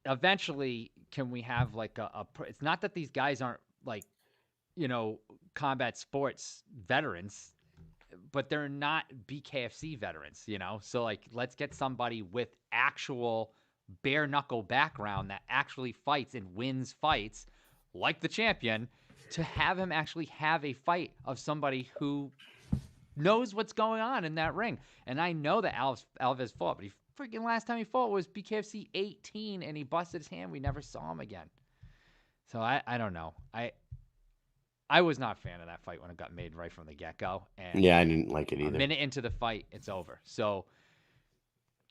eventually can we have like it's not that these guys aren't like, combat sports veterans, but they're not BKFC veterans, So like let's get somebody with actual bare knuckle background that actually fights and wins fights like the champion to have him actually have a fight of somebody who knows what's going on in that ring. And I know that Alves fought, but freaking last time he fought was BKFC 18 and he busted his hand. We never saw him again. So I don't know. I was not a fan of that fight when it got made right from the get-go. And Yeah, I didn't like it a either. minute into the fight, it's over. So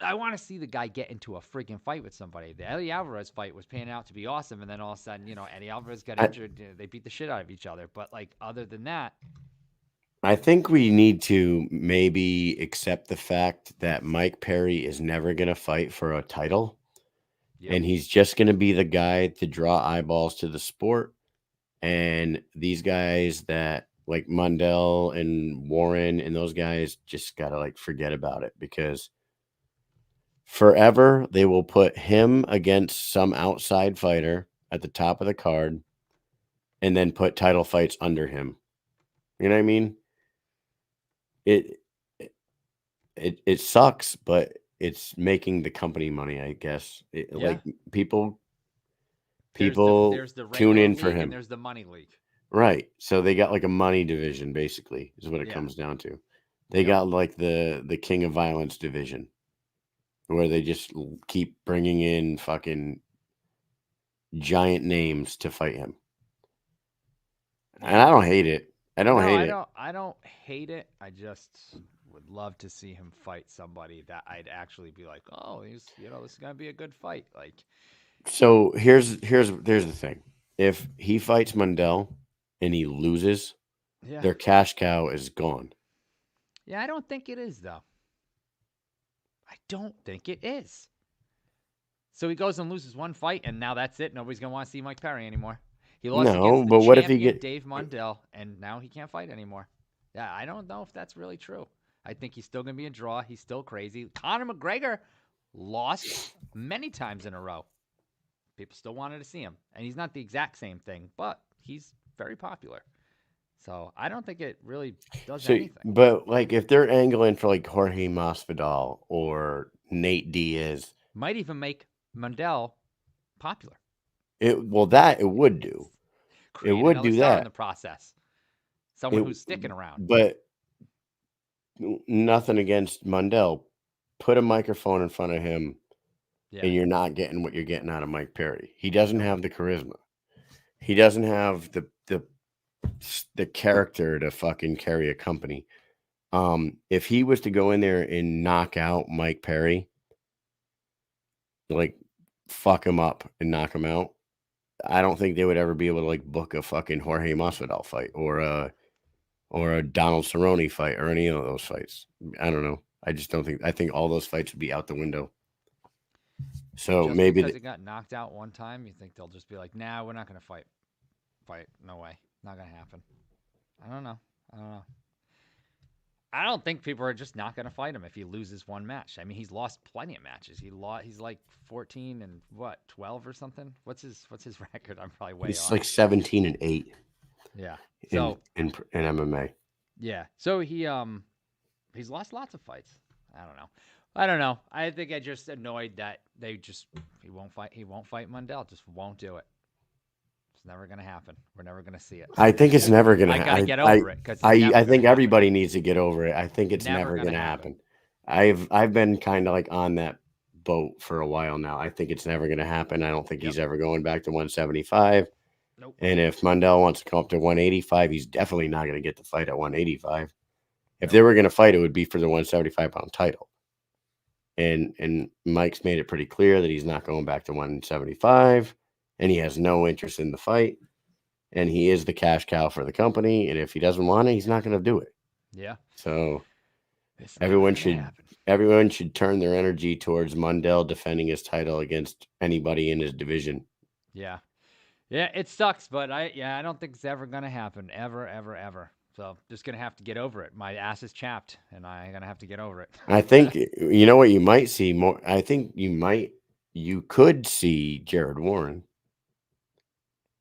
I want to see the guy get into a freaking fight with somebody. The Eddie Alvarez fight was panning out to be awesome, and then all of a sudden, Eddie Alvarez got injured. They beat the shit out of each other. But like other than that, I think we need to maybe accept the fact that Mike Perry is never going to fight for a title. Yep. And he's just going to be the guy to draw eyeballs to the sport. And these guys that like Mundell and Warren and those guys just got to like forget about it, because forever they will put him against some outside fighter at the top of the card and then put title fights under him. You know what I mean? It sucks, but it's making the company money, I guess. Like people there's the tune regular in for league him. and there's the money league. Right. So they got like a money division, basically, is what it Yeah. comes down to. They got like the King of Violence division. where they just keep bringing in fucking giant names to fight him. And I don't hate it. I don't hate it. I don't hate it. I just would love to see him fight somebody that I'd actually be like, oh, this is gonna be a good fight. Like, So here's the thing. If he fights Mundell and he loses, yeah, their cash cow is gone. yeah, I don't think it is though. I don't think it is. So he goes and loses one fight, and now that's it. Nobody's gonna want to see Mike Perry anymore. He lost No, against the but what if he champion, get Dave Mundell, and now he can't fight anymore. Yeah, I don't know if that's really true. I think he's still gonna be a draw. He's still crazy. Conor McGregor lost many times in a row. People still wanted to see him, and he's not the exact same thing, but he's very popular. So I don't think it really does anything. But like if they're angling for like Jorge Masvidal or Nate Diaz, Might even make Mundell popular. it would do. Create would another do star in that. the process. Someone It- who's sticking around. But nothing against Mundell. Put a microphone in front of him, Yeah. and you're not getting what you're getting out of Mike Perry. He doesn't have the charisma. He doesn't have the character to fucking carry a company. If he was to go in there and knock out Mike Perry, like fuck him up and knock him out, I don't think they would ever be able to like book a fucking Jorge Masvidal fight or a Donald Cerrone fight or any of those fights. I don't know. I just don't think. I think all those fights would be out the window. So Just maybe because it got knocked out one time, you think they'll just be like, nah, we're not going to fight. No way. Not going to happen. I don't know. I don't think people are just not going to fight him if he loses one match. I mean, he's lost plenty of matches. He's like 14 and 12 or something. What's his record? I'm probably way he's off. like 17-8. Yeah. In, So in MMA. yeah. So he's lost lots of fights. I don't know. I think I just annoyed that he won't fight Mundell. Just won't do it. It's never gonna happen. We're never gonna see it. I think it's never gonna. I gotta get over it because I think everybody needs to get over it. I think it's never gonna happen. I've been kind of like on that boat for a while now. I think it's never gonna happen. I don't think he's ever going back to 175. Nope. And if Mundell wants to come up to 185, he's definitely not going to get the fight at 185. If they were going to fight, it would be for the 175-pound title. And Mike's made it pretty clear that he's not going back to 175, and he has no interest in the fight. And he is the cash cow for the company. And if he doesn't want it, he's not going to do it. Yeah. So everyone should turn their energy towards Mundell defending his title against anybody in his division. Yeah. Yeah, it sucks, but I don't think it's ever gonna happen. Ever. So just gonna have to get over it. My ass is chapped, and I'm gonna have to get over it. I think you know what you might see more. I think you could see Jared Warren.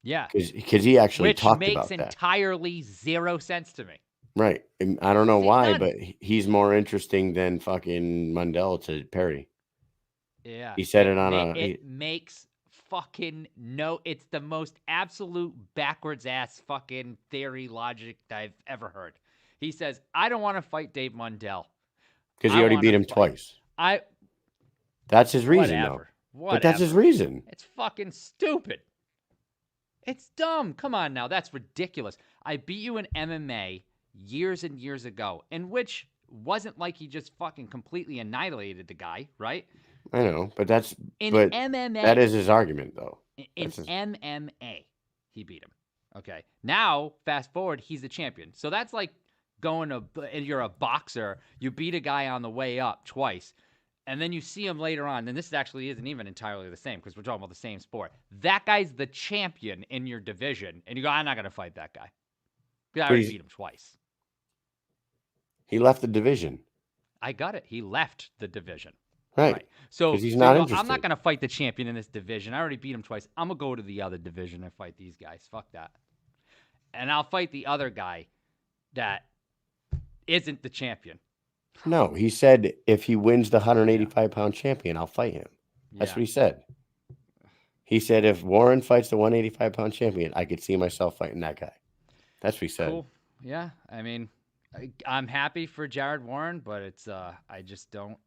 Yeah, because he actually talked about that. Which makes entirely zero sense to me. Right. And I don't know why, but he's more interesting than fucking Mundell to Perry. Yeah. He said it makes fucking no. It's the most absolute backwards ass fucking theory logic that I've ever heard. He says, I don't want to fight Dave Mundell. Because he already beat him twice. That's his reason, though. But that's his reason. It's fucking stupid. It's dumb. Come on now. That's ridiculous. I beat you in MMA years and years ago, in which wasn't like he just fucking completely annihilated the guy, right? I know, but MMA. That is his argument, though. In MMA, he beat him. Okay. Now, fast forward, he's the champion. So that's like you're a boxer, you beat a guy on the way up twice, and then you see him later on, and this actually isn't even entirely the same because we're talking about the same sport. That guy's the champion in your division, and you go, I'm not going to fight that guy. Because I already beat him twice. He left the division. I got it. He left the division. Right. So he's not interested. I'm not going to fight the champion in this division. I already beat him twice. I'm going to go to the other division and fight these guys. Fuck that. And I'll fight the other guy that isn't the champion. No, he said if he wins the 185-pound champion, I'll fight him. That's what he said. He said if Warren fights the 185-pound champion, I could see myself fighting that guy. That's what he said. Cool. Yeah. I mean, I'm happy for Jared Warren, but it's I just don't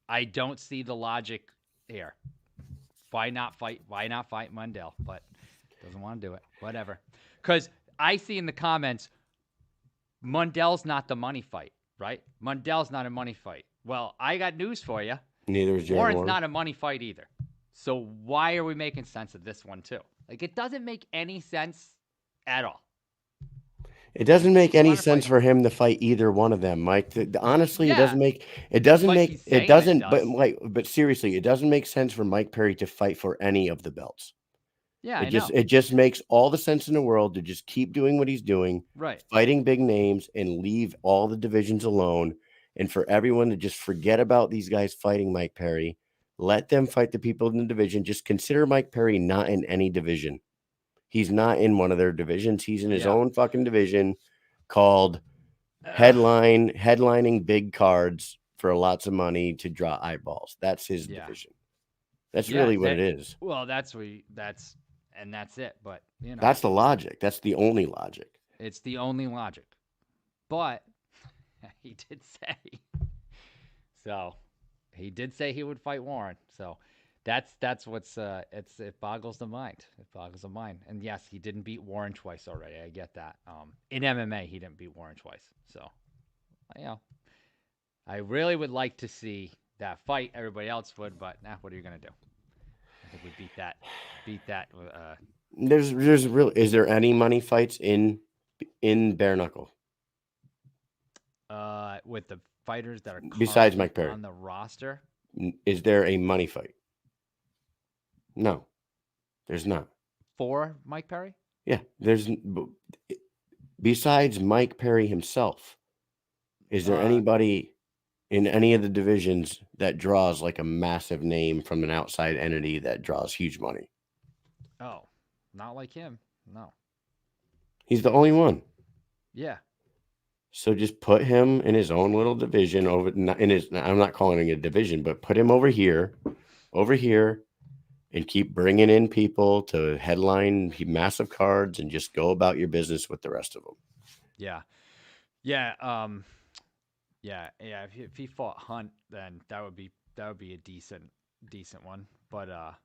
I don't see the logic here. Why not fight? Why not fight Mundell? But doesn't want to do it. Whatever. Because I see in the comments, Mundell's not the money fight, right? Mundell's not a money fight. Well, I got news for you. Neither is Jared Warren's Warren. not a money fight either. So why are we making sense of this one too? Like, it doesn't make any sense at all. It doesn't make You any wanna sense fight- for him to fight either one of them, Mike. Honestly, it Yeah. doesn't make it doesn't But make he's it saying it doesn't. But does. like, but seriously, it doesn't make sense for Mike Perry to fight for any of the belts. Yeah, It I just know. it just makes all the sense in the world to just keep doing what he's doing, Right. fighting big names, and leave all the divisions alone. And for everyone to just forget about these guys fighting Mike Perry, let them fight the people in the division. Just consider Mike Perry not in any division. He's not in one of their divisions. He's in his Yeah. own fucking division called headlining big cards for lots of money to draw eyeballs. That's his Yeah. division. That's Yeah, really what that- it is. Well, that's it. But you know, That's the logic. That's the only logic. it's the only logic. But he did say so. He did say he would fight Warren. So that's what's it boggles the mind. It boggles the mind. And yes, he didn't beat Warren twice already. I get that. In MMA, he didn't beat Warren twice. So, you know, I really would like to see that fight. Everybody else would, but what are you gonna do? I think we beat that. There's really, is there any money fights in bare knuckle With the fighters that are besides currently Mike Perry? on the roster. Is there a money fight? No, there's not. For Mike Perry? Yeah, besides Mike Perry himself. Is there anybody in any of the divisions that draws like a massive name from an outside entity that draws huge money? Oh, not like him. No. He's the only one. Yeah. So just put him in his own little division I'm not calling it a division, but put him over here, and keep bringing in people to headline massive cards and just go about your business with the rest of them. Yeah. Yeah. Yeah. If he fought Hunt, then that would be a decent one. But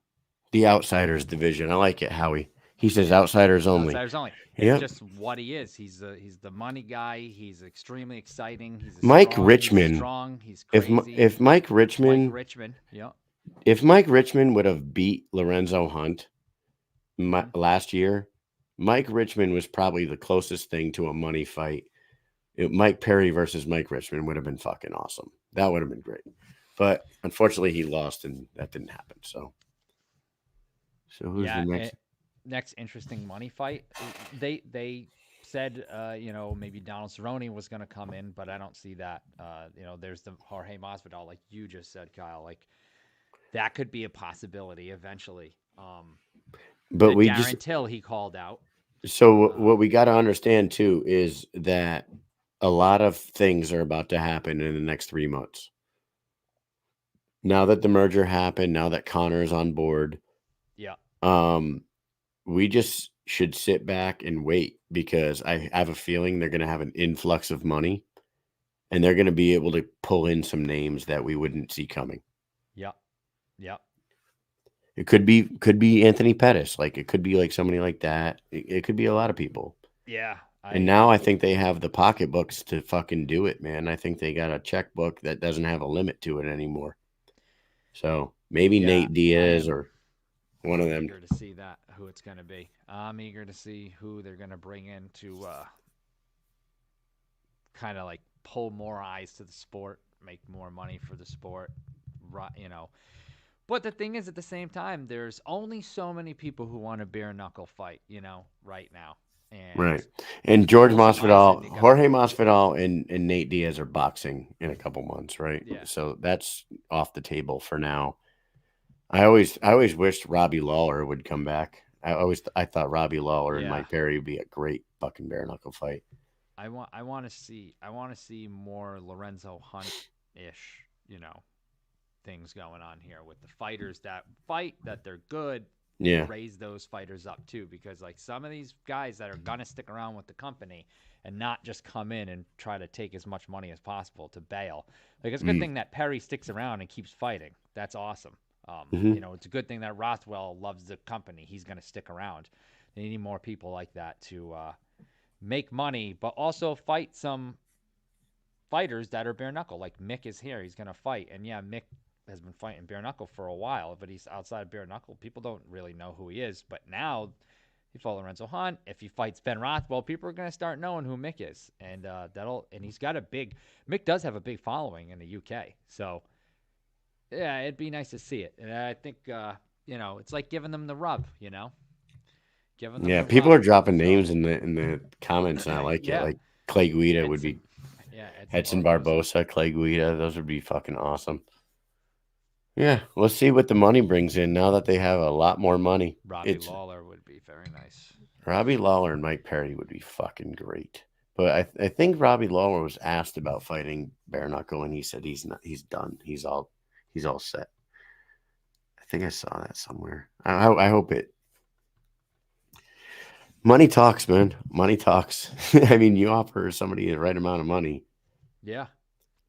The Outsiders division. I like it, Howie. He says outsiders only. outsiders only. It's Yep. just what he is. He's the money guy. He's extremely exciting. He's Mike strong, Richmond. He's strong. He's crazy. If Mike Richmond, yeah. if Mike Richmond would have beat Lorenzo Hunt last year, Mike Richmond was probably the closest thing to a money fight. Mike Perry versus Mike Richmond would have been fucking awesome. That would have been great. But unfortunately, he lost, and that didn't happen. So who's the next? Next interesting money fight. They said maybe Donald Cerrone was going to come in, but I don't see that. There's the Jorge Masvidal, like you just said, Kyle. Like that could be a possibility eventually. But we Darren Till he called out. So what we got to understand too is that a lot of things are about to happen in the next 3 months. Now that the merger happened, now that Connor's on board, yeah. We just should sit back and wait because I have a feeling they're going to have an influx of money, and they're going to be able to pull in some names that we wouldn't see coming. Yeah. Yeah. It could be Anthony Pettis, like it could be like somebody like that. It could be a lot of people. Yeah. And now I think they have the pocketbooks to fucking do it, man. I think they got a checkbook that doesn't have a limit to it anymore. So maybe Nate Diaz or one of them. Eager to see who it's going to be. I'm eager to see who they're going to bring in to kind of like pull more eyes to the sport, make more money for the sport, But the thing is, at the same time, there's only so many people who want a bare knuckle fight, right now. And right. And Jorge Masvidal, and Nate Diaz are boxing in a couple months, right? Yeah. So that's off the table for now. I always wished Robbie Lawler would come back. I thought Robbie Lawler and Mike Perry would be a great fucking bare knuckle fight. I want to see more Lorenzo Hunt-ish, things going on here with the fighters that fight, that they're good, Yeah. raise those fighters up too, because like some of these guys that are gonna stick around with the company and not just come in and try to take as much money as possible to bail. Like it's a good thing that Perry sticks around and keeps fighting. That's awesome. Mhm. You know, it's a good thing that Rothwell loves the company. He's gonna stick around. They need more people like that to make money, but also fight some fighters that are bare knuckle. Like Mick is here, he's gonna fight, and yeah, Mick has been fighting bare knuckle for a while, but he's outside of bare knuckle. People don't really know who he is, but now if you follow Lorenzo Hunt, if he fights Ben Rothwell, people are gonna start knowing who Mick is, and he's got a big. Mick does have a big following in the UK, so yeah, it'd be nice to see it, and I think you know it's like giving them the rub, you know, giving them Yeah, the people rub. are dropping So, names in the comments, and I like it. yeah, Like Clay Guida would Edson, be yeah, Edson Barboza. Barbosa, Clay Guida. Those would be fucking awesome. Yeah, let's see what the money brings in now that they have a lot more money. Robbie Lawler would be very nice. Robbie Lawler and Mike Perry would be fucking great. But I think Robbie Lawler was asked about fighting bare knuckle, and he said he's not. He's done. He's all set. I think I saw that somewhere. I hope it. Money talks, man. Money talks. I mean, you offer somebody the right amount of money. Yeah.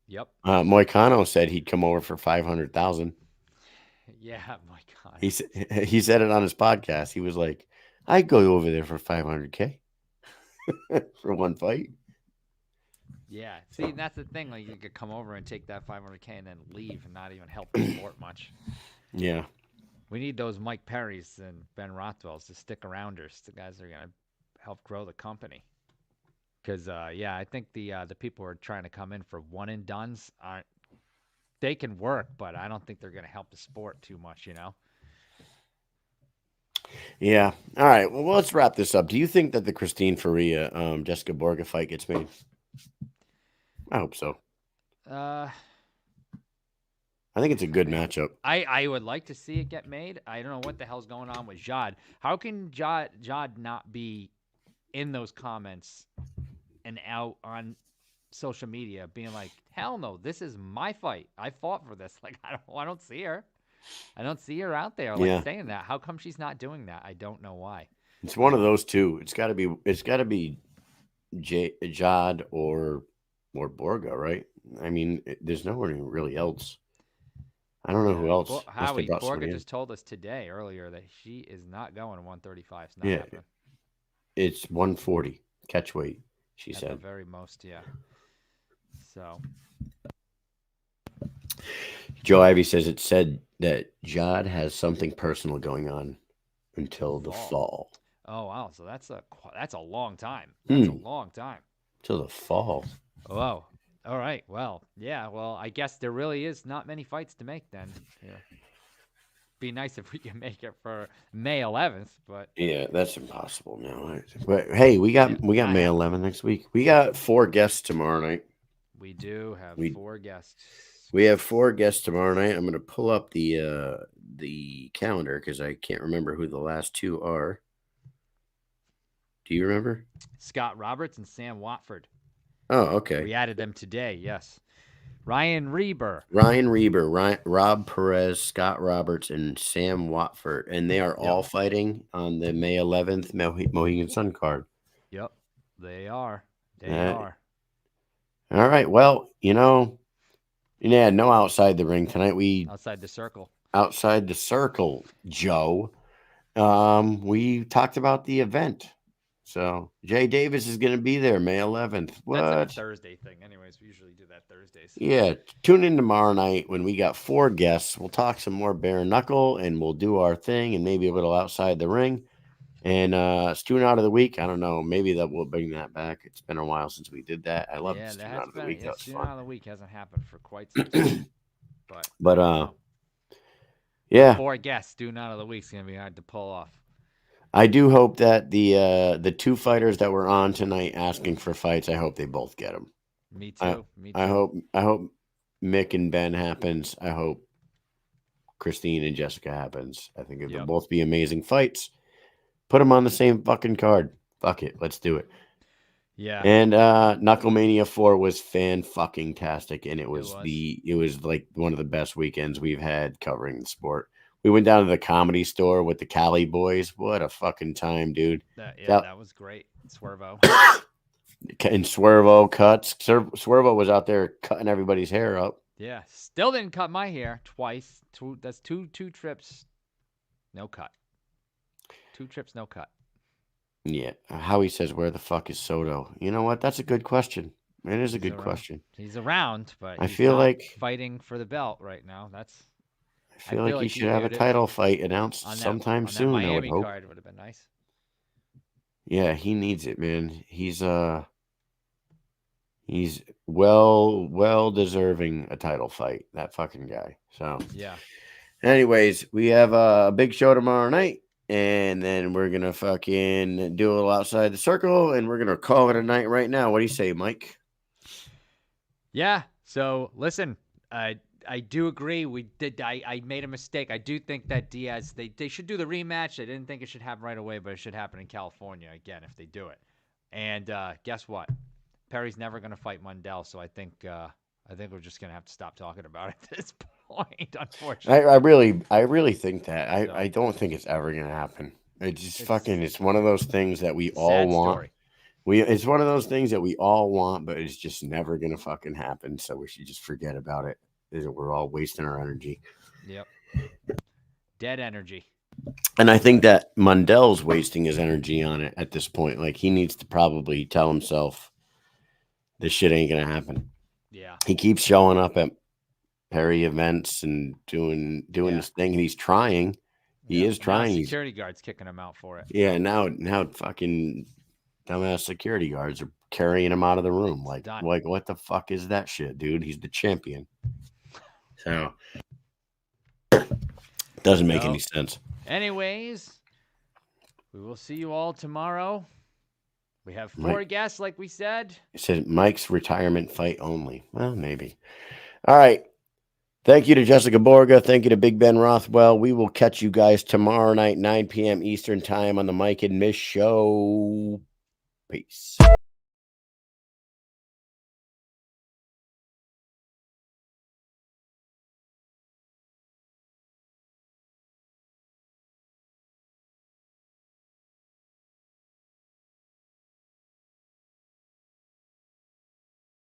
Yep. Moicano said he'd come over for 500,000. Yeah, my God. He said it on his podcast. He was like, "I'd go over there for 500K for one fight." Yeah. See, that's the thing. Like, you could come over and take that 500K and then leave and not even help the sport much. Yeah. We need those Mike Perrys and Ben Rothwells to stick arounders. The guys that are gonna help grow the company. Because yeah, I think the people who are trying to come in for one and dones aren't. They can work, but I don't think they're gonna help the sport too much. You know. Yeah. All right. Well, let's wrap this up. Do you think that the Christine Faria Jessica Borga fight gets made? I hope so. I think it's a good matchup. I would like to see it get made. I don't know what the hell's going on with Jod. How can Jod not be in those comments and out on social media being like, hell no, this is my fight. I fought for this. Like I don't see her. I don't see her out there like saying that. How come she's not doing that? I don't know why. It's one of those two. It's got to be Jod or Borga, right? I mean, there's no one really else. I don't know who else. Howie, Borga just told us today earlier that she is not going 135. It's not happening. It's 140 catch weight, she At said. the very most, yeah. So Joe Ivy says it said that Jod has something personal going on until the fall. Oh wow, so that's a long time. That's a long time. Till the fall. Whoa. All right. Well, yeah. Well, I guess there really is not many fights to make then. Yeah. Be nice if we can make it for May 11th, but yeah, that's impossible now. But hey, we got May 11th next week. We got 4 guests tomorrow night. We do have 4 guests. We have 4 guests tomorrow night. I'm going to pull up the calendar because I can't remember who the last 2 are. Do you remember? Scott Roberts and Sam Watford. Oh, okay. We added them today. Yes. Ryan Reber, Rob Perez, Scott Roberts, and Sam Watford, and they are all fighting on the May 11th Mohegan Sun card. Yep, they are. They are. All right. Well, no outside the ring tonight. Outside the circle. Outside the circle, Joe. We talked about the event. So Jay Davis is going to be there May 11th. What? That's a Thursday thing. Anyways, we usually do that Thursdays. Yeah. Tune in tomorrow night when we got 4 guests. We'll talk some more bare knuckle and we'll do our thing and maybe a little outside the ring. And student out of the week. I don't know. Maybe that we'll bring that back. It's been a while since we did that. I love student out of the week. That's student fun. out of the week hasn't happened for quite some time. But yeah. 4 guests student out of the week is going to be hard to pull off. I do hope that the 2 fighters that were on tonight asking for fights, I hope they both get them. Me too. I hope Mick and Ben happens. I hope Christine and Jessica happens. I think it'll both be amazing fights. Put them on the same fucking card. Fuck it. Let's do it. Yeah. And KnuckleMania 4 was fan-fucking-tastic, and it was like one of the best weekends we've had covering the sport. We went down to the Comedy Store with the Cali boys. What a fucking time, dude. That was great. Swervo. And Swervo cuts. Swervo was out there cutting everybody's hair up. Yeah, still didn't cut my hair twice. That's two trips, no cut. 2 trips, no cut. Yeah. Howie says, where the fuck is Soto? You know what? That's a good question. It is a good question. He's around, but I he's feel not like fighting for the belt right now. I feel like he should have a title fight announced sometime soon. That Miami I would hope. card would have been nice. Yeah, he needs it, man. He's well deserving a title fight. That fucking guy. So yeah. Anyways, we have a big show tomorrow night. And then we're going to fucking do a little outside the circle, and we're going to call it a night right now. What do you say, Mike? Yeah. So, listen, I do agree. I made a mistake. I do think that Diaz, they should do the rematch. I didn't think it should happen right away, but it should happen in California again if they do it. And guess what? Perry's never going to fight Mundell, so I think we're just going to have to stop talking about it at this point, unfortunately. I really think that. I don't think it's ever going to happen. It's one of those things that we all want. It's one of those things that we all want, but it's just never going to fucking happen. So we should just forget about it. We're all wasting our energy. Yep. Dead energy. And I think that Mundell's wasting his energy on it at this point. Like, he needs to probably tell himself this shit ain't going to happen. Yeah. He keeps showing up at Perry events and doing his thing, and he's trying. He is trying. Now security guards kicking him out for it. Yeah, now fucking dumbass security guards are carrying him out of the room. Like what the fuck is that shit, dude? He's the champion. So doesn't make any sense. Anyways, we will see you all tomorrow. We have 4 guests, like we said. It said Mike's retirement fight only. Well, maybe. All right. Thank you to Jessica Borga. Thank you to Big Ben Rothwell. We will catch you guys tomorrow night, 9 p.m. Eastern time on the Mike and Mish Show. Peace.